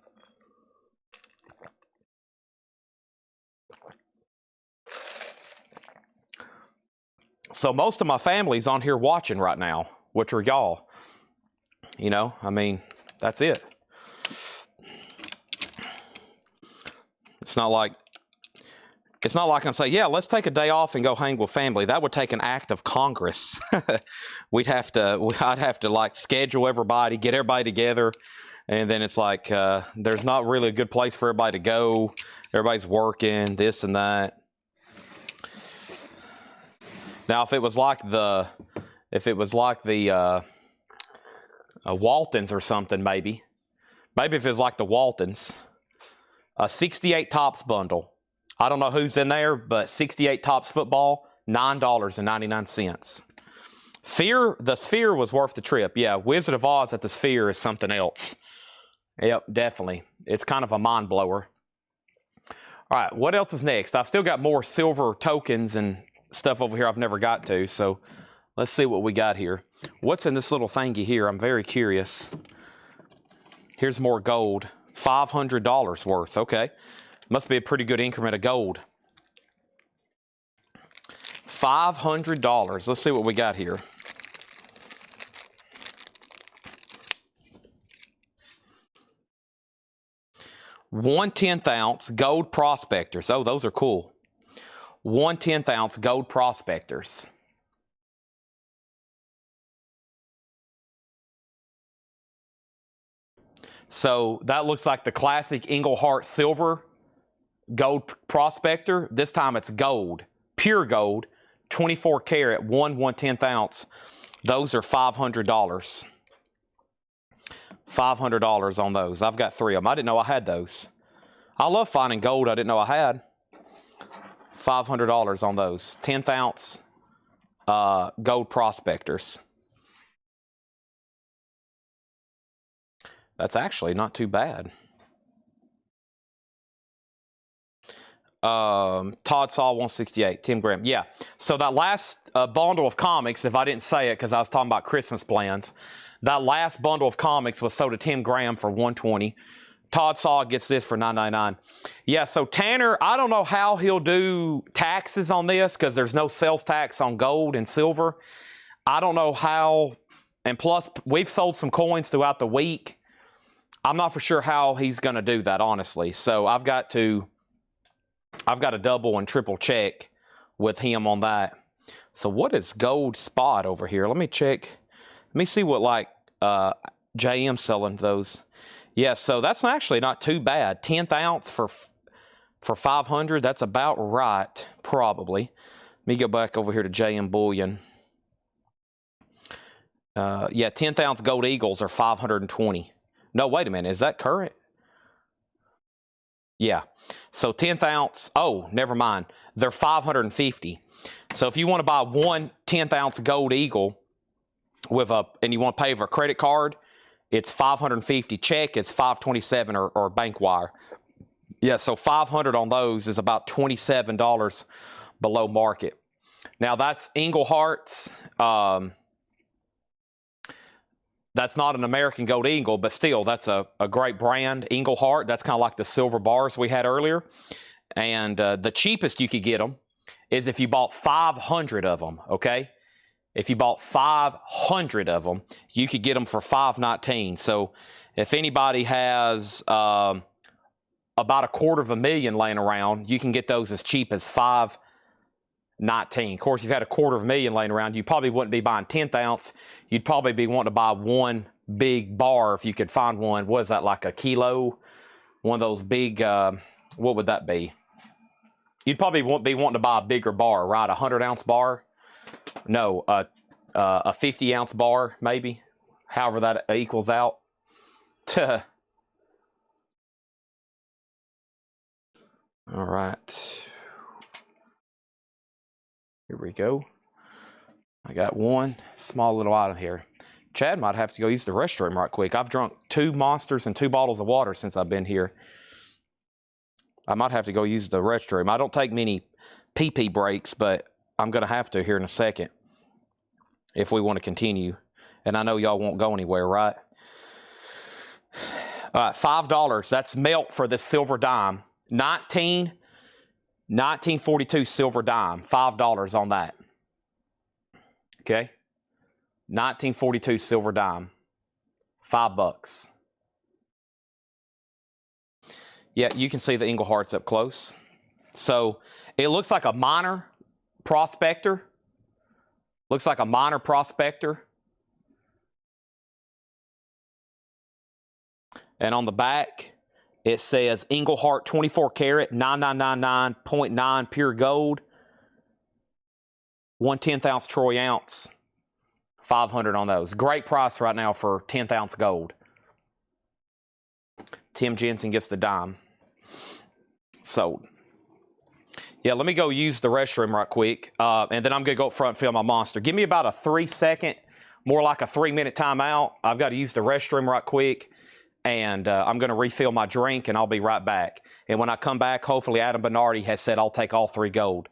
So most of my family's on here watching right now, which are y'all. You know, I mean, that's it. It's not like I can say, yeah, let's take a day off and go hang with family. That would take an act of Congress. I'd have to like schedule everybody, get everybody together. And then it's like, there's not really a good place for everybody to go. Everybody's working, this and that. Now, if it was like the Waltons or something, maybe if it was like the Waltons, a 68 Tops bundle. I don't know who's in there, but 68 Tops football, $9.99. The Sphere was worth the trip. Yeah, Wizard of Oz at the Sphere is something else. Yep, definitely. It's kind of a mind blower. All right, what else is next? I've still got more silver tokens and stuff over here I've never got to, so let's see what we got here. What's in this little thingy here? I'm very curious. Here's more gold. $500 worth. Okay. Must be a pretty good increment of gold. $500. Let's see what we got here. One 1/10 ounce gold prospectors. Oh, those are cool. 1/10 ounce gold prospectors. So that looks like the classic Englehart silver gold prospector. This time it's gold, pure gold, 24 karat, 1/1/10 ounce. Those are $500. $500 on those. I've got 3 of them. I didn't know I had those. I love finding gold I didn't know I had. $500 on those. 10th ounce gold prospectors. That's actually not too bad. Todd Saw 168, Tim Graham. Yeah. So that last bundle of comics, if I didn't say it because I was talking about Christmas plans, that last bundle of comics was sold to Tim Graham for $120. Todd Saw gets this for $9.99. Yeah, so Tanner, I don't know how he'll do taxes on this because there's no sales tax on gold and silver. I don't know how, and plus we've sold some coins throughout the week. I'm not for sure how he's going to do that, honestly. So I've got to double and triple check with him on that. So what is gold spot over here? Let me check. Let me see what like JM selling those. Yeah, so that's actually not too bad. 10th ounce for 500. That's about right, probably. Let me go back over here to JM Bullion. Yeah, 10th ounce gold eagles are 520. No, wait a minute. Is that current? Yeah. So 10th ounce. Oh, never mind. They're 550. So if you want to buy one 10th ounce gold eagle and you want to pay with a credit card, it's 550. Check is 527 or bank wire. Yeah, so 500 on those is about $27 below market. Now that's Englehart's. That's not an American Gold Eagle, but still, that's a great brand. Englehart, that's kind of like the silver bars we had earlier. And the cheapest you could get them is if you bought 500 of them, okay? If you bought 500 of them, you could get them for $519. So if anybody has about $250,000 laying around, you can get those as cheap as 19. Of course, if you had $250,000 laying around, you probably wouldn't be buying 10th ounce. You'd probably be wanting to buy one big bar if you could find one. What is that, like a kilo? One of those big, what would that be? You'd probably be wanting to buy a bigger bar, right? A 100-ounce bar? No, a 50-ounce bar, maybe. However that equals out. All right. Here we go. I got one small little item here. Chad might have to go use the restroom right quick. I've drunk 2 Monsters and 2 bottles of water since I've been here. I might have to go use the restroom. I don't take many pee-pee breaks, but I'm going to have to here in a second if we want to continue. And I know y'all won't go anywhere, right? All right, $5. That's melt for this silver dime. 1942 silver dime. $5 on that. Okay? 1942 silver dime. $5. Yeah, you can see the Engleharts up close. So it looks like a minor prospector. Looks like a minor prospector. And on the back, it says Englehart 24 karat, 9999.9 pure gold. 1/10 ounce troy ounce. 500 on those. Great price right now for 10th ounce gold. Tim Jensen gets the dime. Sold. Yeah, let me go use the restroom right quick, and then I'm going to go up front and fill my Monster. Give me about a 3-second, more like a 3-minute timeout. I've got to use the restroom right quick, and I'm going to refill my drink, and I'll be right back. And when I come back, hopefully Adam Bernardi has said I'll take all 3 gold.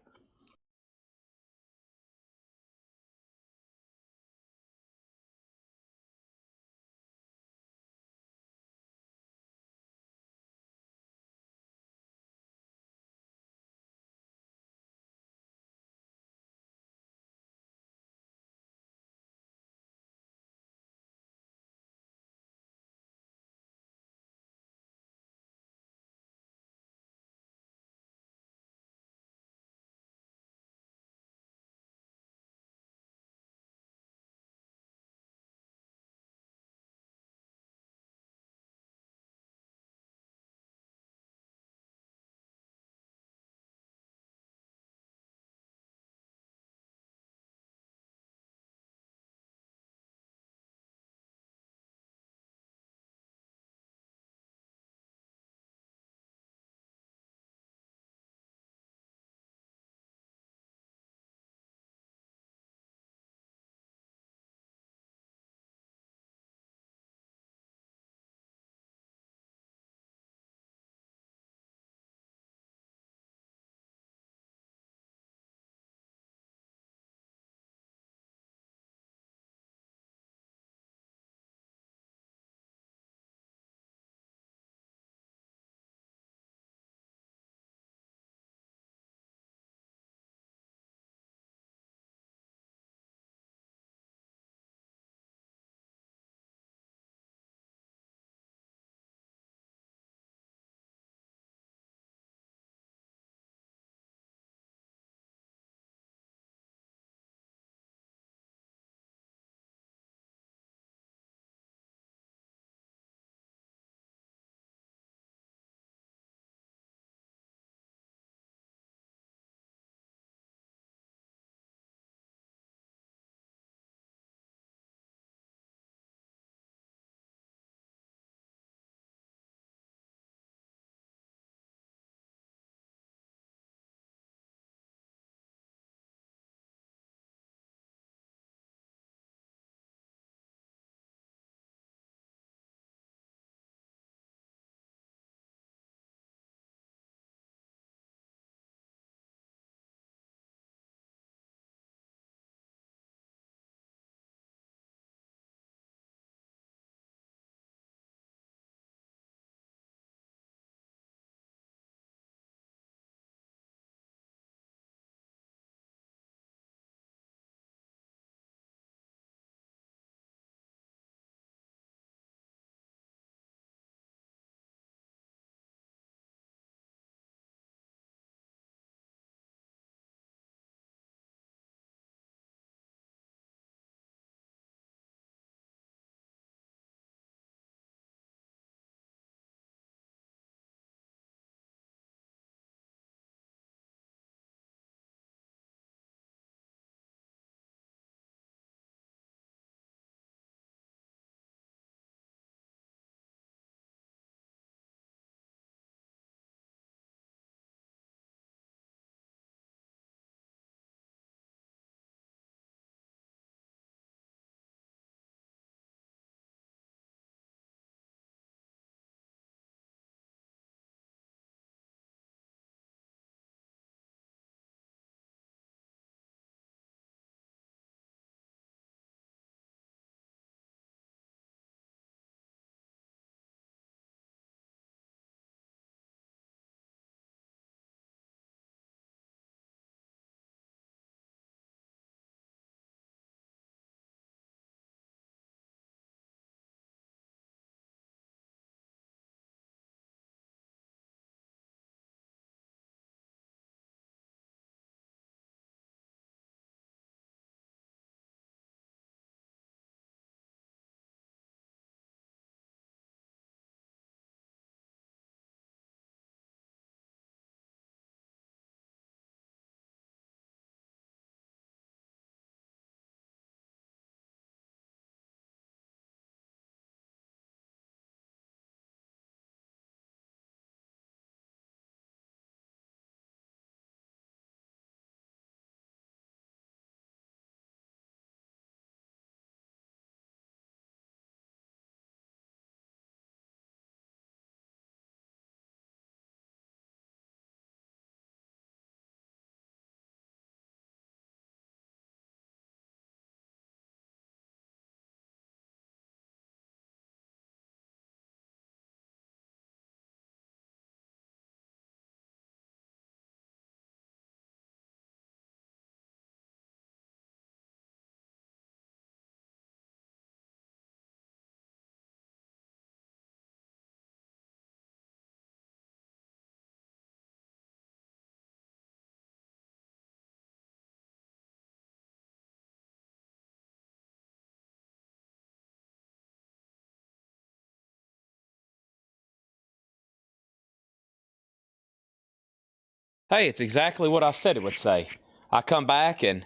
Hey, it's exactly what I said it would say. I come back and,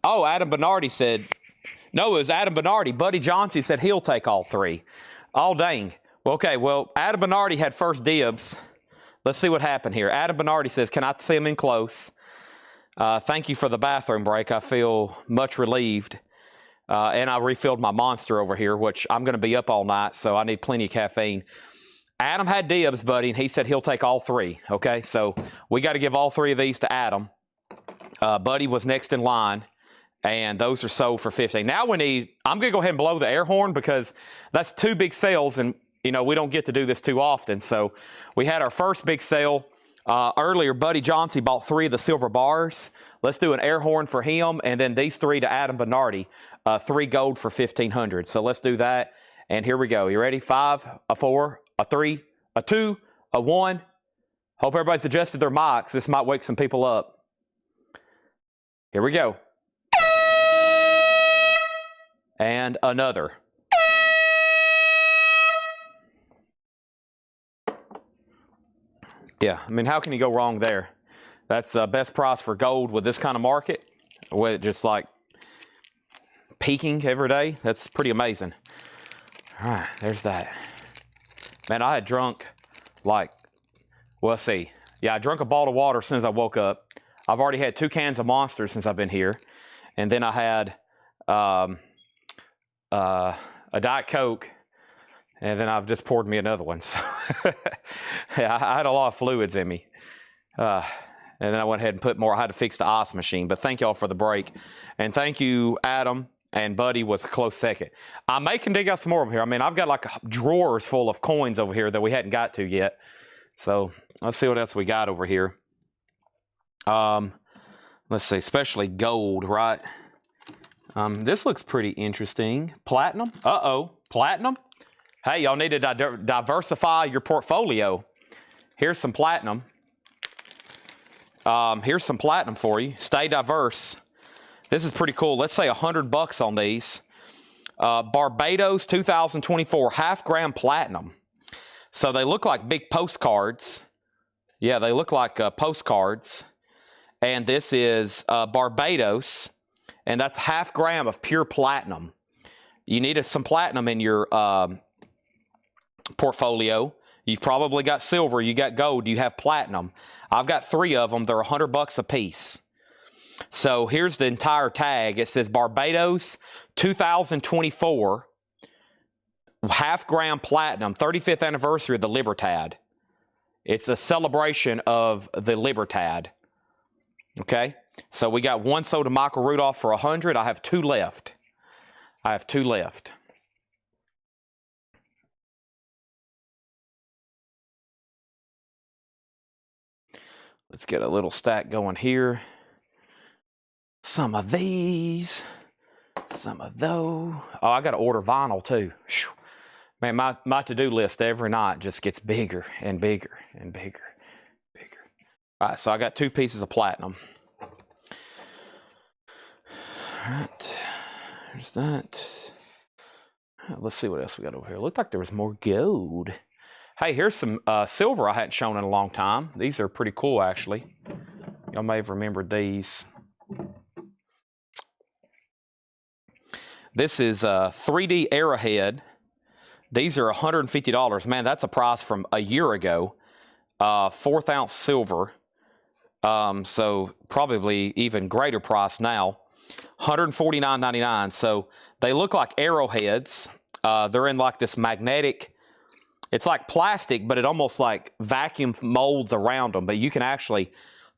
oh, Adam Bernardi said, no, it was Adam Bernardi. Buddy Johnson said he'll take all three. Oh, dang. Well, okay, well, Adam Bernardi had first dibs. Let's see what happened here. Adam Bernardi says, can I see him in close? Thank you for the bathroom break. I feel much relieved. And I refilled my Monster over here, which I'm going to be up all night, so I need plenty of caffeine. Adam had dibs, buddy, and he said he'll take all three. Okay, so we got to give all three of these to Adam. Buddy was next in line, and those are sold for $15. Now we need, I'm going to go ahead and blow the air horn because that's two big sales, and you know we don't get to do this too often. So we had our first big sale earlier. Buddy Johnson bought 3 of the silver bars. Let's do an air horn for him, and then these 3 to Adam Bernardi, 3 gold for $1,500. So let's do that, and here we go. You ready? 5, a 4, a 3, a 2, a 1. Hope everybody's adjusted their mics. This might wake some people up. Here we go. And another. Yeah, I mean, how can you go wrong there? That's best price for gold with this kind of market, with just like peaking every day. That's pretty amazing. All right, there's that. Man, I had drunk like, well, let's see. Yeah, I drank a bottle of water as soon as I woke up. I've already had 2 cans of Monster since I've been here. And then I had a Diet Coke, and then I've just poured me another one. So yeah, I had a lot of fluids in me. And then I went ahead and put more. I had to fix the ice machine. But thank y'all for the break. And thank you, Adam. And Buddy was a close second. I may can dig out some more over here. I mean, I've got like drawers full of coins over here that we hadn't got to yet. So let's see what else we got over here. Let's see, especially gold, right? This looks pretty interesting. Platinum. Uh-oh, platinum. Hey, y'all need to diversify your portfolio. Here's some platinum. Here's some platinum for you. Stay diverse. This is pretty cool. Let's say $100 on these. Barbados 2024 half-gram platinum. So they look like big postcards. Yeah, they look like postcards. And this is Barbados, and that's half gram of pure platinum. You need some platinum in your portfolio. You've probably got silver, you got gold, you have platinum. I've got 3 of them. They're $100 a piece. So here's the entire tag. It says Barbados 2024 half gram platinum, 35th anniversary of the Libertad. It's a celebration of the Libertad. Okay, so we got 1 sold to Michael Rudolph for $100. I have 2 left. I have 2 left. Let's get a little stack going here. Some of these, some of those. Oh, I got to order vinyl too. Whew. Man, my to-do list every night just gets bigger and bigger and bigger, bigger. All right, so I got 2 pieces of platinum. All right, there's that. Let's see what else we got over here. Looked like there was more gold. Hey, here's some silver I hadn't shown in a long time. These are pretty cool, actually. Y'all may have remembered these. This is a 3D Arrowhead. These are $150. Man, that's a price from a year ago. 1/4 ounce silver. So probably even greater price now. $149.99. So they look like arrowheads. They're in like this magnetic, it's like plastic, but it almost like vacuum molds around them. But you can actually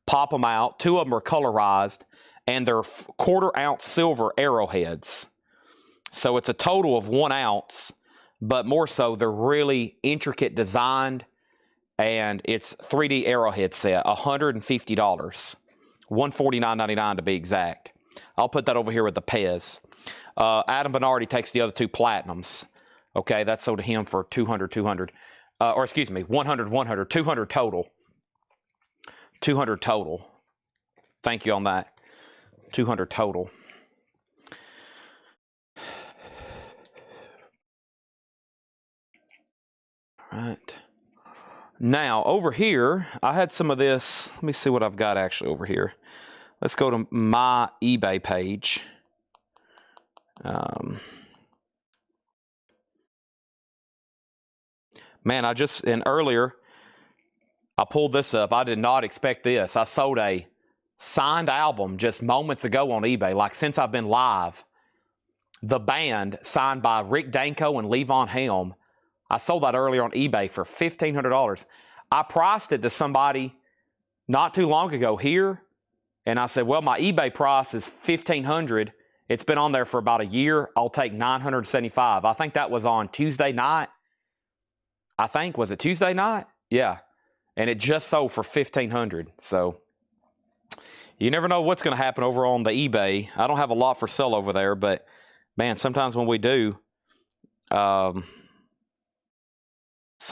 pop them out. 2 of them are colorized, and they're 1/4 ounce silver arrowheads. So it's a total of 1 ounce, but more so they're really intricate designed, and it's 3D arrowhead set, $150. $149.99 to be exact. I'll put that over here with the Pez. Adam Bernardi takes the other 2 platinums. Okay, that's sold to him for $200. Or excuse me, $100, $200 total. $200 total. Thank you on that. $200 total. All right. Now, over here, I had some of this. Let me see what I've got actually over here. Let's go to my eBay page. Man, and earlier, I pulled this up. I did not expect this. I sold a signed album just moments ago on eBay, like since I've been live. The Band, signed by Rick Danko and Levon Helm. I sold that earlier on eBay for $1,500. I priced it to somebody not too long ago here, and I said, well, my eBay price is $1,500. It's been on there for about a year. I'll take $975. I think that was on Tuesday night. Was it Tuesday night? Yeah. And it just sold for $1,500. So you never know what's going to happen over on the eBay. I don't have a lot for sale over there, but man, sometimes when we do, some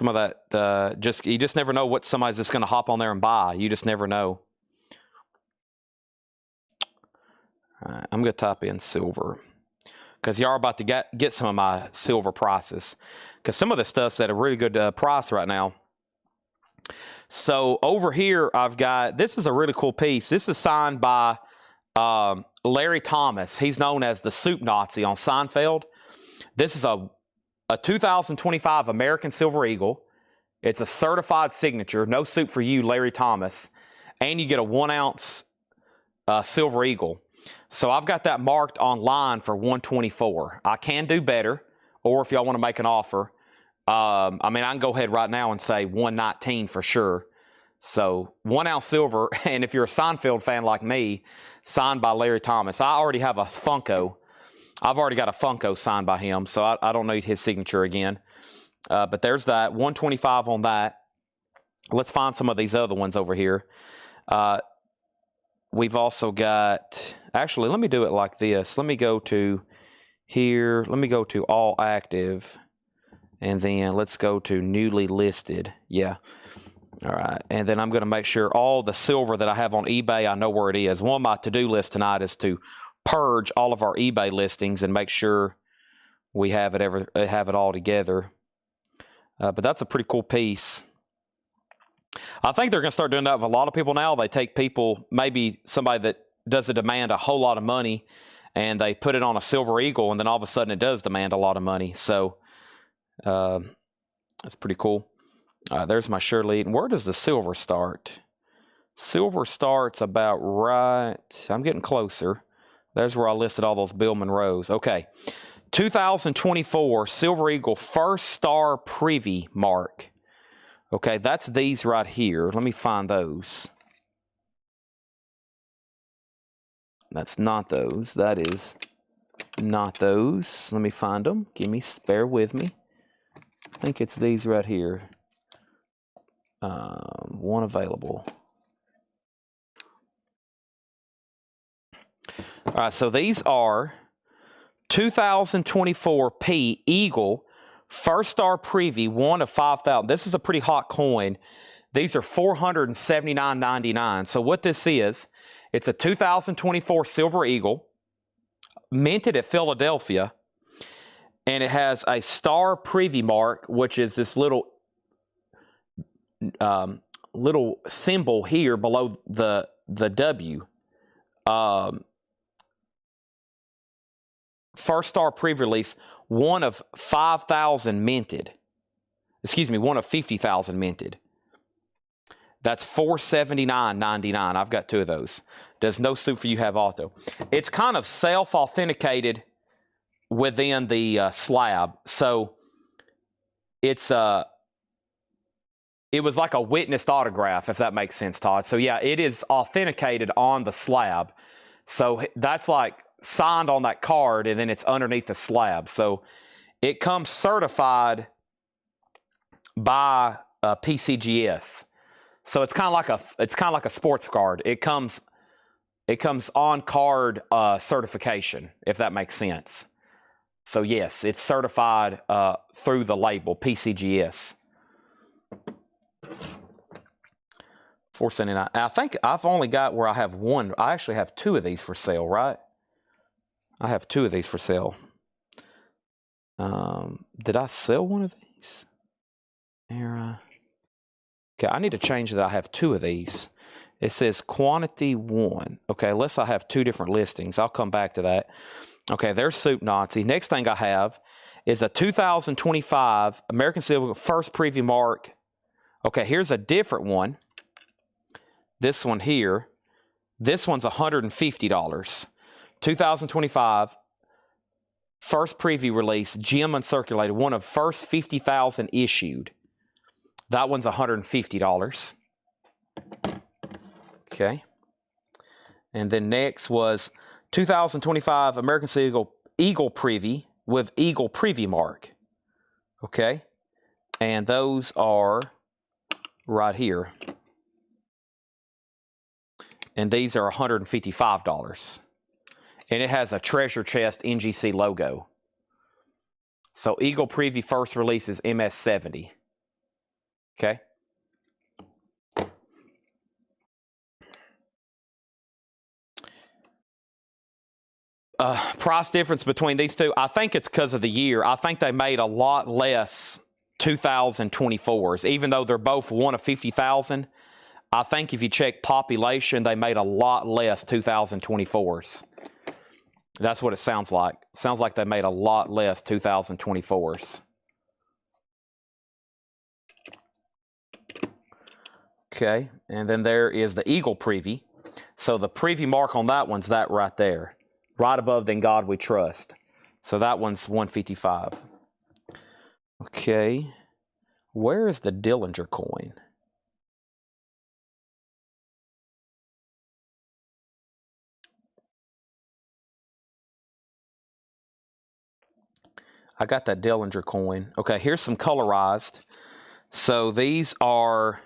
of that, you just never know what somebody's just going to hop on there and buy. You just never know. All right, I'm going to type in silver because you are about to get some of my silver prices because some of this stuff's at a really good price right now. So over here, I've got, this is a really cool piece. This is signed by Larry Thomas. He's known as the Soup Nazi on Seinfeld. This is a 2025 American Silver Eagle. It's a certified signature. No soup for you, Larry Thomas. And you get a 1 ounce Silver Eagle. So I've got that marked online for $124. I can do better, or if y'all want to make an offer, I mean, I can go ahead right now and say $119 for sure. So 1 ounce silver, and if you're a Seinfeld fan like me, signed by Larry Thomas. I already have a Funko. I've already got a Funko signed by him, so I don't need his signature again. But there's that, $125 on that. Let's find some of these other ones over here. We've also got, actually, let me do it like this. Let me go to here. Let me go to all active. And then let's go to newly listed. Yeah. All right. And then I'm going to make sure all the silver that I have on eBay, I know where it is. One of my to-do lists tonight is to purge all of our eBay listings and make sure we have it all together. But that's a pretty cool piece. I think they're going to start doing that with a lot of people now. They take people, maybe somebody that doesn't demand a whole lot of money, and they put it on a Silver Eagle, and then all of a sudden it does demand a lot of money. So that's pretty cool. There's my Shirley. And where does the silver start? Silver starts about right. I'm getting closer. There's where I listed all those Bill Monroes. Okay. 2024 Silver Eagle First Star Privy Mark. Okay, that's these right here. Let me find those. That's not those. That is not those. Let me find them. Bear with me. I think it's these right here. One available. All right, so these are 2024 P Eagle First Star Privy, 1 of 5,000. This is a pretty hot coin. These are $479.99. So what this is, it's a 2024 Silver Eagle, minted at Philadelphia, and it has a Star Privy mark, which is this little symbol here below the W. First Star Privy release, 1 of 5,000 minted. Excuse me, 1 of 50,000 minted. That's $479.99. I've got 2 of those. Does no soup for you have auto? It's kind of self-authenticated within the slab. So it was like a witnessed autograph, if that makes sense, Todd. So yeah, it is authenticated on the slab. So that's like signed on that card, and then it's underneath the slab. So it comes certified by PCGS. So it's kind of like a sports card. It comes on card certification, if that makes sense. So yes, it's certified through the label PCGS. $479. I think I've only got where I have one. I actually have 2 of these for sale, right? I have 2 of these for sale. Did I sell one of these? Era. Okay, I need to change that I have 2 of these. It says quantity 1. Okay, unless I have 2 different listings. I'll come back to that. Okay, there's Soup Nazi. Next thing I have is a 2025 American Silver first preview mark. Okay, here's a different one. This one here. This one's $150. 2025 first preview release, gem uncirculated, one of first 50,000 issued. That one's $150. Okay. And then next was 2025 American Eagle Preview with Eagle Preview mark. Okay. And those are right here. And these are $155. And it has a treasure chest NGC logo. So Eagle Preview first release is MS70. Okay. Price difference between these two, I think it's because of the year. I think they made a lot less 2024s, even though they're both one of 50,000. I think if you check population, they made a lot less 2024s. That's what it sounds like. Sounds like they made a lot less 2024s. Okay, and then there is the Eagle Preview. So the preview mark on that one's that right there. Right above "In God We Trust." So that one's $155. Okay, where is the Dillinger coin? I got that Dillinger coin. Okay, here's some colorized. So these are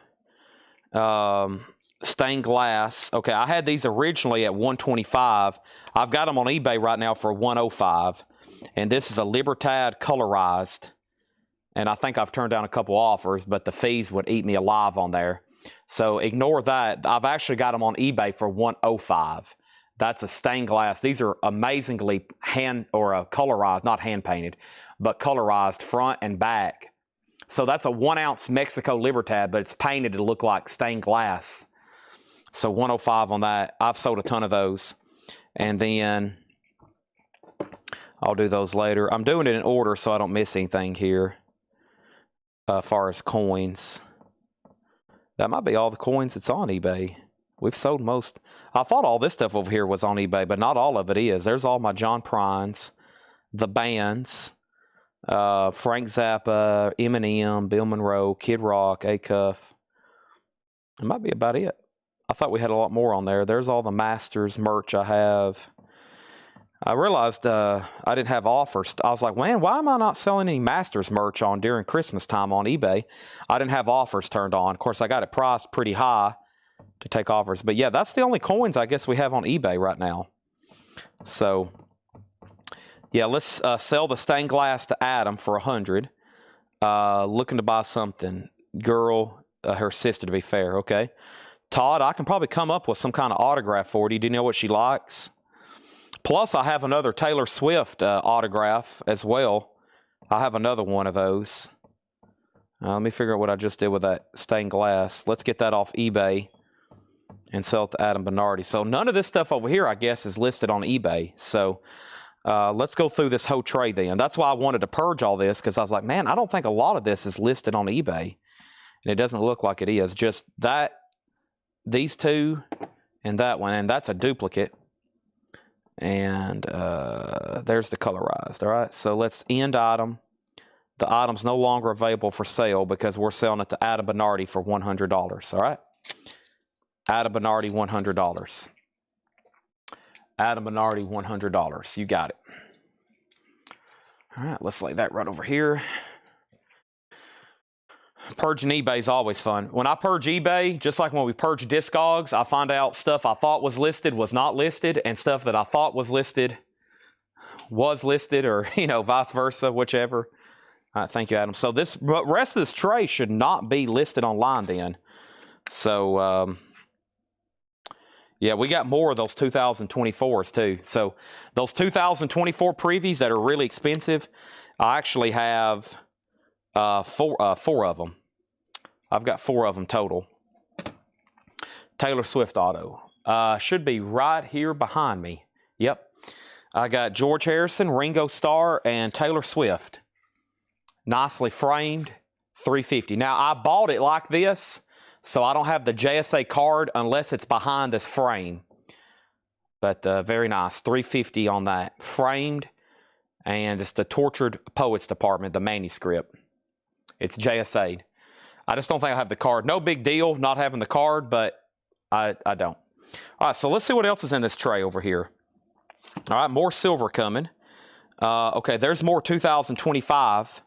stained glass. Okay, I had these originally at $125. I've got them on eBay right now for $105. And this is a Libertad colorized. And I think I've turned down a couple offers, but the fees would eat me alive on there. So ignore that. I've actually got them on eBay for $105. That's a stained glass. These are amazingly colorized, not hand painted, but colorized front and back. So that's a 1 ounce Mexico Libertad, but it's painted to look like stained glass. So $105 on that. I've sold a ton of those. And then I'll do those later. I'm doing it in order so I don't miss anything here as far as coins. That might be all the coins that's on eBay. We've sold most. I thought all this stuff over here was on eBay, but not all of it is. There's all my John Prines, the bands, Frank Zappa, Eminem, Bill Monroe, Kid Rock, Acuff. It might be about it. I thought we had a lot more on there. There's all the Masters merch I have. I realized I didn't have offers. I was like, man, why am I not selling any Masters merch on during Christmas time on eBay? I didn't have offers turned on. Of course, I got it priced pretty high to take offers. But yeah, that's the only coins I guess we have on eBay right now. So yeah, let's sell the stained glass to Adam for $100. Looking to buy something. Girl, her sister to be fair. Okay. Todd, I can probably come up with some kind of autograph for you. Do you know what she likes? Plus, I have another Taylor Swift autograph as well. I have another one of those. Let me figure out what I just did with that stained glass. Let's get that off eBay and sell it to Adam Bernardi. So none of this stuff over here, I guess, is listed on eBay. So let's go through this whole tray then. That's why I wanted to purge all this, because I was like, man, I don't think a lot of this is listed on eBay. And it doesn't look like it is. Just that, these two, and that one. And that's a duplicate. And there's the colorized. All right, so let's end item. The item's no longer available for sale because we're selling it to Adam Bernardi for $100. All right, Adam Bernardi, $100. Adam Bernardi, $100. You got it. All right, let's lay that right over here. Purging eBay is always fun. When I purge eBay, just like when we purge Discogs, I find out stuff I thought was listed was not listed, and stuff that I thought was listed, or, you know, vice versa, whichever. All right, thank you, Adam. So this rest of this tray should not be listed online then. So, yeah, we got more of those 2024s too. So those 2024 previews that are really expensive, I actually have four of them. I've got 4 of them total. Taylor Swift auto. Should be right here behind me. Yep. I got George Harrison, Ringo Starr, and Taylor Swift. Nicely framed, $350. Now, I bought it like this, so I don't have the JSA card unless it's behind this frame. But very nice, $350 on that. Framed, and it's the Tortured Poets Department, the manuscript. It's JSA'd. I just don't think I have the card. No big deal not having the card, but I don't. All right, so let's see what else is in this tray over here. All right, more silver coming. Okay, there's more 2025.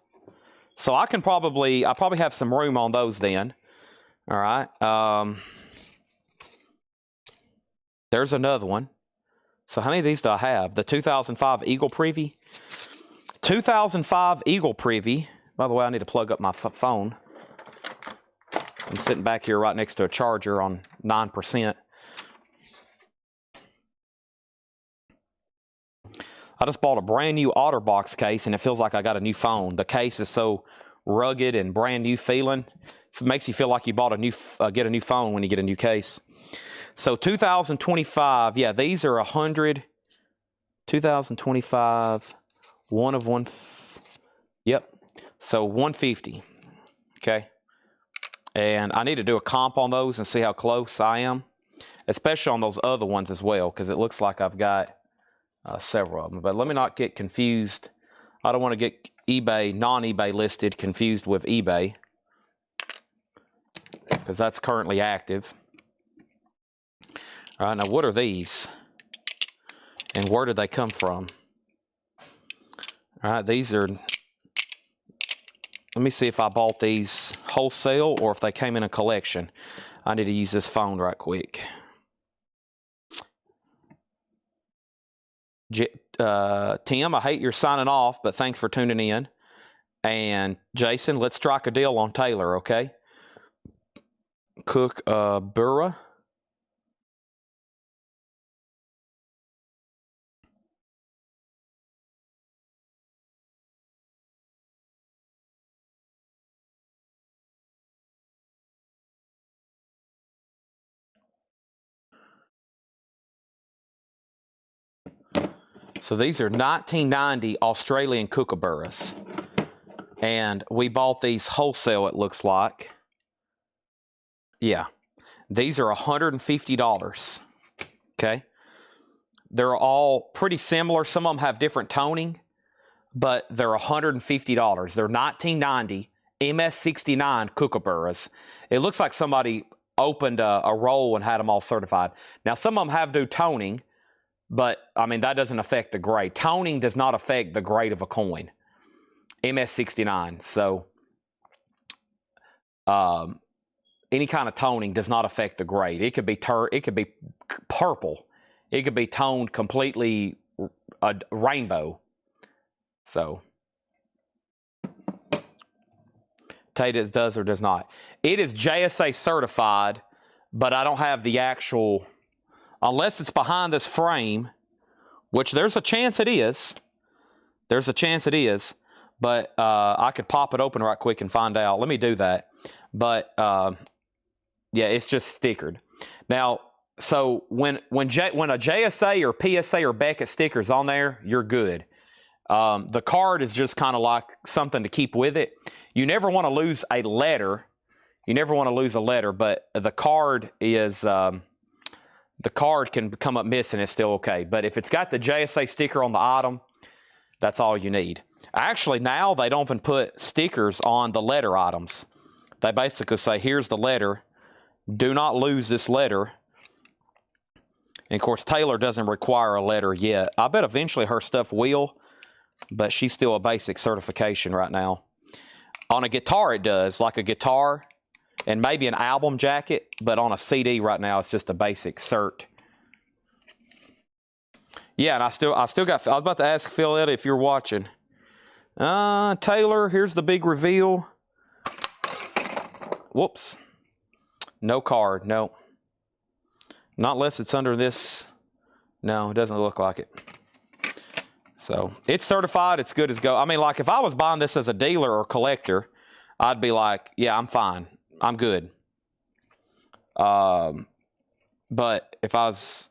So I probably have some room on those then. All right. There's another one. So how many of these do I have? The 2005 Eagle Privy. 2005 Eagle Privy. By the way, I need to plug up my phone. I'm sitting back here right next to a charger on 9%. I just bought a brand new OtterBox case, and it feels like I got a new phone. The case is so rugged and brand new feeling. It makes you feel like you bought a new, get a new phone when you get a new case. So 2025, yeah, these are 100. 2025, one of one. Yep. So 150. Okay. And I need to do a comp on those and see how close I am, especially on those other ones as well, because it looks like I've got several of them. But let me not get confused. I don't want to get eBay, non-eBay listed confused with eBay, because that's currently active. All right, now what are these? And where did they come from? All right, these are, let me see if I bought these wholesale or if they came in a collection. I need to use this phone right quick. Tim, I hate you're signing off, but thanks for tuning in. And Jason, let's strike a deal on Taylor, okay? Cook Burra. So these are 1990 Australian kookaburras. And we bought these wholesale, it looks like. Yeah. These are $150. Okay. They're all pretty similar. Some of them have different toning, but they're $150. They're 1990 MS69 kookaburras. It looks like somebody opened a roll and had them all certified. Now, some of them have do toning, but, I mean, that doesn't affect the grade. Toning does not affect the grade of a coin. MS69. So, any kind of toning does not affect the grade. It could be purple. It could be toned completely rainbow. So, Tate does or does not. It is JSA certified, but I don't have the actual... Unless it's behind this frame, which there's a chance it is. There's a chance it is. But I could pop it open right quick and find out. Let me do that. But, yeah, it's just stickered. Now, so when a JSA or PSA or Beckett sticker's on there, you're good. The card is just kind of like something to keep with it. You never want to lose a letter. You never want to lose a letter, but the card is... the card can come up missing, it's still okay. But if it's got the JSA sticker on the item, that's all you need. Actually, now they don't even put stickers on the letter items. They basically say, here's the letter. Do not lose this letter. And, of course, Taylor doesn't require a letter yet. I bet eventually her stuff will, but she's still a basic certification right now. On a guitar, it does, like a guitar and maybe an album jacket, but on a CD right now, it's just a basic cert. Yeah, and I still got, I was about to ask Phil if you're watching. Taylor, here's the big reveal. Whoops. No card, no. Not unless it's under this. No, it doesn't look like it. So, it's certified, it's good as go. I mean, like, if I was buying this as a dealer or collector, I'd be like, yeah, I'm fine. I'm good. But if I was,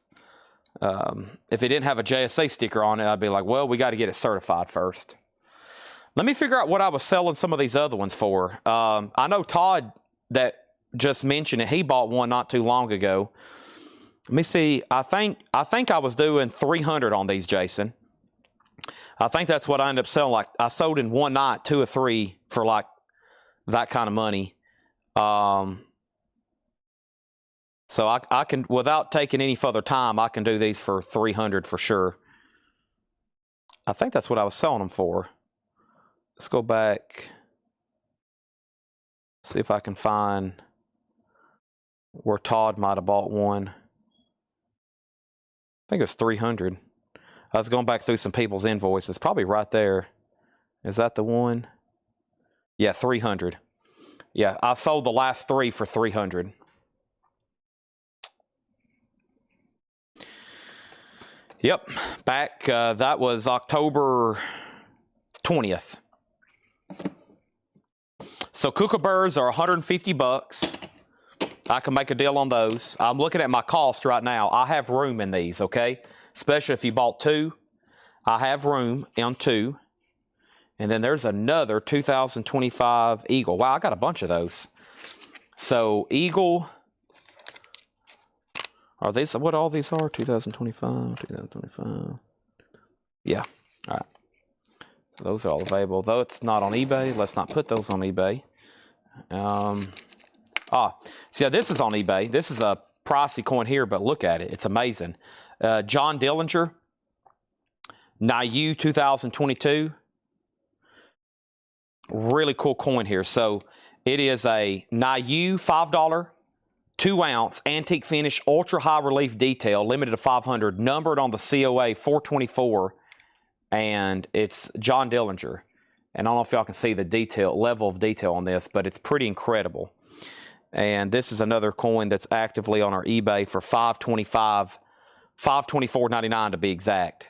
if it didn't have a JSA sticker on it, I'd be like, well, we got to get it certified first. Let me figure out what I was selling some of these other ones for. I know Todd that just mentioned it. He bought one not too long ago. Let me see. I think I was doing 300 on these, Jason. I think that's what I ended up selling. Like I sold in one night 2 or 3 for like that kind of money. So I can, without taking any further time, I can do these for 300 for sure. I think that's what I was selling them for. Let's go back. See if I can find where Todd might have bought one. I think it was 300. I was going back through some people's invoices. Probably right there. Is that the one? Yeah, 300. Yeah, I sold the last 3 for 300. Yep, back, that was October 20th. So kookaburras are 150 bucks. I can make a deal on those. I'm looking at my cost right now. I have room in these, okay? Especially if you bought 2. I have room on 2. And then there's another 2025 Eagle. Wow, I got a bunch of those. So Eagle, are these what all these are? 2025, 2025. Yeah, all right. So those are all available. Though it's not on eBay, let's not put those on eBay. See, this is on eBay. This is a pricey coin here, but look at it. It's amazing. John Dillinger, Niu 2022. Really cool coin here. So it is a Niu $5, 2-ounce antique finish, ultra high relief detail, limited to 500, numbered on the COA 424, and it's John Dillinger. And I don't know if y'all can see the detail, level of detail on this, but it's pretty incredible. And this is another coin that's actively on our eBay for $525, $524.99 to be exact.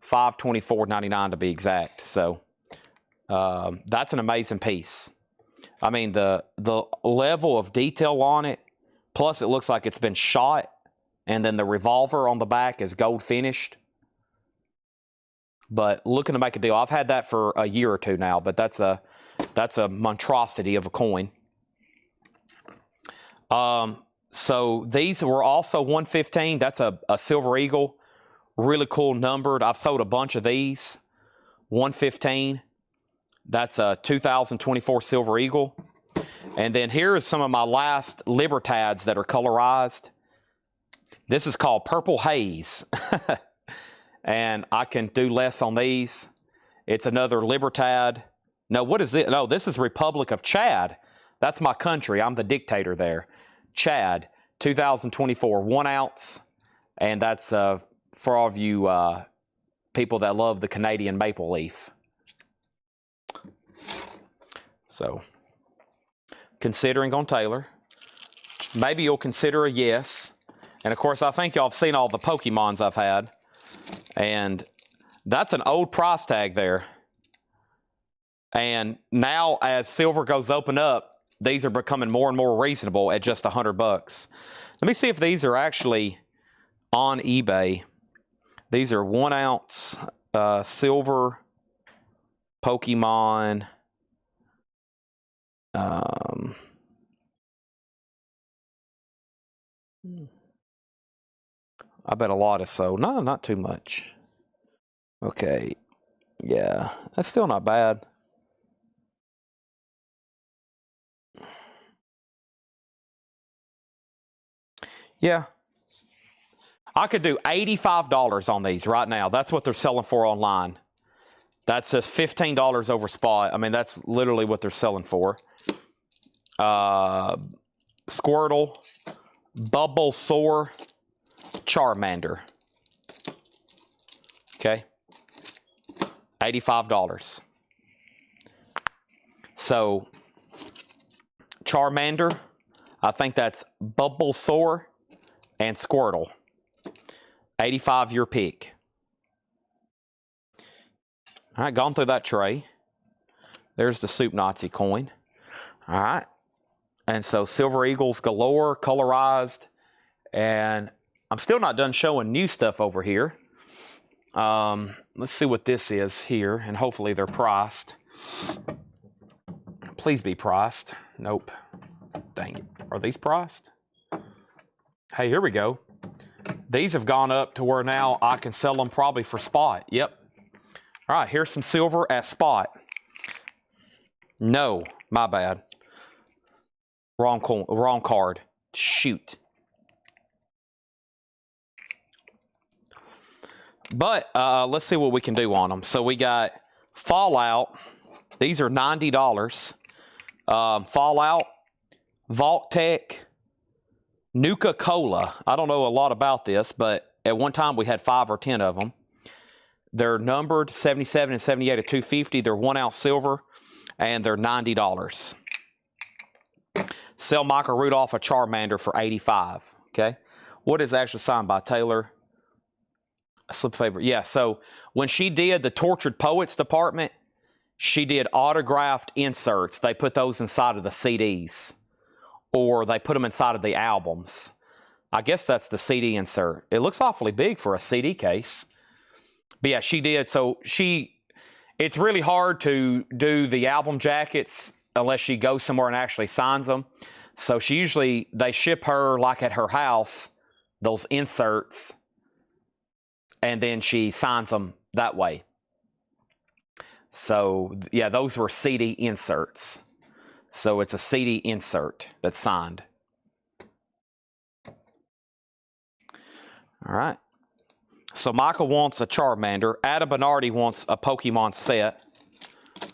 $524.99 to be exact. So that's an amazing piece. I mean, the level of detail on it, plus it looks like it's been shot, and then the revolver on the back is gold finished. But looking to make a deal. I've had that for a year or 2 now, but that's a monstrosity of a coin. So these were also 115. That's a Silver Eagle, really cool numbered. I've sold a bunch of these. 115. That's a 2024 Silver Eagle. And then here is some of my last Libertads that are colorized. This is called Purple Haze. And I can do less on these. It's another Libertad. No, what is it? No, this is Republic of Chad. That's my country. I'm the dictator there. Chad, 2024, 1 ounce. And that's for all of you people that love the Canadian maple leaf. So, considering on Taylor. Maybe you'll consider a yes. And of course, I think y'all have seen all the Pokemons I've had. And that's an old price tag there. And now as silver goes open up, these are becoming more and more reasonable at just $100. Let me see if these are actually on eBay. These are 1 ounce silver Pokemon. I bet a lot is sold. No, not too much. Okay. Yeah, that's still not bad. Yeah. I could do $85 on these right now. That's what they're selling for online. That's just $15 over spot. I mean, that's literally what they're selling for. Squirtle, Bulbasaur, Charmander. Okay. $85. So, Charmander, I think that's Bulbasaur and Squirtle. 85 your pick. All right, gone through that tray. There's the Soup Nazi coin. All right. And so Silver Eagles galore, colorized. And I'm still not done showing new stuff over here. Let's see what this is here, and hopefully they're priced. Please be priced. Nope. Dang it. Are these priced? Hey, here we go. These have gone up to where now I can sell them probably for spot. Yep. All right, here's some silver at spot. No, my bad. Wrong card. Shoot. But let's see what we can do on them. So we got Fallout. These are $90. Fallout, Vault Tech, Nuka-Cola. I don't know a lot about this, but at one time we had 5 or 10 of them. They're numbered 77 and 78 at $250. They're 1 ounce silver, and they're $90. Sell Michael Rudolph a Charmander for $85. Okay, what is actually signed by Taylor? A slip of paper. Yeah. So when she did the Tortured Poets department, she did autographed inserts. They put those inside of the CDs, or they put them inside of the albums. I guess that's the CD insert. It looks awfully big for a CD case. But yeah, she did. So it's really hard to do the album jackets unless she goes somewhere and actually signs them. So they ship her, like at her house, those inserts, and then she signs them that way. So yeah, those were CD inserts. So it's a CD insert that's signed. All right. So Michael wants a Charmander. Adam Bernardi wants a Pokemon set.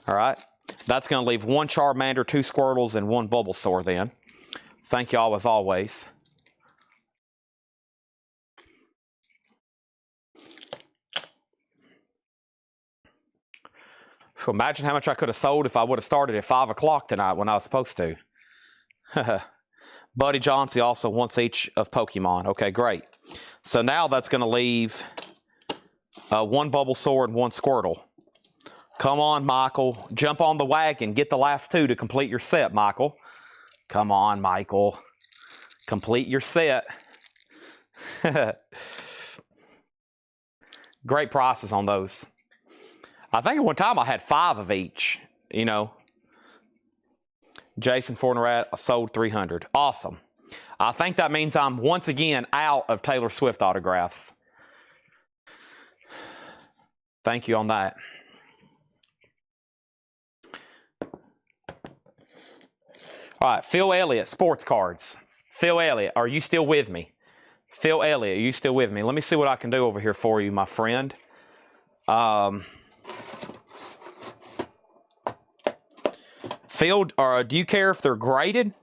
All right. That's going to leave 1 Charmander, 2 Squirtles, and 1 Bulbasaur then. Thank y'all as always. Imagine how much I could have sold if I would have started at 5 o'clock tonight when I was supposed to. Buddy Johnsey also wants each of Pokemon. Okay, great. So now that's going to leave 1 Bulbasaur and 1 Squirtle. Come on, Michael. Jump on the wagon. Get the last 2 to complete your set, Michael. Come on, Michael. Complete your set. Great prices on those. I think at one time I had 5 of each, you know. Jason Fornerat, I sold 300. Awesome. I think that means I'm once again out of Taylor Swift autographs. Thank you on that. All right, Phil Elliott, sports cards. Phil Elliott, are you still with me? Phil Elliott, are you still with me? Let me see what I can do over here for you, my friend. Phil, do you care if they're graded?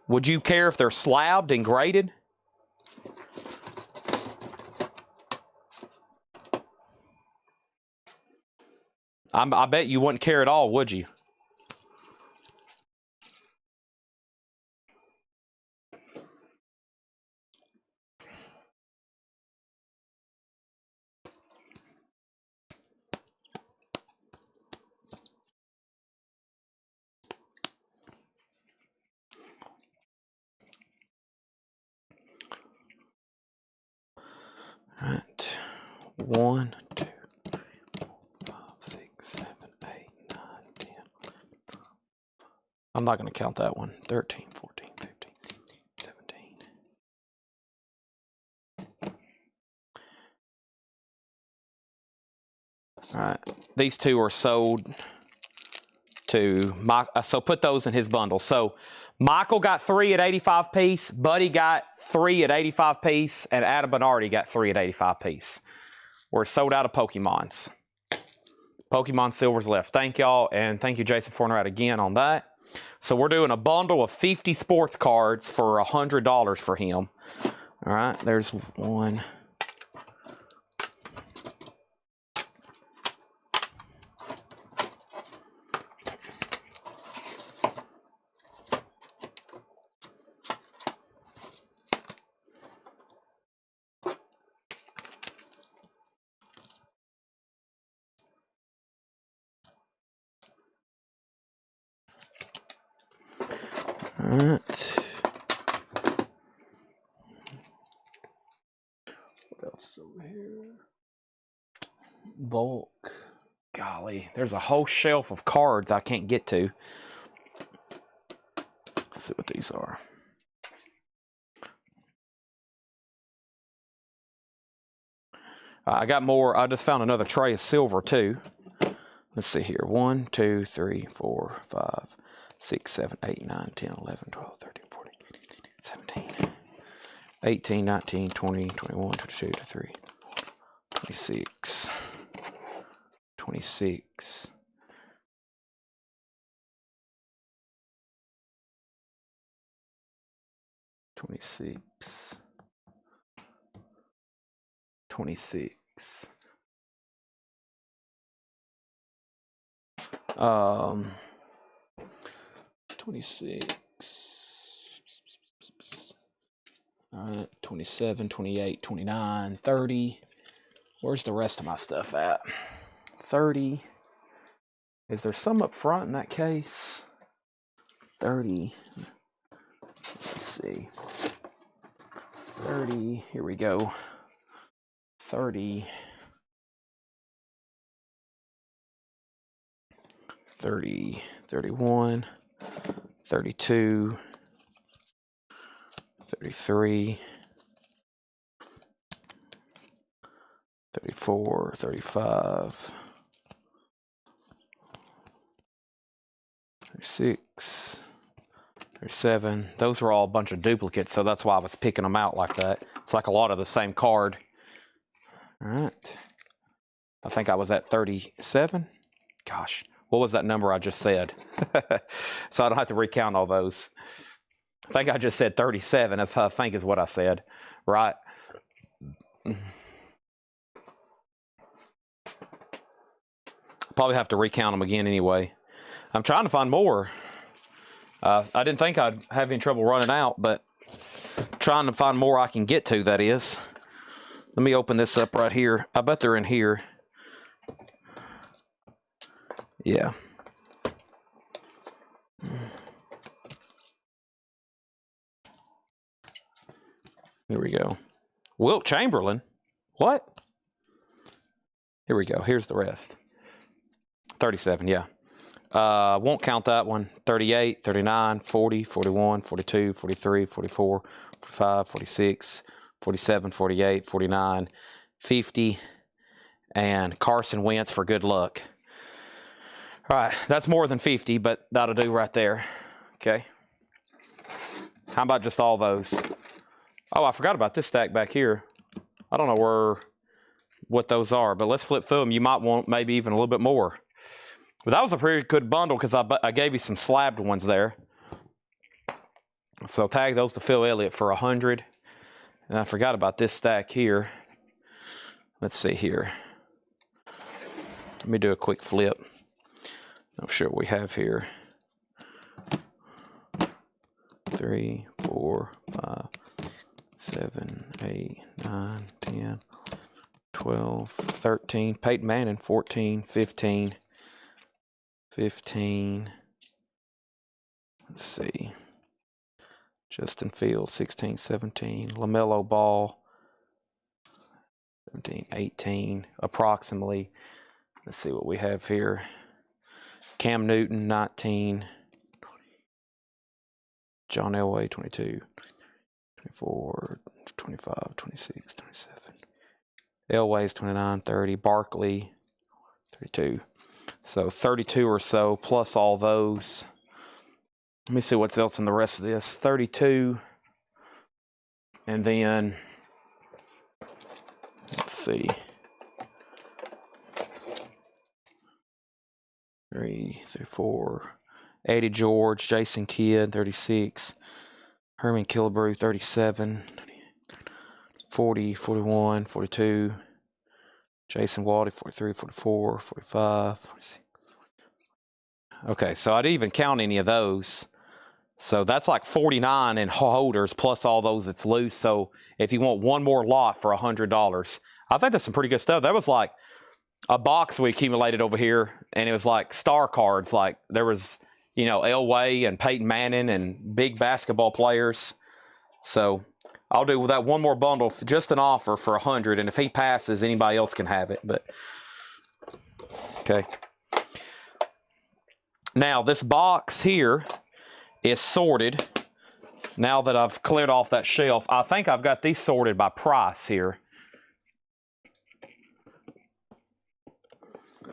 Would you care if they're slabbed and graded? I bet you wouldn't care at all, would you? All right. 1, 2, 3, 4, 5, 6, 7, 8, 9, 10. I'm not going to count that one. 13, 14, 15, 17. All right. These 2 are sold to Mike. So put those in his bundle. So Michael got 3 at 85 piece. Buddy got 3 at 85 piece. And Adam Bernardi got 3 at 85 piece. We're sold out of Pokemons. Pokemon Silver's left. Thank y'all. And thank you, Jason Fornerat, again on that. So we're doing a bundle of 50 sports cards for $100 for him. All right. There's 1. right. What else is over here? Bulk. Golly, there's a whole shelf of cards I can't get to. Let's see what these are. I got more. I just found another tray of silver too. Let's see here. 1, 2, 3, 4, 5, 6, 7, 8, 9, 10, 11, 12, 13, 14, 15, 17, 18, 19, 20, 21, 22, 23, 26, 26. 26. 26. 26. All right, 27, 28, 29, 30. Where's the rest of my stuff at? 30. Is there some up front in that case? 30. Let's see. 30. Here we go. 30. 30, 31, 32, 33, 34, 35, 36, 37. Those were all a bunch of duplicates, so that's why I was picking them out like that. It's like a lot of the same card. All right. I think I was at 37. Gosh, what was that number I just said? So I don't have to recount all those. I think I just said 37. That's how I think is what I said, right? Probably have to recount them again anyway. I'm trying to find more. I didn't think I'd have any trouble running out, but trying to find more I can get to, that is. Let me open this up right here. I bet they're in here. Yeah. Here we go. Wilt Chamberlain? What? Here we go. Here's the rest. 37, yeah. Won't count that one. 38, 39, 40, 41, 42, 43, 44, 45, 46, 47, 48, 49, 50, and Carson Wentz for good luck. All right, that's more than 50, but that'll do right there. Okay. How about just all those? Oh, I forgot about this stack back here. I don't know what those are, but let's flip through them. You might want maybe even a little bit more. But that was a pretty good bundle because I gave you some slabbed ones there. So tag those to Phil Elliott for 100. And I forgot about this stack here. Let's see here. Let me do a quick flip. I'm sure what we have here. 3, 4, 5, 7, 8, 9, 10, 12, 13. Peyton Manning, 14, 15. 15. Let's see. Justin Fields, 16, 17. LaMelo Ball, 17, 18, approximately. Let's see what we have here. Cam Newton, 19. John Elway, 22. 24, 25, 26, 27. Elway's 29, 30. Barkley, 32. So 32 or so plus all those. Let me see what's else in the rest of this. 32. And then, let's see. 3, 4. Eddie George, Jason Kidd, 36. Herman Killebrew, 37. 40, 41, 42. Jason Waddy, 43, 44, 45, 46. Okay, so I didn't even count any of those. So that's like 49 in holders plus all those that's loose. So if you want one more lot for $100, I think that's some pretty good stuff. That was like a box we accumulated over here, and it was like star cards. Like there was you know, Elway and Peyton Manning and big basketball players. So I'll do that one more bundle, just an offer for 100, and if he passes, anybody else can have it. But okay. Now this box here is sorted. Now that I've cleared off that shelf, I think I've got these sorted by price here.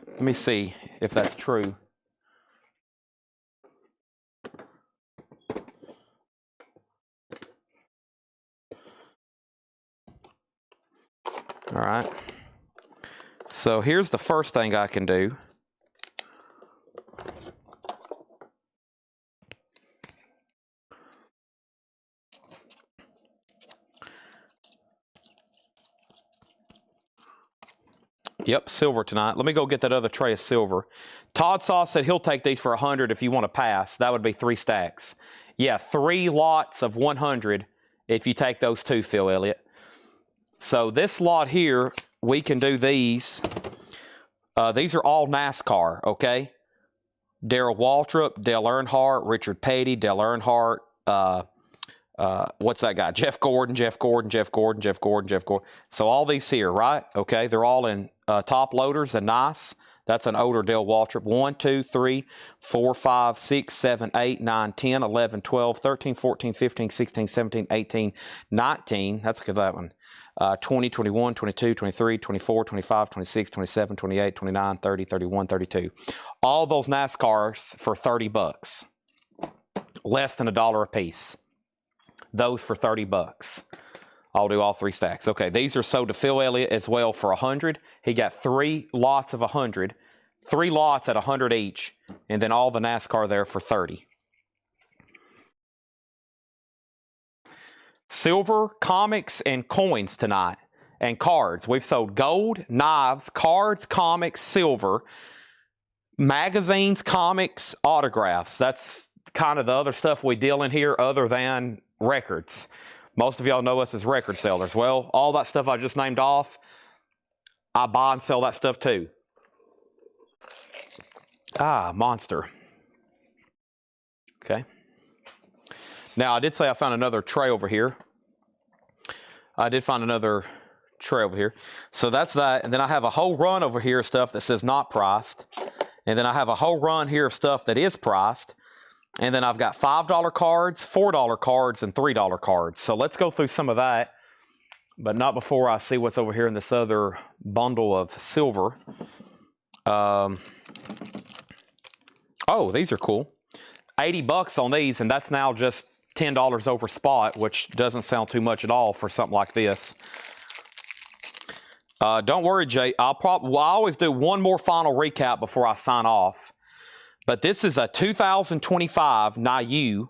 Let me see if that's true. All right. So here's the first thing I can do. Yep, silver tonight. Let me go get that other tray of silver. Todd Saw said he'll take these for 100 if you want to pass. That would be 3 stacks. Yeah, 3 lots of 100 if you take those 2, Phil Elliott. So this lot here, we can do these. These are all NASCAR, okay? Darrell Waltrip, Dale Earnhardt, Richard Petty, Dale Earnhardt, what's that guy? Jeff Gordon. So all these here, right? Okay, they're all in top loaders and nice. That's an older Dale Waltrip. 1, 2, 3, 4, 5, 6, 7, 8, 9, 10, 11, 12, 13, 14, 15, 16, 17, 18, 19. That's good, that one. 20, 21, 22, 23, 24, 25, 26, 27, 28, 29, 30, 31, 32. All those NASCARs for $30. Less than $1 a piece. Those for $30. I'll do all 3 stacks. Okay, these are sold to Phil Elliott as well for 100. He got 3 lots of 100. 3 lots at 100 each. And then all the NASCAR there for 30. Silver, comics, and coins tonight. And cards. We've sold gold, knives, cards, comics, silver, magazines, comics, autographs. That's kind of the other stuff we deal in here other than records. Most of y'all know us as record sellers. Well, all that stuff I just named off, I buy and sell that stuff too. Ah, monster. Okay. Now, I did say I found another tray over here. I did find another tray over here. So that's that. And then I have a whole run over here of stuff that says not priced. And then I have a whole run here of stuff that is priced. And then I've got $5 cards, $4 cards, and $3 cards. So let's go through some of that, but not before I see what's over here in this other bundle of silver. Oh, these are cool. $80 on these, and that's now just $10 over spot, which doesn't sound too much at all for something like this. Don't worry, Jay. I always do one more final recap before I sign off. But this is a 2025 Nayu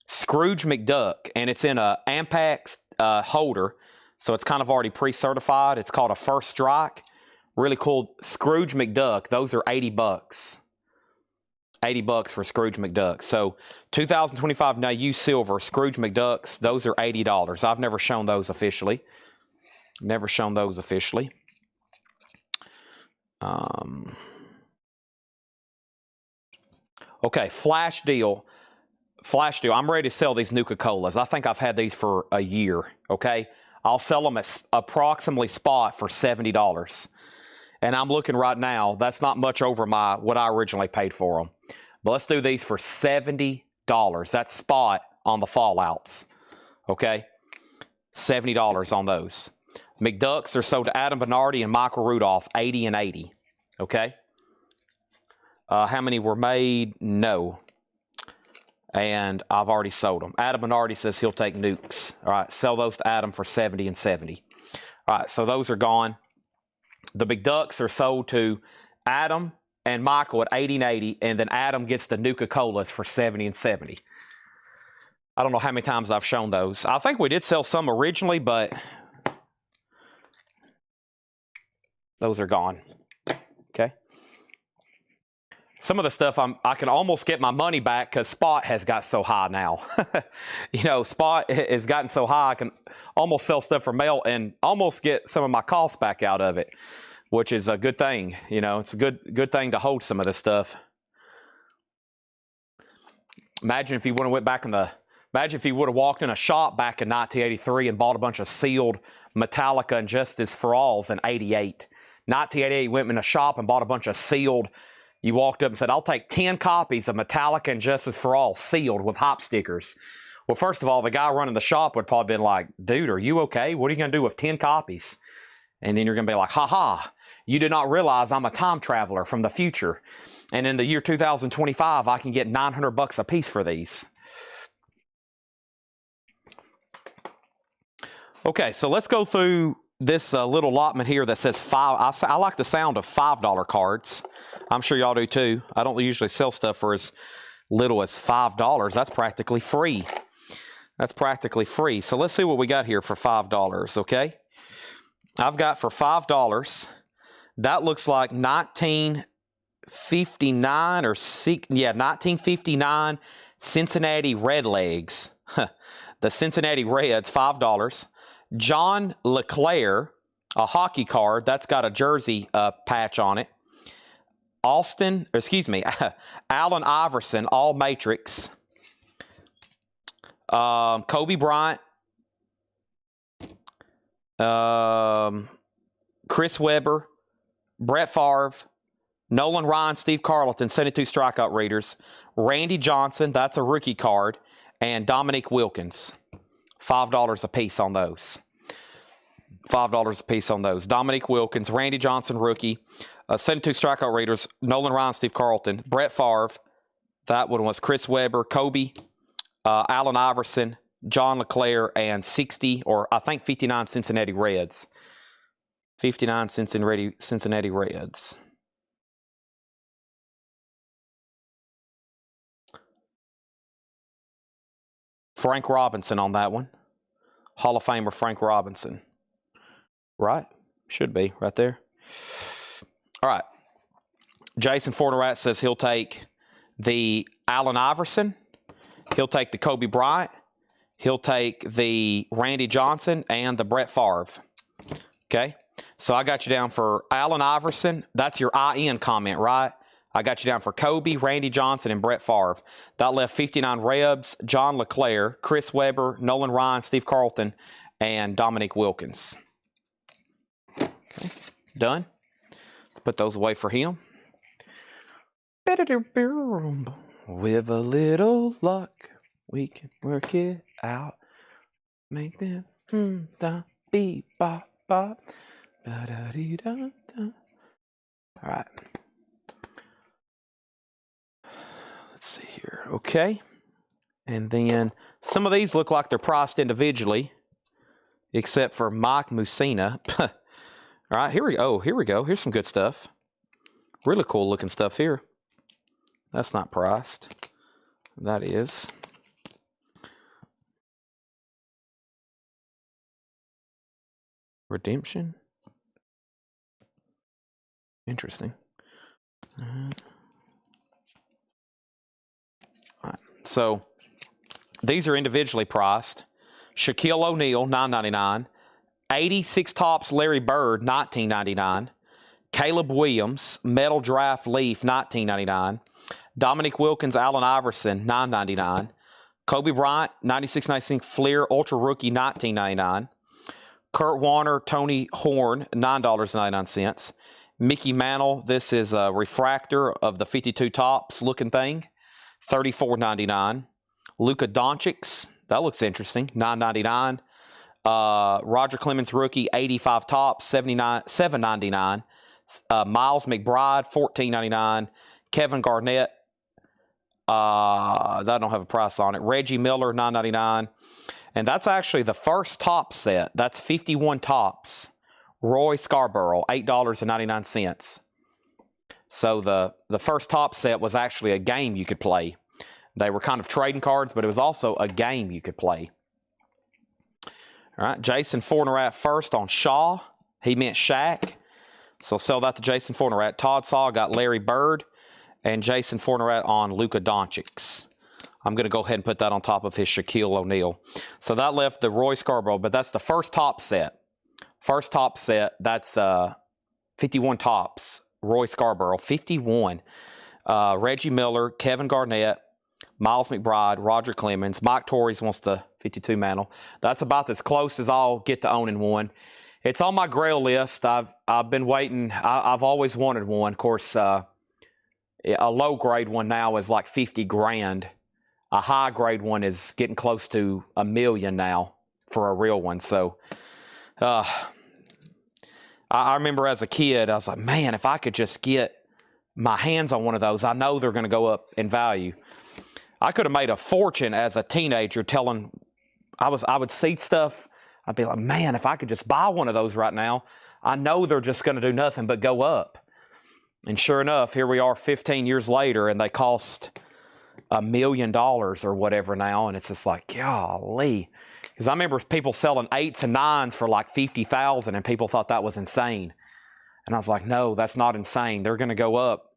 Scrooge McDuck, and it's in a Ampex holder, so it's kind of already pre-certified. It's called a First Strike. Really cool Scrooge McDuck. Those are $80. $80 for Scrooge McDuck. So 2025 Nayu Silver Scrooge McDucks, those are $80. I've never shown those officially. Never shown those officially. Okay, flash deal. Flash deal. I'm ready to sell these Nuka-Colas. I think I've had these for a year, okay? I'll sell them at approximately spot for $70. And I'm looking right now, that's not much over what I originally paid for them. But let's do these for $70. That's spot on the fallouts, okay? $70 on those. McDucks are sold to Adam Bernardi and Michael Rudolph, 80 and 80, okay? How many were made? No. And I've already sold them. Adam Bernardi says he'll take nukes. All right, sell those to Adam for 70 and 70. All right, so those are gone. The McDucks are sold to Adam and Michael at 80 and 80, and then Adam gets the Nuka-Colas for 70 and 70. I don't know how many times I've shown those. I think we did sell some originally, but those are gone. Okay. Some of the stuff I can almost get my money back because spot has got so high now. You know, spot has gotten so high I can almost sell stuff for mail and almost get some of my costs back out of it, which is a good thing. You know, it's a good thing to hold some of this stuff. Imagine if he would have went back in the. Imagine if he would have walked in a shop back in 1983 and bought a bunch of sealed Metallica and Justice for Alls in '88. 1988, he went in a shop and bought a bunch of sealed. You walked up and said, "I'll take 10 copies of Metallica and Justice for All sealed with hop stickers." Well, first of all, the guy running the shop would probably been like, "Dude, are you okay? What are you going to do with 10 copies?" And then you're going to be like, "Ha ha, you did not realize I'm a time traveler from the future. And in the year 2025, I can get $900 a piece for these." Okay, so let's go through this little allotment here that says I like the sound of $5 cards. I'm sure y'all do too. I don't usually sell stuff for as little as $5. That's practically free. That's practically free. So let's see what we got here for $5, okay? I've got for $5, that looks like 1959 or 1959 Cincinnati Redlegs. The Cincinnati Reds, $5. John LeClaire, a hockey card. That's got a jersey patch on it. Allen Iverson, all matrix. Kobe Bryant. Chris Webber. Brett Favre. Nolan Ryan, Steve Carlton, 72 strikeout readers. Randy Johnson, that's a rookie card. And Dominique Wilkins. $5 a piece on those. $5 a piece on those. Dominique Wilkins, Randy Johnson, rookie. 72 strikeout readers. Nolan Ryan, Steve Carlton. Brett Favre. That one was Chris Webber. Kobe. Allen Iverson. John LeClaire. And 59 Cincinnati Reds. 59 Cincinnati Reds. Frank Robinson on that one. Hall of Famer Frank Robinson. Right? Should be right there. All right. Jason Fornerat says he'll take the Allen Iverson. He'll take the Kobe Bryant. He'll take the Randy Johnson and the Brett Favre. Okay? So I got you down for Allen Iverson. That's your IN comment, right? I got you down for Kobe, Randy Johnson, and Brett Favre. That left 59 Rebs, John LeClaire, Chris Webber, Nolan Ryan, Steve Carlton, and Dominique Wilkins. Okay, done. Let's put those away for him. With a little luck, we can work it out. Make them da beep bop bop. Da da dee da da. All right. Let's see here. Okay. And then some of these look like they're priced individually, except for Mike Mussina. All right, here we go. Oh, here we go. Here's some good stuff. Really cool looking stuff here. That's not priced. That is. Redemption. Interesting. All right. So these are individually priced. Shaquille O'Neal, $9.99. 86 Topps Larry Bird, $19.99. Caleb Williams, Metal Draft Leaf, $19.99. Dominique Wilkins, Allen Iverson, $9.99. Kobe Bryant, 96-96 Fleer Ultra Rookie, $19.99. Kurt Warner, Tony Horn, $9.99. Mickey Mantle, this is a refractor of the 52 Topps looking thing, $34.99. Luka Doncic, that looks interesting, $9.99. Roger Clemens rookie, 85 Topps, $7.99. Miles McBride, $14.99. Kevin Garnett, that don't have a price on it. Reggie Miller, $9.99. And that's actually the first Topps set. That's 51 Topps. Roy Scarborough, $8.99. So the first Topps set was actually a game you could play. They were kind of trading cards, but it was also a game you could play. All right, Jason Fornerat first on Shaw. He meant Shaq. So sell that to Jason Fornerat. Todd Saw got Larry Bird. And Jason Fornerat on Luka Doncic. I'm going to go ahead and put that on top of his Shaquille O'Neal. So that left the Roy Scarborough, but that's the first Topps set. First Topps set, that's 51 Topps. Roy Scarborough, 51. Reggie Miller, Kevin Garnett, Miles McBride, Roger Clemens, Mike Torres wants the 52 mantle. That's about as close as I'll get to owning one. It's on my grail list. I've been waiting. I've always wanted one. Of course, a low grade one now is like 50 grand. A high grade one is getting close to $1 million now for a real one. So I remember as a kid, I was like, man, if I could just get my hands on one of those, I know they're going to go up in value. I could have made a fortune as a teenager telling, I would see stuff, I'd be like, man, if I could just buy one of those right now, I know they're just going to do nothing but go up. And sure enough, here we are 15 years later, and they cost $1 million or whatever now, and it's just like, golly. Because I remember people selling 8s and 9s for like $50,000, and people thought that was insane. And I was like, no, that's not insane. They're going to go up.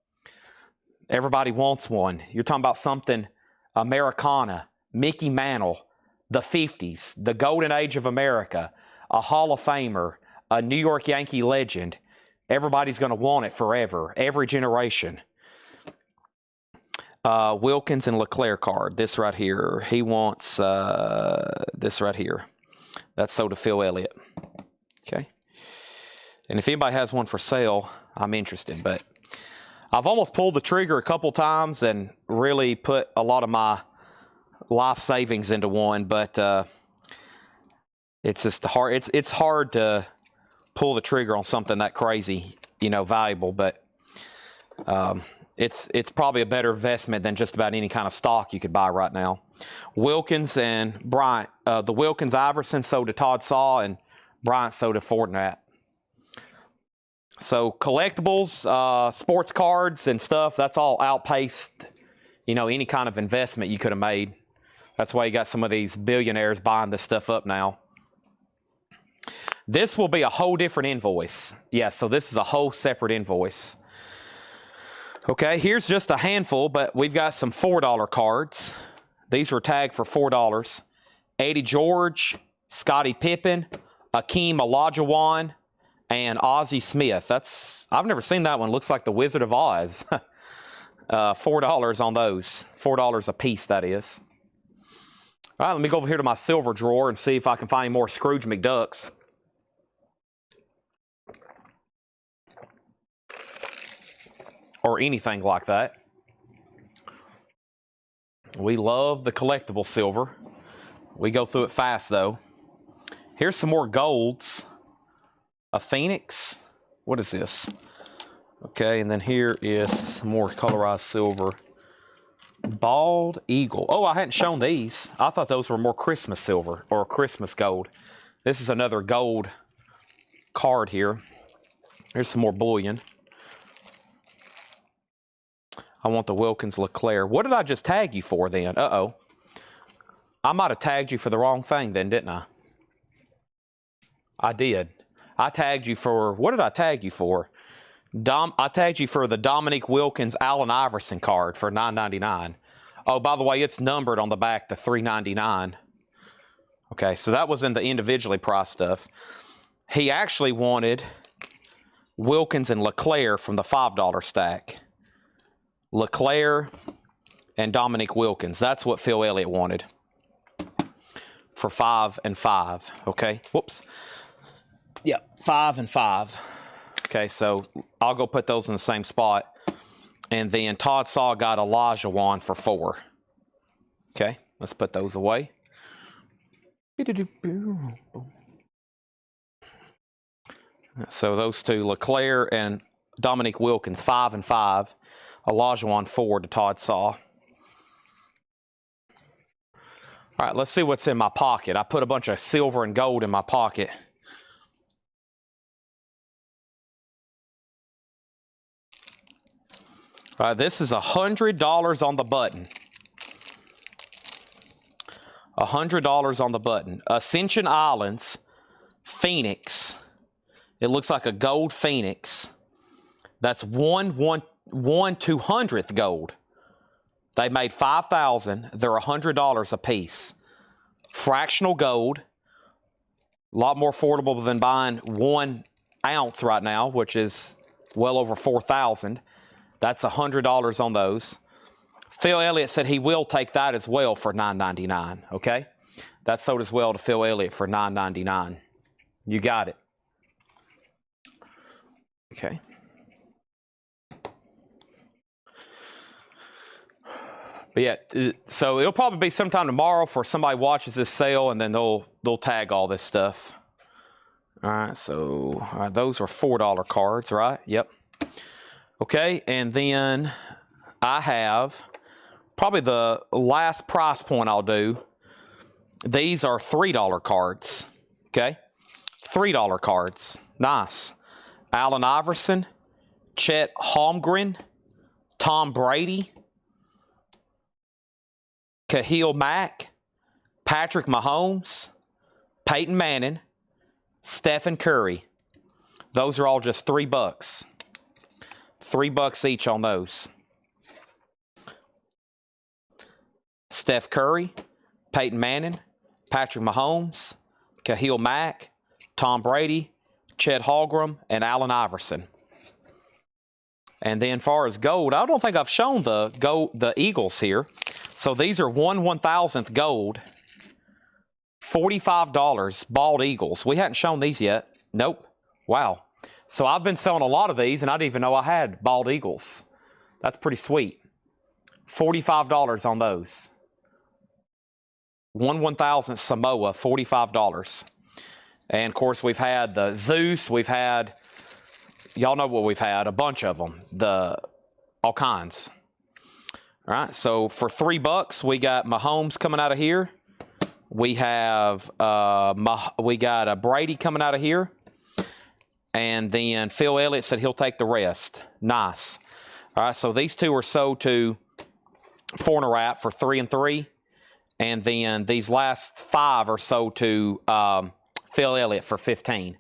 Everybody wants one. You're talking about something Americana, Mickey Mantle, the 50s, the golden age of America, a Hall of Famer, a New York Yankee legend. Everybody's going to want it forever, every generation. Wilkins and Leclerc card, this right here. He wants this right here. That's sold to Phil Elliott. Okay. And if anybody has one for sale, I'm interested. But I've almost pulled the trigger a couple times and really put a lot of my life savings into one. But it's just hard. It's hard to pull the trigger on something that crazy, valuable. But it's probably a better investment than just about any kind of stock you could buy right now. Wilkins and Bryant. The Wilkins Iverson sold to Todd Saw, and Bryant sold to Fortnite. So collectibles, sports cards and stuff, that's all outpaced, any kind of investment you could have made. That's why you got some of these billionaires buying this stuff up now. This will be a whole different invoice. Yeah, so this is a whole separate invoice. Okay, here's just a handful, but we've got some $4 cards. These were tagged for $4. Eddie George, Scottie Pippen, Akeem Olajuwon, and Ozzie Smith. I've never seen that one. Looks like the Wizard of Oz. $4 on those. $4 a piece, that is. All right, let me go over here to my silver drawer and see if I can find any more Scrooge McDucks. Or anything like that. We love the collectible silver. We go through it fast, though. Here's some more golds. A Phoenix. What is this? Okay, and then here is some more colorized silver. Bald Eagle. Oh, I hadn't shown these. I thought those were more Christmas silver or Christmas gold. This is another gold card here. Here's some more bullion. I want the Wilkins Leclerc. What did I just tag you for then? Uh-oh. I might have tagged you for the wrong thing then, didn't I? I did. I tagged you for, what did I tag you for? I tagged you for the Dominique Wilkins Allen Iverson card for $9.99. Oh, by the way, it's numbered on the back to $3.99. Okay, so that was in the individually priced stuff. He actually wanted Wilkins and Leclerc from the $5 stack. Leclerc and Dominique Wilkins. That's what Phil Elliott wanted. For 5 and 5. Okay, whoops. Yeah, 5 and 5. Okay, so I'll go put those in the same spot. And then Todd Saw got Olajuwon for 4. Okay, let's put those away. So those two, Leclerc and Dominique Wilkins, 5 and 5. Olajuwon 4 to Todd Saw. All right, let's see what's in my pocket. I put a bunch of silver and gold in my pocket. All right, this is $100 on the button. $100 on the button. Ascension Islands, Phoenix. It looks like a gold Phoenix. That's 1/200th gold. They made 5,000. They're $100 a piece. Fractional gold. A lot more affordable than buying 1 ounce right now, which is well over 4,000. That's $100 on those. Phil Elliott said he will take that as well for $9.99. Okay, that's sold as well to Phil Elliott for $9.99. You got it. Okay. But yeah, so it'll probably be sometime tomorrow for somebody watches this sale, and then they'll tag all this stuff. All right, so those are $4 cards, right? Yep. Okay, and then I have probably the last price point I'll do. These are $3 cards. Okay, $3 cards. Nice. Allen Iverson, Chet Holmgren, Tom Brady, Khalil Mack, Patrick Mahomes, Peyton Manning, Stephen Curry. Those are all just $3. $3 each on those. Steph Curry, Peyton Manning, Patrick Mahomes, Khalil Mack, Tom Brady, Chet Holmgren, and Allen Iverson. And then far as gold, I don't think I've shown the Eagles here. So these are 1/1000th gold, $45, bald Eagles. We hadn't shown these yet. Nope. Wow. So I've been selling a lot of these, and I didn't even know I had bald Eagles. That's pretty sweet. $45 on those. 1/1000th Samoa, $45. And of course, we've had the Zeus. We've had, y'all know what we've had, a bunch of them, all kinds. All right, so for $3, we got Mahomes coming out of here. We have we got Brady coming out of here, and then Phil Elliott said he'll take the rest. Nice. All right, so these two are sold to Forner for 3 and 3, and then these last 5 are sold to Phil Elliott for 15.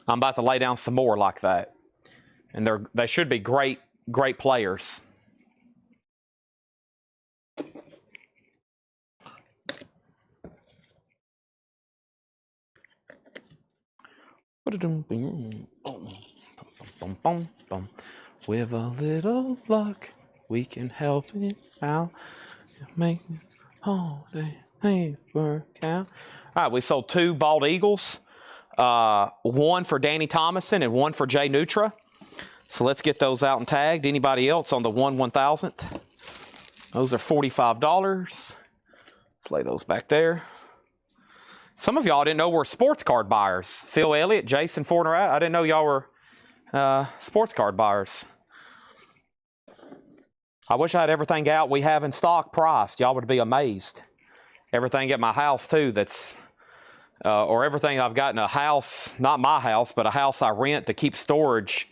I'm about to lay down some more like that, and they should be great players. With a little luck, we can help it out. Make all the work out. All right, we sold 2 bald Eagles, 1 for Danny Thomason and 1 for Jay Nutra. So let's get those out and tagged. Anybody else on the 1/1000th? Those are $45. Let's lay those back there. Some of y'all didn't know we're sports card buyers. Phil Elliott, Jason Forner, I didn't know y'all were sports card buyers. I wish I had everything out we have in stock priced. Y'all would be amazed. Everything at my house, too, that's, or everything I've got in a house, not my house, but a house I rent to keep storage.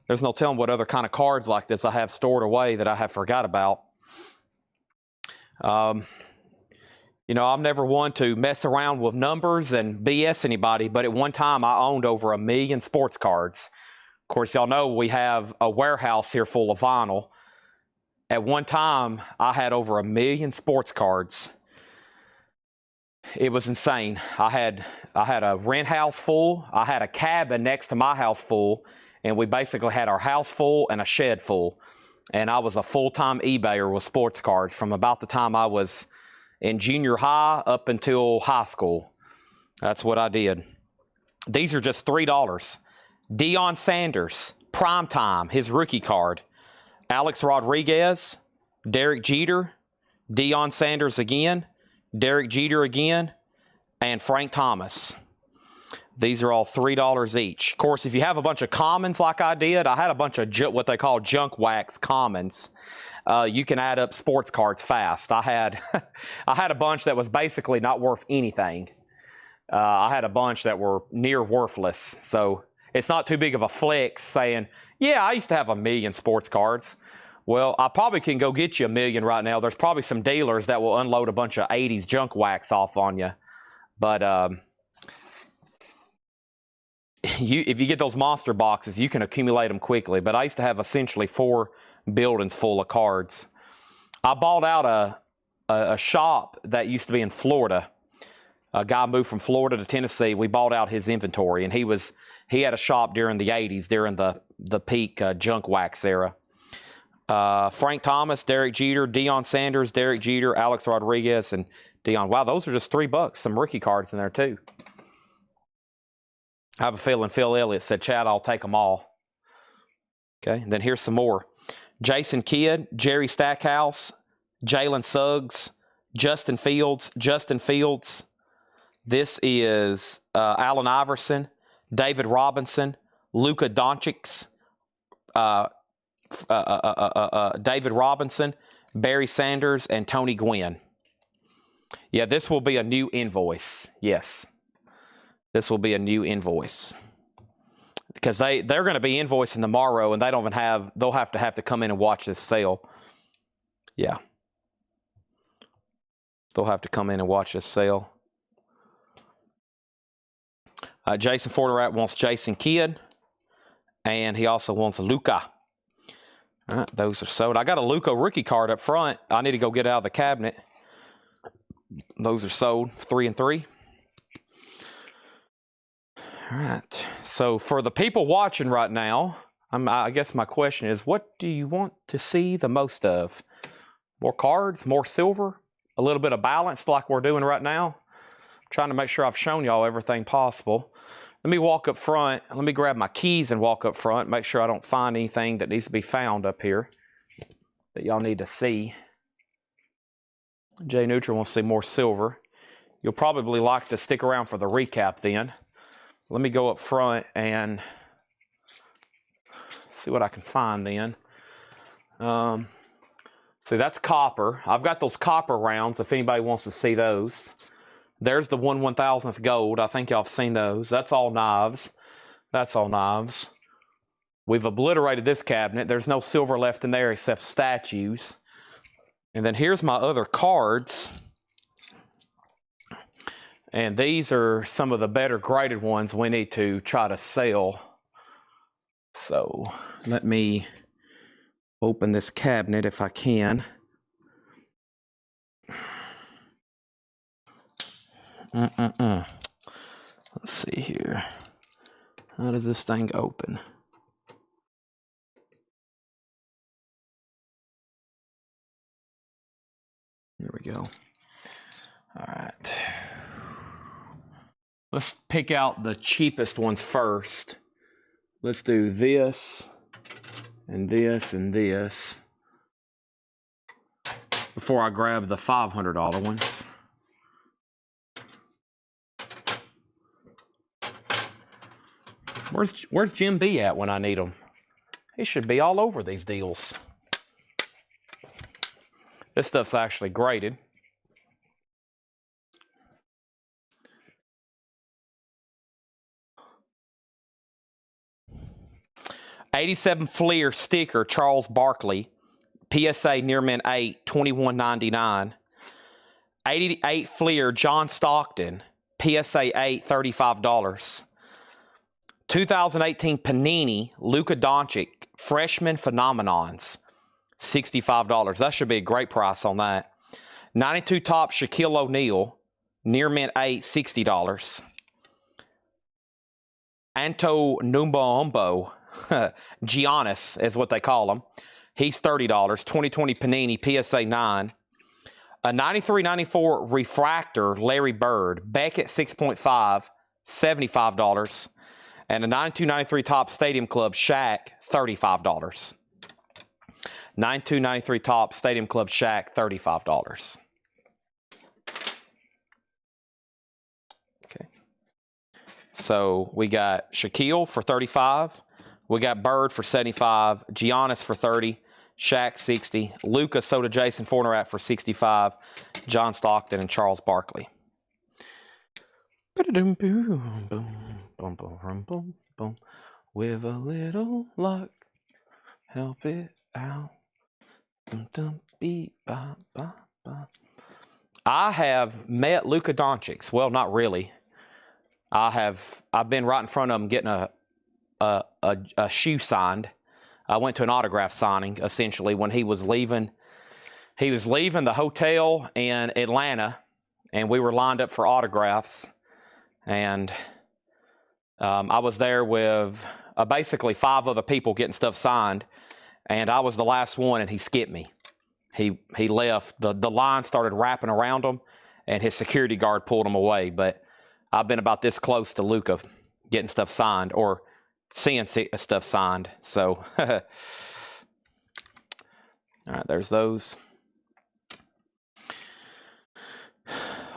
There's no telling what other kind of cards like this I have stored away that I have forgot about. You know, I'm never one to mess around with numbers and BS anybody, but at one time I owned over 1 million sports cards. Of course, y'all know we have a warehouse here full of vinyl. At one time, I had over 1 million sports cards. It was insane. I had a rent house full. I had a cabin next to my house full, and we basically had our house full and a shed full. And I was a full-time eBayer with sports cards from about the time I was in junior high up until high school. That's what I did. These are just $3. Deion Sanders, primetime, his rookie card. Alex Rodriguez, Derek Jeter, Deion Sanders again, Derek Jeter again, and Frank Thomas. These are all $3 each. Of course, if you have a bunch of commons like I did, I had a bunch of what they call junk wax commons. You can add up sports cards fast. I had a bunch that was basically not worth anything. I had a bunch that were near worthless. So it's not too big of a flex saying, yeah, I used to have 1 million sports cards. Well, I probably can go get you 1 million right now. There's probably some dealers that will unload a bunch of 80s junk wax off on you. But if you get those monster boxes, you can accumulate them quickly. But I used to have essentially 4 buildings full of cards. I bought out a shop that used to be in Florida. A guy moved from Florida to Tennessee. We bought out his inventory, and he had a shop during the 80s, during the peak junk wax era. Frank Thomas, Derek Jeter, Deion Sanders, Derek Jeter, Alex Rodriguez, and Deion. Wow, those are just $3. Some rookie cards in there, too. I have a feeling Phil Elliott said, Chad, I'll take them all. Okay, and then here's some more. Jason Kidd, Jerry Stackhouse, Jalen Suggs, Justin Fields. This is Allen Iverson, David Robinson, Luka Doncic, David Robinson, Barry Sanders, and Tony Gwynn. Yeah, this will be a new invoice. Yes, this will be a new invoice because they're going to be invoicing tomorrow, and they don't even have. They'll have to come in and watch this sale. Yeah, they'll have to come in and watch this sale. Jason Forterat wants Jason Kidd, and he also wants Luka. All right, those are sold. I got a Luka rookie card up front. I need to go get it out of the cabinet. Those are sold, 3 and 3. All right. So for the people watching right now, I guess my question is, what do you want to see the most of? More cards, more silver, a little bit of balance like we're doing right now. I'm trying to make sure I've shown y'all everything possible. Let me walk up front. Let me grab my keys and walk up front. Make sure I don't find anything that needs to be found up here that y'all need to see. Jay Neutral wants to see more silver. You'll probably like to stick around for the recap then. Let me go up front and see what I can find then. See, that's copper. I've got those copper rounds if anybody wants to see those. There's the 1/1000th gold. I think y'all have seen those. That's all knives. That's all knives. We've obliterated this cabinet. There's no silver left in there except statues. And then here's my other cards. And these are some of the better graded ones we need to try to sell. So let me open this cabinet if I can. Let's see here. How does this thing open? There we go. All right. Let's pick out the cheapest ones first. Let's do this and this and this before I grab the $500 ones. Where's Jim B at when I need him? He should be all over these deals. This stuff's actually graded. '87 Fleer sticker, Charles Barkley. PSA Near Mint 8, $21.99. '88 Fleer, John Stockton. PSA 8, $35. 2018 Panini, Luka Doncic, Freshman Phenomenons, $65. That should be a great price on that. 92 Top Shaquille O'Neal, Near Mint 8, $60. Anto Numbaumbo, Giannis is what they call him. He's $30. 2020 Panini, PSA 9. A 93-94 Refractor, Larry Bird, Beckett 6.5, $75. And a 92-93 Top Stadium Club, Shaq, $35. 92-93 Top Stadium Club, Shaq, $35. Okay. So we got Shaquille for $35. We got Bird for $75. Giannis for $30. Shaq, $60. Luka, Soda, Jason Forterat for $65. John Stockton and Charles Barkley. With a little luck, help it out. I have met Luka Doncic. Well, not really. I've been right in front of him getting a shoe signed. I went to an autograph signing essentially when he was leaving. He was leaving the hotel in Atlanta, and we were lined up for autographs. And I was there with basically 5 other people getting stuff signed. and I was the last one, and he skipped me. He left. The line started wrapping around him, and his security guard pulled him away. But I've been about this close to Luka getting stuff signed or seeing stuff signed. So, all right, there's those.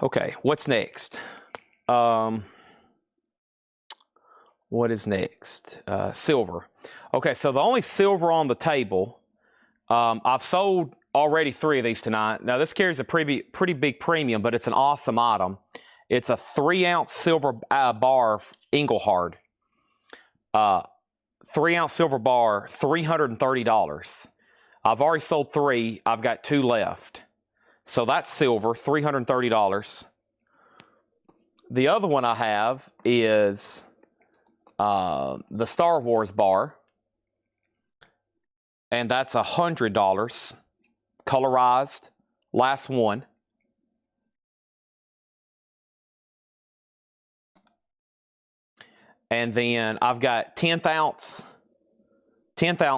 Okay, what's next? What is next? Silver. Okay, so the only silver on the table, I've sold already 3 of these tonight. Now, this carries a pretty big premium, but it's an awesome item. It's a 3-ounce silver bar Engelhard. 3-ounce silver bar, $330. I've already sold 3. I've got 2 left. So that's silver, $330. The other one I have is the Star Wars bar, and that's $100, colorized, last one. And then I've got 10th ounce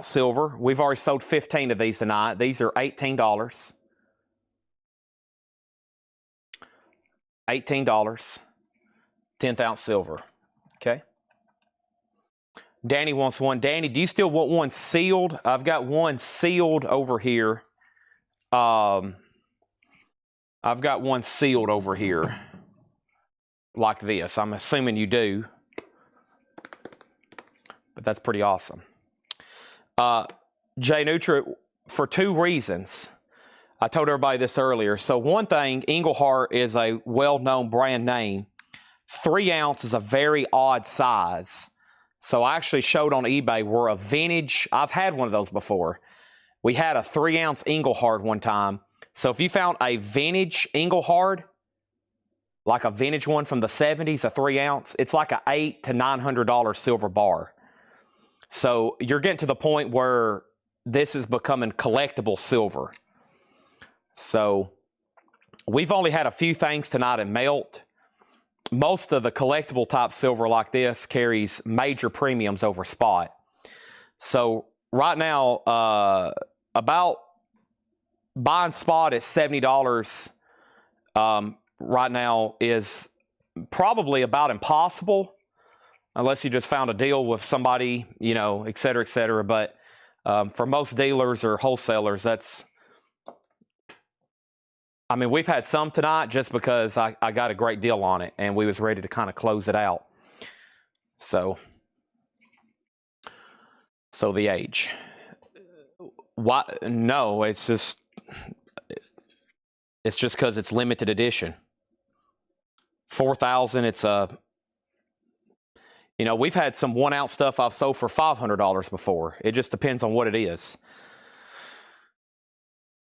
silver. We've already sold 15 of these tonight. These are $18. $18, 10th ounce silver. Okay. Danny wants one. Danny, do you still want one sealed? I've got one sealed over here. I've got one sealed over here like this. I'm assuming you do. But that's pretty awesome. Jay Nutra, for 2 reasons. I told everybody this earlier. So one thing, Engelhard is a well-known brand name. 3 ounce is a very odd size. So I actually showed on eBay where a vintage, I've had one of those before. We had a 3-ounce Engelhard one time. So if you found a vintage Engelhard, like a vintage one from the 70s, a 3-ounce, it's like a $800 to $900 silver bar. So you're getting to the point where this is becoming collectible silver. So we've only had a few things tonight in melt. Most of the collectible type silver like this carries major premiums over spot. So right now, about buying spot at $70 right now is probably about impossible, unless you just found a deal with somebody, you know, et cetera, et cetera. But for most dealers or wholesalers, that's, I mean, we've had some tonight just because I got a great deal on it and we was ready to kind of close it out. So the age. Why? No, it's just because it's limited edition. 4,000. It's a, you know, we've had some 1-ounce stuff I've sold for $500 before. It just depends on what it is.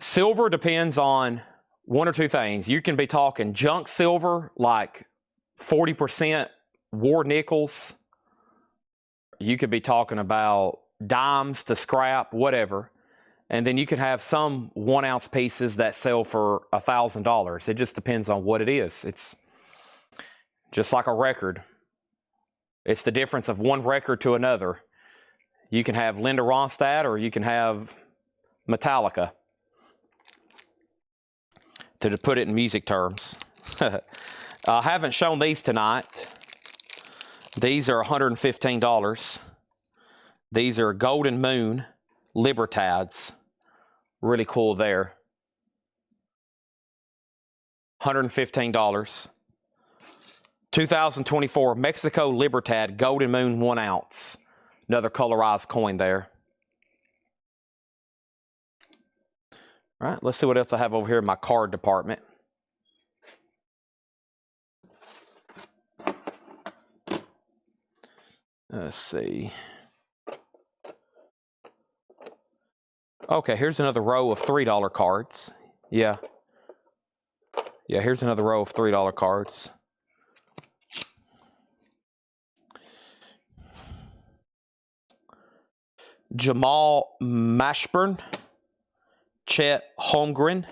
Silver depends on 1 or 2 things. You can be talking junk silver, like 40% war nickels. You could be talking about dimes to scrap, whatever. And then you can have some 1-ounce pieces that sell for $1,000. It just depends on what it is. It's just like a record. It's the difference of one record to another. You can have Linda Ronstadt or you can have Metallica, to put it in music terms. I haven't shown these tonight. These are $115. These are Golden Moon Libertads. Really cool there. $115. 2024 Mexico Libertad Golden Moon 1 ounce. Another colorized coin there. All right, let's see what else I have over here in my card department. Let's see. Okay, here's another row of $3 cards. Yeah, here's another row of $3 cards. Jamal Mashburn, Chet Holmgren,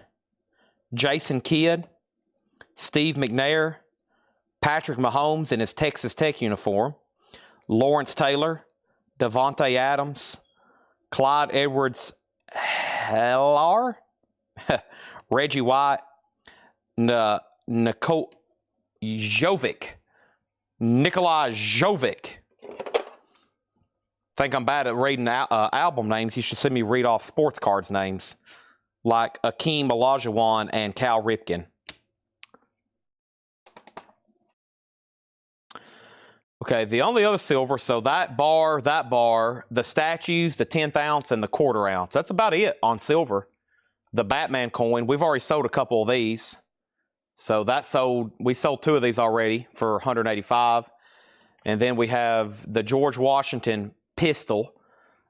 Jason Kidd, Steve McNair, Patrick Mahomes in his Texas Tech uniform, Lawrence Taylor, Devontae Adams, Clyde Edwards-Helaire, Reggie White, Nikolai Jovic. Think I'm bad at reading album names. You should send me read off sports cards names, like Akeem Olajuwon and Cal Ripken. Okay, the only other silver, so that bar, the statues, the 10th ounce, and the quarter ounce. That's about it on silver. The Batman coin, we've already sold a couple of these. So we sold 2 of these already for $185. And then we have the George Washington pistol.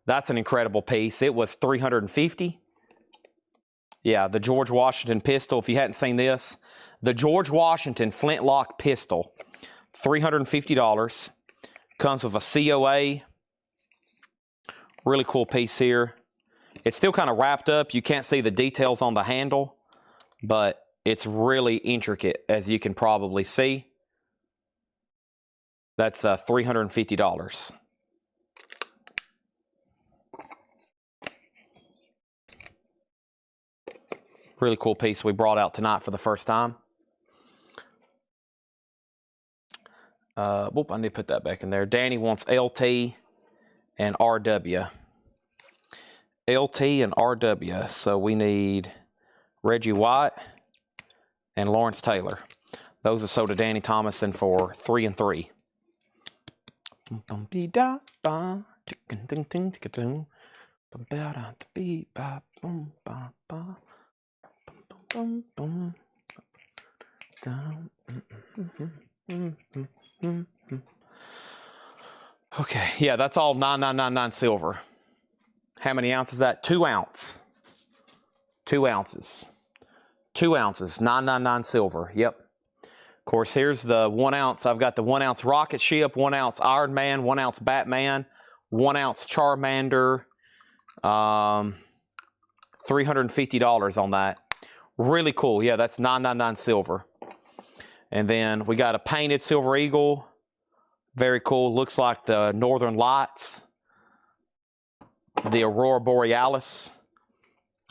That's an incredible piece. It was $350. Yeah, the George Washington pistol. If you hadn't seen this, the George Washington flintlock pistol, $350. Comes with a COA. Really cool piece here. It's still kind of wrapped up. You can't see the details on the handle, but it's really intricate, as you can probably see. That's $350. Really cool piece we brought out tonight for the first time. Whoop, I need to put that back in there. Danny wants LT and RW. LT and RW. So we need Reggie White and Lawrence Taylor. Those are sold to Danny Thomason for 3 and 3. Okay, yeah, that's all 9999 silver. How many ounces is that? 2 ounce. 2 ounces. 2 ounces, 999 silver. Yep. Of course, here's the 1 ounce. I've got the 1 ounce rocket ship, 1 ounce Iron Man, 1 ounce Batman, 1 ounce Charmander. $350 on that. Really cool. Yeah, that's 999 silver. And then we got a painted Silver Eagle. Very cool. Looks like the Northern Lights. The Aurora Borealis.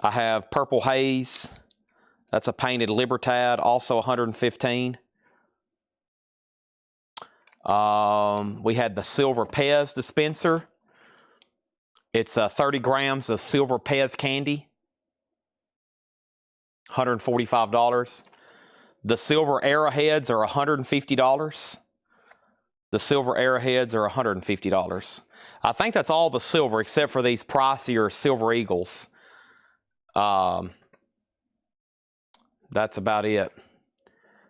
I have Purple Haze. That's a painted Libertad, also 115. We had the Silver Pez dispenser. It's 30 grams of Silver Pez candy. $145. The silver arrowheads are $150. The silver arrowheads are $150. I think that's all the silver except for these pricier Silver Eagles. That's about it.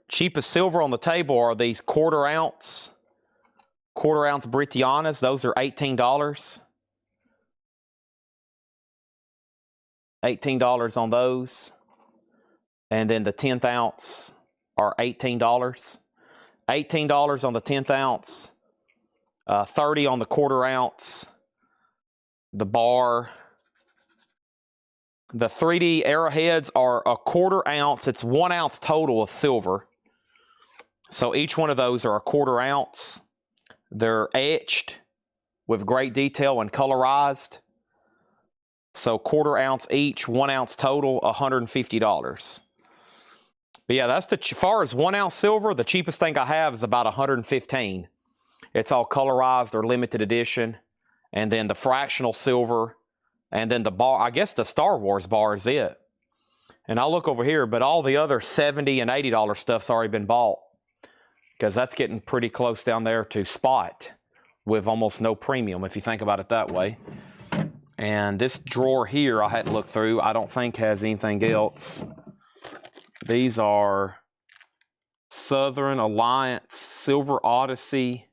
Cheapest silver on the table are these quarter ounce Britianas. Those are $18. $18 on those. And then the 10th ounce are $18. $18 on the 10th ounce. $30 on the quarter ounce. The bar. The 3D arrowheads are a quarter ounce. It's 1 ounce total of silver. So each one of those are a quarter ounce. They're etched with great detail and colorized. So quarter ounce each, 1 ounce total, $150. But yeah, that's as far as 1 ounce silver, the cheapest thing I have is about $115. It's all colorized or limited edition. And then the fractional silver, and then the bar, I guess the Star Wars bar is it. And I'll look over here, but all the other $70 and $80 stuff's already been bought. Because that's getting pretty close down there to spot with almost no premium, if you think about it that way. And this drawer here I hadn't looked through, I don't think has anything else. These are Southern Alliance Silver Odyssey,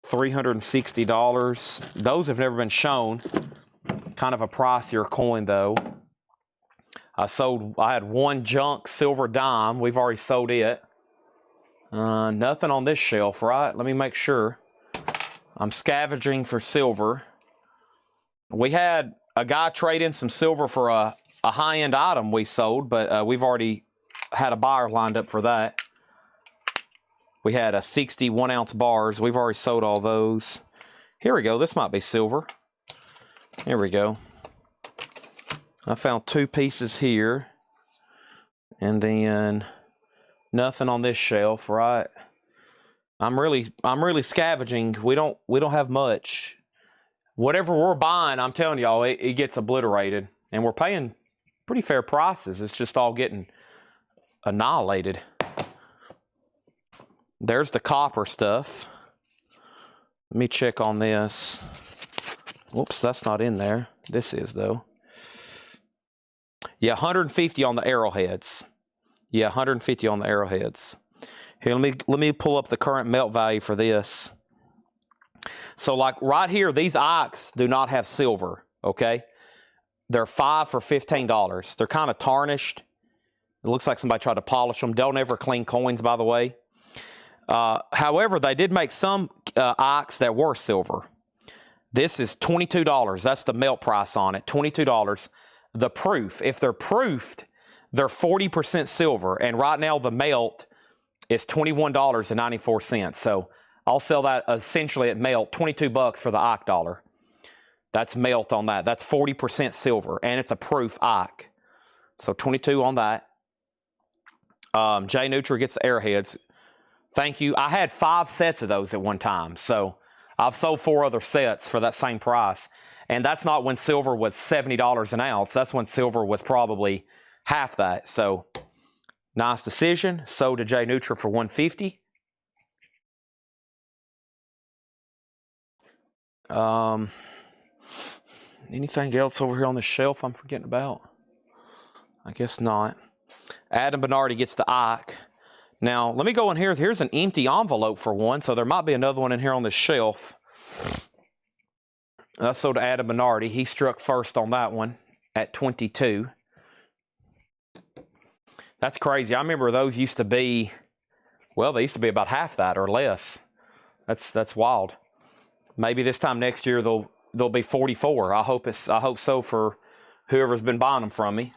$360. Those have never been shown. Kind of a pricier coin though. I had one junk silver dime. We've already sold it. Nothing on this shelf, right? Let me make sure. I'm scavenging for silver. We had a guy trade in some silver for a high-end item we sold, but we've already had a buyer lined up for that. We had a 61 ounce bars. We've already sold all those. Here we go. This might be silver. Here we go. I found 2 pieces here. And then nothing on this shelf, right? I'm really scavenging. We don't have much. Whatever we're buying, I'm telling y'all, it gets obliterated. And we're paying pretty fair prices. It's just all getting annihilated. There's the copper stuff. Let me check on this. Whoops, that's not in there. This is, though. Yeah, 150 on the arrowheads. Yeah, 150 on the arrowheads. Here, let me pull up the current melt value for this. So, like right here, these Ikes do not have silver, okay? They're 5 for $15. They're kind of tarnished. It looks like somebody tried to polish them. Don't ever clean coins, by the way. However, they did make some Ikes that were silver. This is $22. That's the melt price on it, $22. The proof, if they're proofed, they're 40% silver. And right now, the melt is $21.94. So I'll sell that essentially at melt, 22 bucks for the Ike dollar. That's melt on that. That's 40% silver, and it's a proof Ike. So 22 on that. J Nutra gets the airheads. Thank you. I had 5 sets of those at one time. So I've sold 4 other sets for that same price. And that's not when silver was $70 an ounce. That's when silver was probably half that. So nice decision. Sold to J Nutra for $150. Anything else over here on the shelf I'm forgetting about? I guess not. Adam Bernardi gets the Ike. Now, let me go in here. Here's an empty envelope for one, so there might be another one in here on this shelf. That's sold to Adam Bernardi. He struck first on that one at 22. That's crazy. I remember those used to be, well, they used to be about half that or less. That's wild. Maybe this time next year they'll be 44. I hope so for whoever's been buying them from me.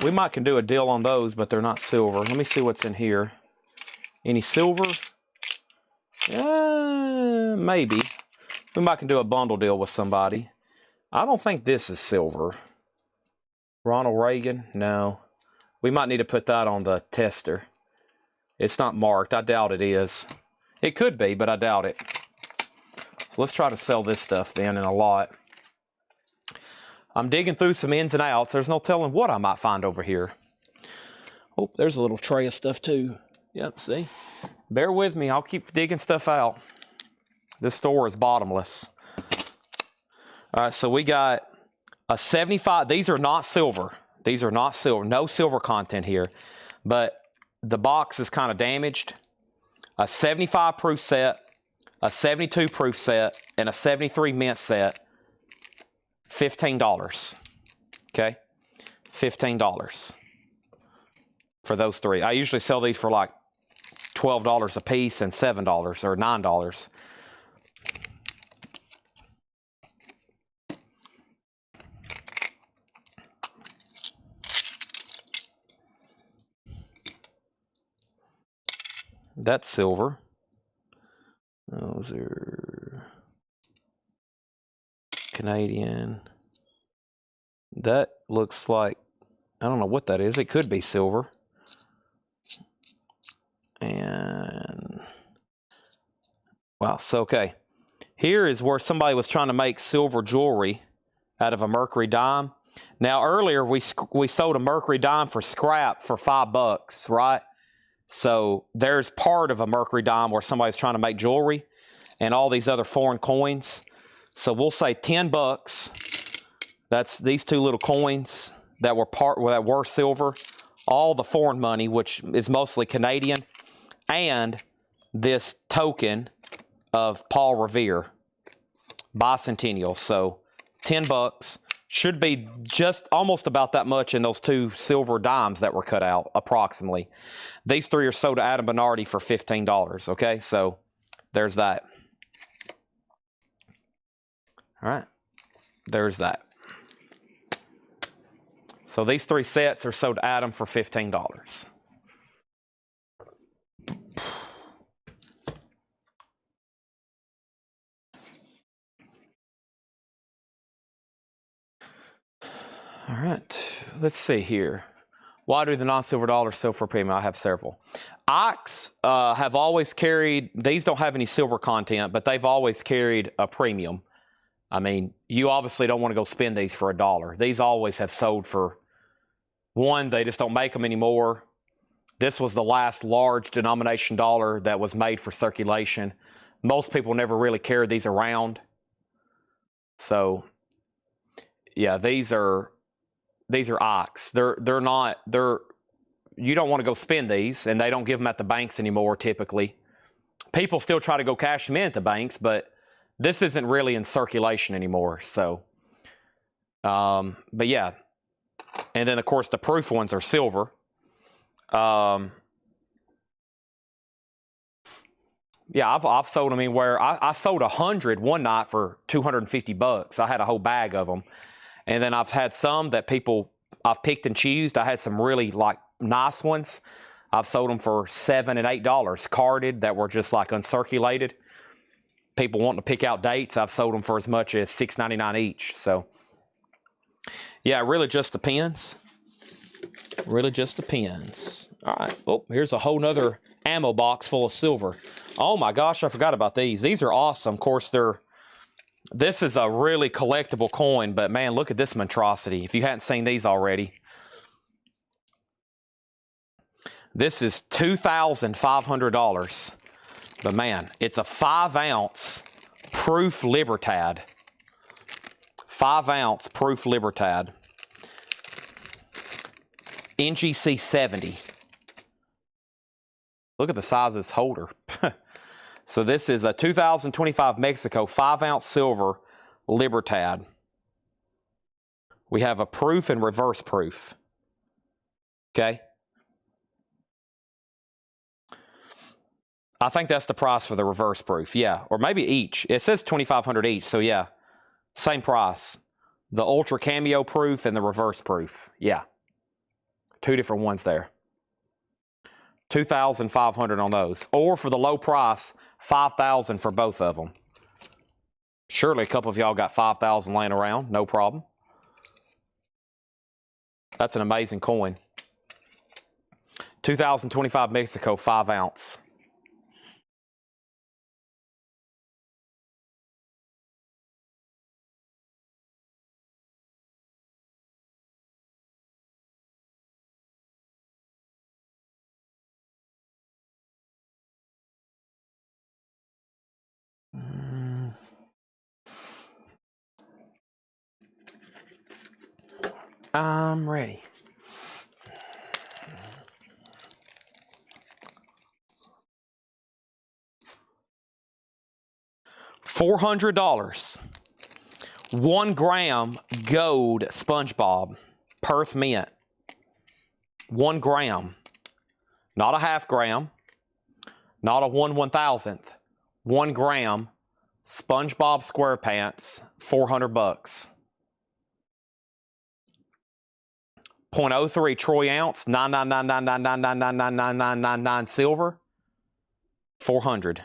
We might can do a deal on those, but they're not silver. Let me see what's in here. Any silver? Maybe. We might can do a bundle deal with somebody. I don't think this is silver. Ronald Reagan? No. We might need to put that on the tester. It's not marked. I doubt it is. It could be, but I doubt it. So let's try to sell this stuff then in a lot. I'm digging through some ins and outs. There's no telling what I might find over here. Oh, there's a little tray of stuff too. Yep, see? Bear with me. I'll keep digging stuff out. This store is bottomless. All right, so we got a 75. These are not silver. These are not silver. No silver content here. But the box is kind of damaged. A 75 proof set, a 72 proof set, and a 73 mint set. $15. Okay? $15 for those 3. I usually sell these for like $12 a piece and $7 or $9. That's silver. Those are Canadian. That looks like, I don't know what that is. It could be silver. And, wow, so okay. Here is where somebody was trying to make silver jewelry out of a mercury dime. Now, earlier, we sold a mercury dime for scrap for $5, right? So there's part of a mercury dime where somebody's trying to make jewelry and all these other foreign coins. So we'll say $10. That's these 2 little coins that were silver. All the foreign money, which is mostly Canadian, and this token of Paul Revere bicentennial. So $10 should be just almost about that much in those 2 silver dimes that were cut out, approximately. These 3 are sold to Adam Bernardi for $15. Okay, so there's that. All right, there's that. So these 3 sets are sold to Adam for $15. All right, let's see here. Why do the non-silver dollars sell for premium? I have several. Ox have always carried, these don't have any silver content, but they've always carried a premium. I mean, you obviously don't want to go spend these for $1. These always have sold for, one, they just don't make them anymore. This was the last large denomination dollar that was made for circulation. Most people never really carried these around. So, yeah, these are ox. You don't want to go spend these, and they don't give them at the banks anymore typically. People still try to go cash them in at the banks, but this isn't really in circulation anymore. So, but yeah. And then, of course, the proof ones are silver. Yeah, I've sold them anywhere. I sold 100 one night for $250. I had a whole bag of them. And then I've had some that I've picked and choosed. I had some really like nice ones. I've sold them for $7 and $8 carded that were just like uncirculated. People wanting to pick out dates, I've sold them for as much as $6.99 each. So yeah, it really just depends. Really just depends. All right. Oh, here's a whole nother ammo box full of silver. Oh my gosh, I forgot about these. These are awesome. Of course, this is a really collectible coin, but man, look at this monstrosity. If you hadn't seen these already. This is $2,500. But man, it's a 5-ounce proof Libertad. 5-ounce proof Libertad. NGC 70. Look at the size of this holder. So this is a 2025 Mexico 5-ounce silver Libertad. We have a proof and reverse proof. Okay. I think that's the price for the reverse proof. Yeah. Or maybe each. It says $2,500 each. So yeah. Same price. The ultra cameo proof and the reverse proof. Yeah. 2 different ones there. $2,500 on those. Or for the low price, $5,000 for both of them. Surely a couple of y'all got $5,000 laying around. No problem. That's an amazing coin. 2025 Mexico 5-ounce. I'm ready. $400. 1 gram gold SpongeBob. Perth Mint. 1 gram. Not a half gram. Not a 1/1000th. 1 gram SpongeBob SquarePants. $400. 0.03 troy ounce. 99999999999 silver. $400.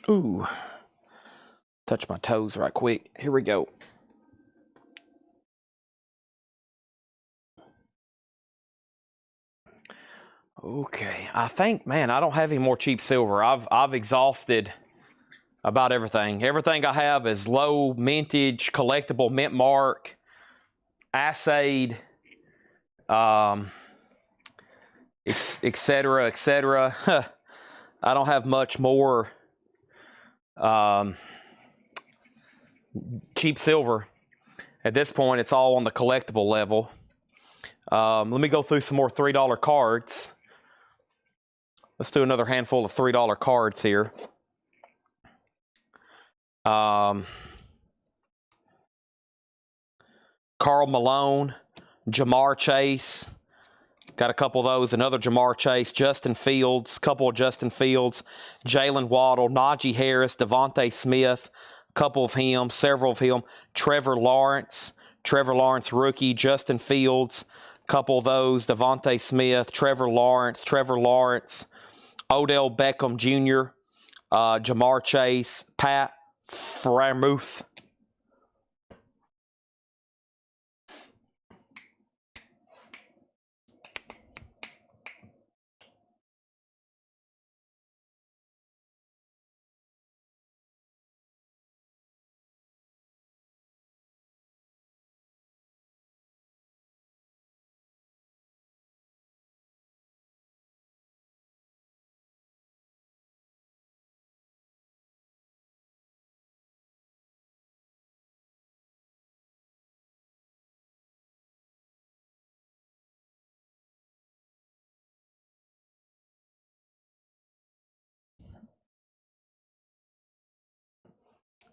Ooh. Touch my toes right quick. Here we go. Okay. I think, man, I don't have any more cheap silver. I've exhausted about everything. Everything I have is low mintage, collectible, mint mark, assayed, etc., etc. I don't have much more cheap silver. At this point, it's all on the collectible level. Let me go through some more $3 cards. Let's do another handful of $3 cards here. Carl Malone, Jamar Chase. Got a couple of those. Another Jamar Chase, Justin Fields, couple of Justin Fields, Jalen Waddle, Najee Harris, Devontae Smith, couple of him, several of him, Trevor Lawrence rookie, Justin Fields, couple of those, Devontae Smith, Trevor Lawrence, Odell Beckham Jr., Jamar Chase, Pat Freiermuth.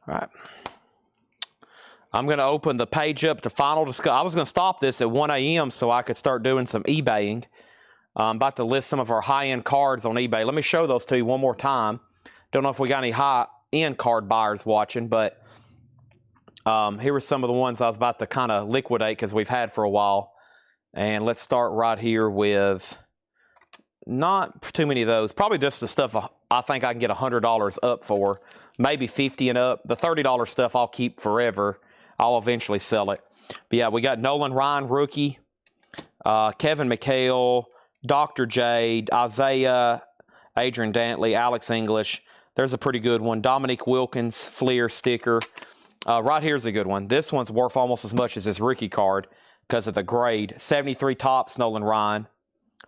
All right. I'm going to open the page up to final discussion. I was going to stop this at 1 a.m. so I could start doing some eBaying. I'm about to list some of our high-end cards on eBay. Let me show those to you one more time. Don't know if we got any high-end card buyers watching, but here are some of the ones I was about to kind of liquidate because we've had for a while. And let's start right here with not too many of those. Probably just the stuff I think I can get $100 up for, maybe $50 and up. The $30 stuff I'll keep forever. I'll eventually sell it. But yeah, we got Nolan Ryan, rookie, Kevin McHale, Dr. J, Isaiah, Adrian Dantley, Alex English. There's a pretty good one. Dominique Wilkins, Fleer sticker. Right here's a good one. This one's worth almost as much as his rookie card because of the grade. 73 tops, Nolan Ryan.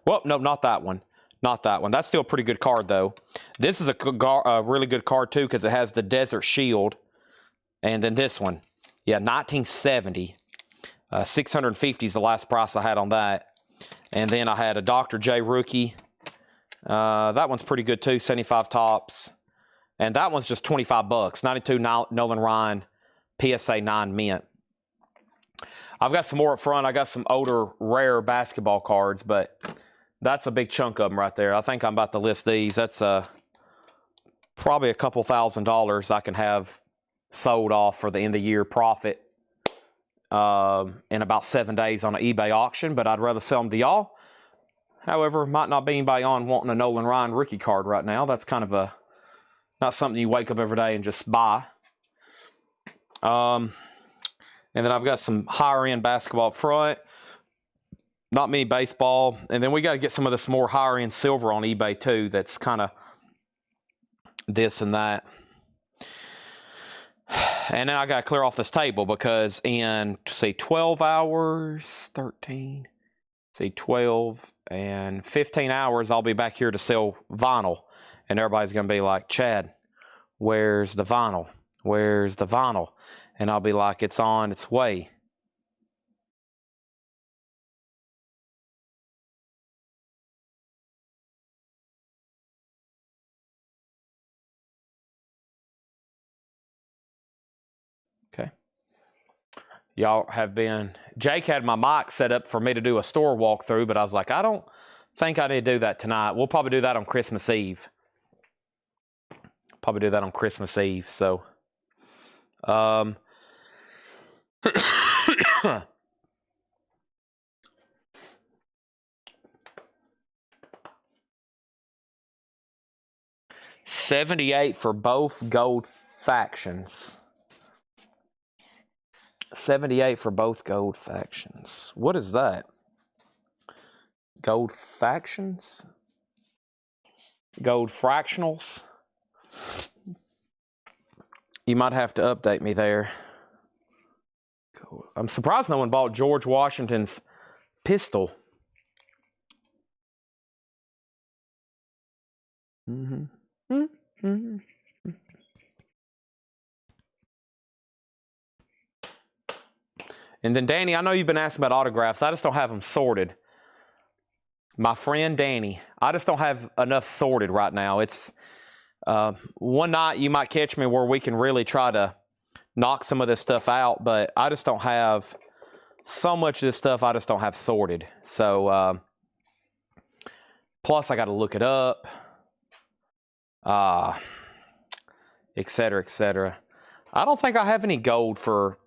Well, no, not that one. Not that one. That's still a pretty good card, though. This is a really good card, too, because it has the Desert Shield. And then this one. Yeah, 1970. 650 is the last price I had on that. And then I had a Dr. J rookie. That one's pretty good, too. 75 tops. And that one's just 25 bucks. 92 Nolan Ryan, PSA 9 mint. I've got some more up front. I got some older, rare basketball cards, but that's a big chunk of them right there. I think I'm about to list these. That's probably a couple $1,000s I can have sold off for the end of the year profit in about 7 days on an eBay auction, but I'd rather sell them to y'all. However, might not be anybody on wanting a Nolan Ryan rookie card right now. That's kind of not something you wake up every day and just buy. And then I've got some higher end basketball up front. Not many baseball. And then we got to get some of this more higher end silver on eBay too. That's kind of this and that. And then I got to clear off this table because in, say, 12 hours, 13, say 12 and 15 hours, I'll be back here to sell vinyl. And everybody's going to be like, Chad, where's the vinyl? Where's the vinyl? And I'll be like, it's on its way. Okay. Y'all have been... Jake had my mic set up for me to do a store walkthrough, but I was like, I don't think I need to do that tonight. We'll probably do that on Christmas Eve. Probably do that on Christmas Eve, so... $78 for both gold factions. $78 for both gold factions. What is that? Gold factions? Gold fractionals? You might have to update me there. I'm surprised no one bought George Washington's pistol. And then, Danny, I know you've been asking about autographs. I just don't have them sorted. My friend Danny. I just don't have enough sorted right now. It's one night you might catch me where we can really try to knock some of this stuff out, but I just don't have so much of this stuff. I just don't have sorted. So plus I got to look it up, et cetera, et cetera. I don't think I have any gold for,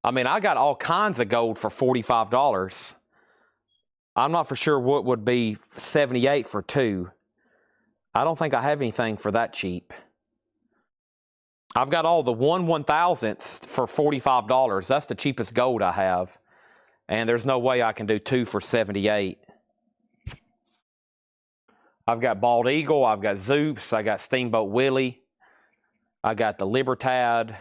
I mean, I got all kinds of gold for $45. I'm not for sure what would be 78 for 2. I don't think I have anything for that cheap. I've got all the 1/1000th for $45. That's the cheapest gold I have. And there's no way I can do 2 for 78. I've got Bald Eagle, I've got Zeus, I got Steamboat Willie, I got the Libertad.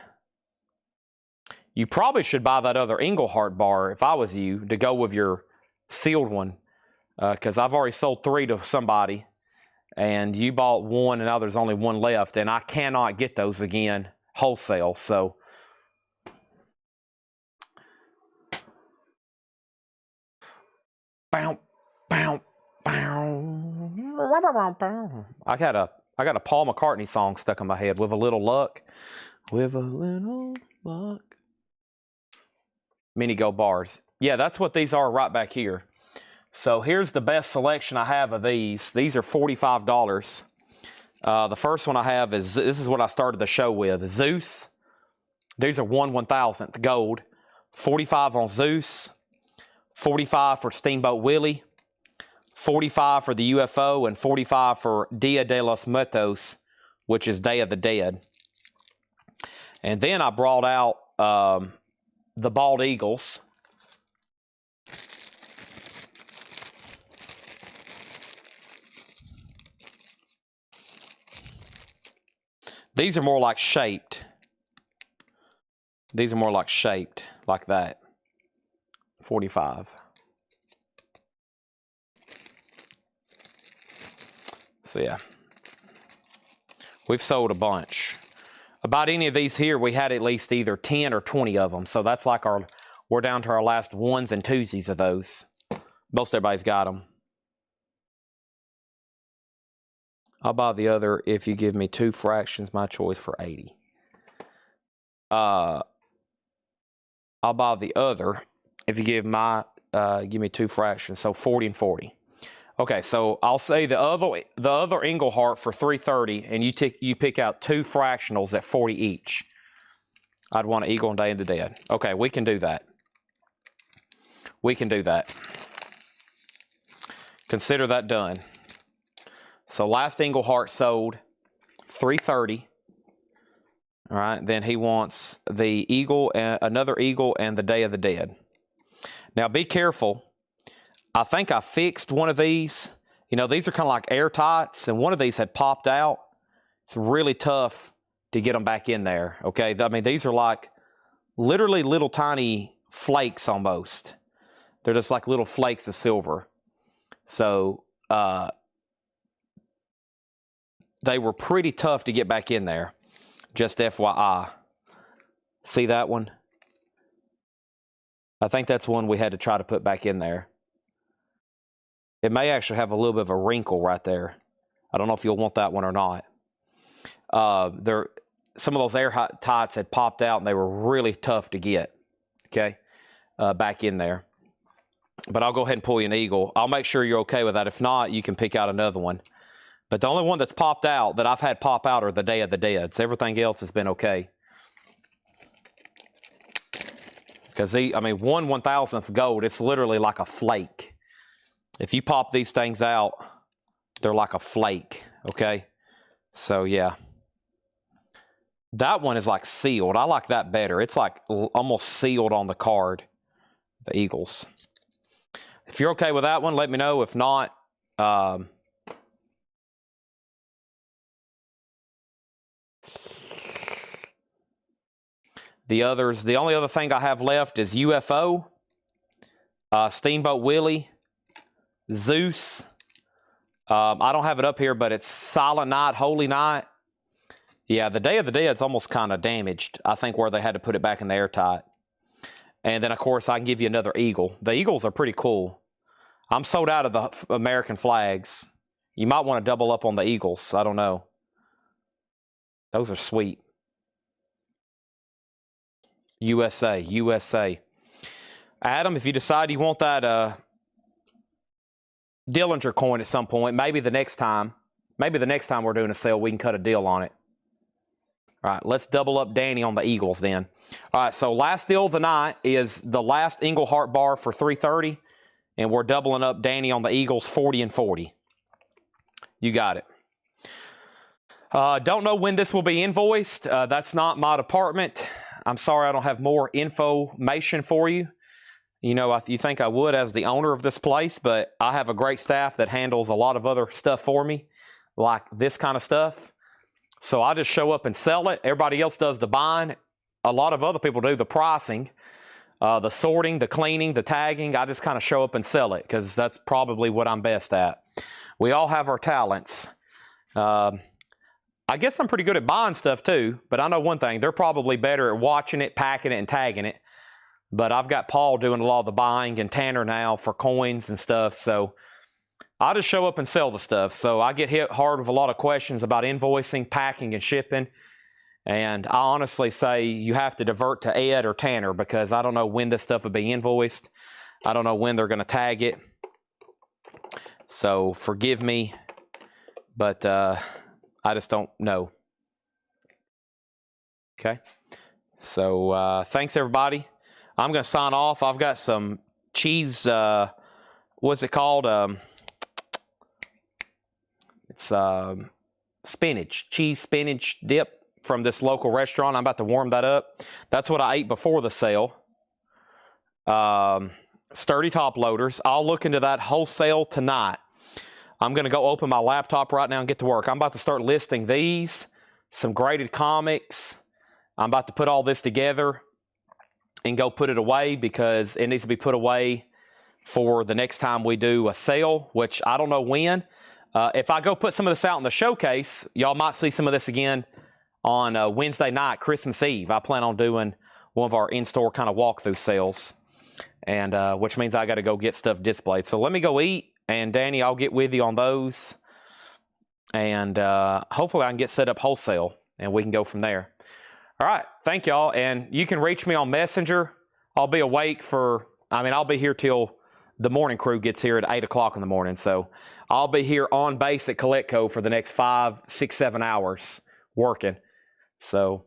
You probably should buy that other Englehart bar if I was you to go with your sealed one, because I've already sold 3 to somebody and you bought 1 and now there's only 1 left and I cannot get those again wholesale. So bow, bow, bow. I got a Paul McCartney song stuck in my head. With a little luck, with a little luck. Mini Go bars. Yeah, that's what these are right back here. So here's the best selection I have of these. These are $45. The first one I have is, this is what I started the show with, Zeus. These are 1/1000th gold. 45 on Zeus, 45 for Steamboat Willie, 45 for the UFO, and 45 for Dia de los Muertos, which is Day of the Dead. And then I brought out the Bald Eagles. These are more like shaped. These are more like shaped, like that. 45. So yeah, we've sold a bunch. About any of these here, we had at least either 10 or 20 of them. So that's like we're down to our last 1s and 2s of those. Most everybody's got them. I'll buy the other if you give me 2 fractions, my choice, for 80. I'll buy the other if you give me 2 fractions, so 40 and 40. Okay, so I'll say the other Englehart for $330, and you pick out 2 fractionals at 40 each. I'd want an Eagle and Day of the Dead. Okay, we can do that. We can do that. Consider that done. So last Englehart sold $330. All right, then he wants the Eagle, another Eagle, and the Day of the Dead. Now be careful. I think I fixed one of these. You know, these are kind of like airtights, and one of these had popped out. It's really tough to get them back in there, okay? I mean, these are like literally little tiny flakes almost. They're just like little flakes of silver. So they were pretty tough to get back in there. Just FYI. See that one? I think that's one we had to try to put back in there. It may actually have a little bit of a wrinkle right there. I don't know if you'll want that one or not. Some of those air tights had popped out and they were really tough to get, okay, back in there. But I'll go ahead and pull you an Eagle. I'll make sure you're okay with that. If not, you can pick out another one. But the only one that's popped out that I've had pop out are the Day of the Deads. Everything else has been okay. Because, I mean, 1/1000th gold, it's literally like a flake. If you pop these things out, they're like a flake, okay? So, yeah. That one is like sealed. I like that better. It's like almost sealed on the card, the Eagles. If you're okay with that one, let me know. If not, the only other thing I have left is UFO, Steamboat Willie, Zeus. I don't have it up here, but it's Silent Night, Holy Night. Yeah, the Day of the Dead's almost kind of damaged, I think, where they had to put it back in the airtight. And then, of course, I can give you another Eagle. The Eagles are pretty cool. I'm sold out of the American flags. You might want to double up on the Eagles. I don't know. Those are sweet. USA, USA. Adam, if you decide you want that Dillinger coin at some point, maybe the next time we're doing a sale, we can cut a deal on it. All right, let's double up Danny on the Eagles then. All right, so last deal of the night is the last Englehart bar for $330, and we're doubling up Danny on the Eagles 40 and 40. You got it. Don't know when this will be invoiced. That's not my department. I'm sorry I don't have more information for you. You know, you think I would as the owner of this place, but I have a great staff that handles a lot of other stuff for me, like this kind of stuff. So I just show up and sell it. Everybody else does the buying. A lot of other people do the pricing, the sorting, the cleaning, the tagging. I just kind of show up and sell it because that's probably what I'm best at. We all have our talents. I guess I'm pretty good at buying stuff too, but I know one thing. They're probably better at watching it, packing it, and tagging it. But I've got Paul doing a lot of the buying and Tanner now for coins and stuff. So I just show up and sell the stuff. So I get hit hard with a lot of questions about invoicing, packing, and shipping. And I honestly say you have to divert to Ed or Tanner because I don't know when this stuff will be invoiced. I don't know when they're going to tag it. So forgive me, but I just don't know. Okay. So thanks, everybody. I'm going to sign off. I've got some cheese, what's it called? It's spinach, cheese spinach dip from this local restaurant. I'm about to warm that up. That's what I ate before the sale. Sturdy top loaders. I'll look into that wholesale tonight. I'm going to go open my laptop right now and get to work. I'm about to start listing these, some graded comics. I'm about to put all this together and go put it away because it needs to be put away for the next time we do a sale, which I don't know when. If I go put some of this out in the showcase, y'all might see some of this again on Wednesday night, Christmas Eve. I plan on doing one of our in-store kind of walkthrough sales, and which means I got to go get stuff displayed. So let me go eat, and Danny, I'll get with you on those, and hopefully I can get set up wholesale, and we can go from there. All right, thank y'all, and you can reach me on Messenger. I'll be awake I'll be here till the morning crew gets here at 8 o'clock in the morning, so I'll be here on base at Coletco for the next 5, 6, 7 hours working. So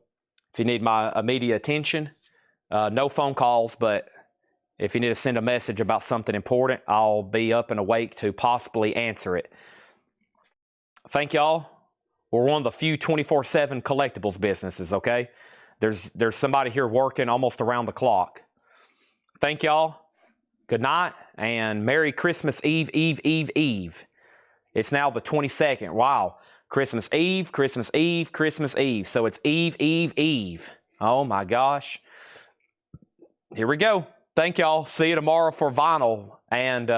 if you need my immediate attention, no phone calls, but if you need to send a message about something important, I'll be up and awake to possibly answer it. Thank y'all. We're one of the few 24/7 collectibles businesses, okay? There's somebody here working almost around the clock. Thank y'all. Good night, and Merry Christmas Eve, Eve, Eve, Eve. It's now the 22nd. Wow. Christmas Eve, Christmas Eve, Christmas Eve. So it's Eve, Eve, Eve. Oh, my gosh. Here we go. Thank y'all. See you tomorrow for vinyl and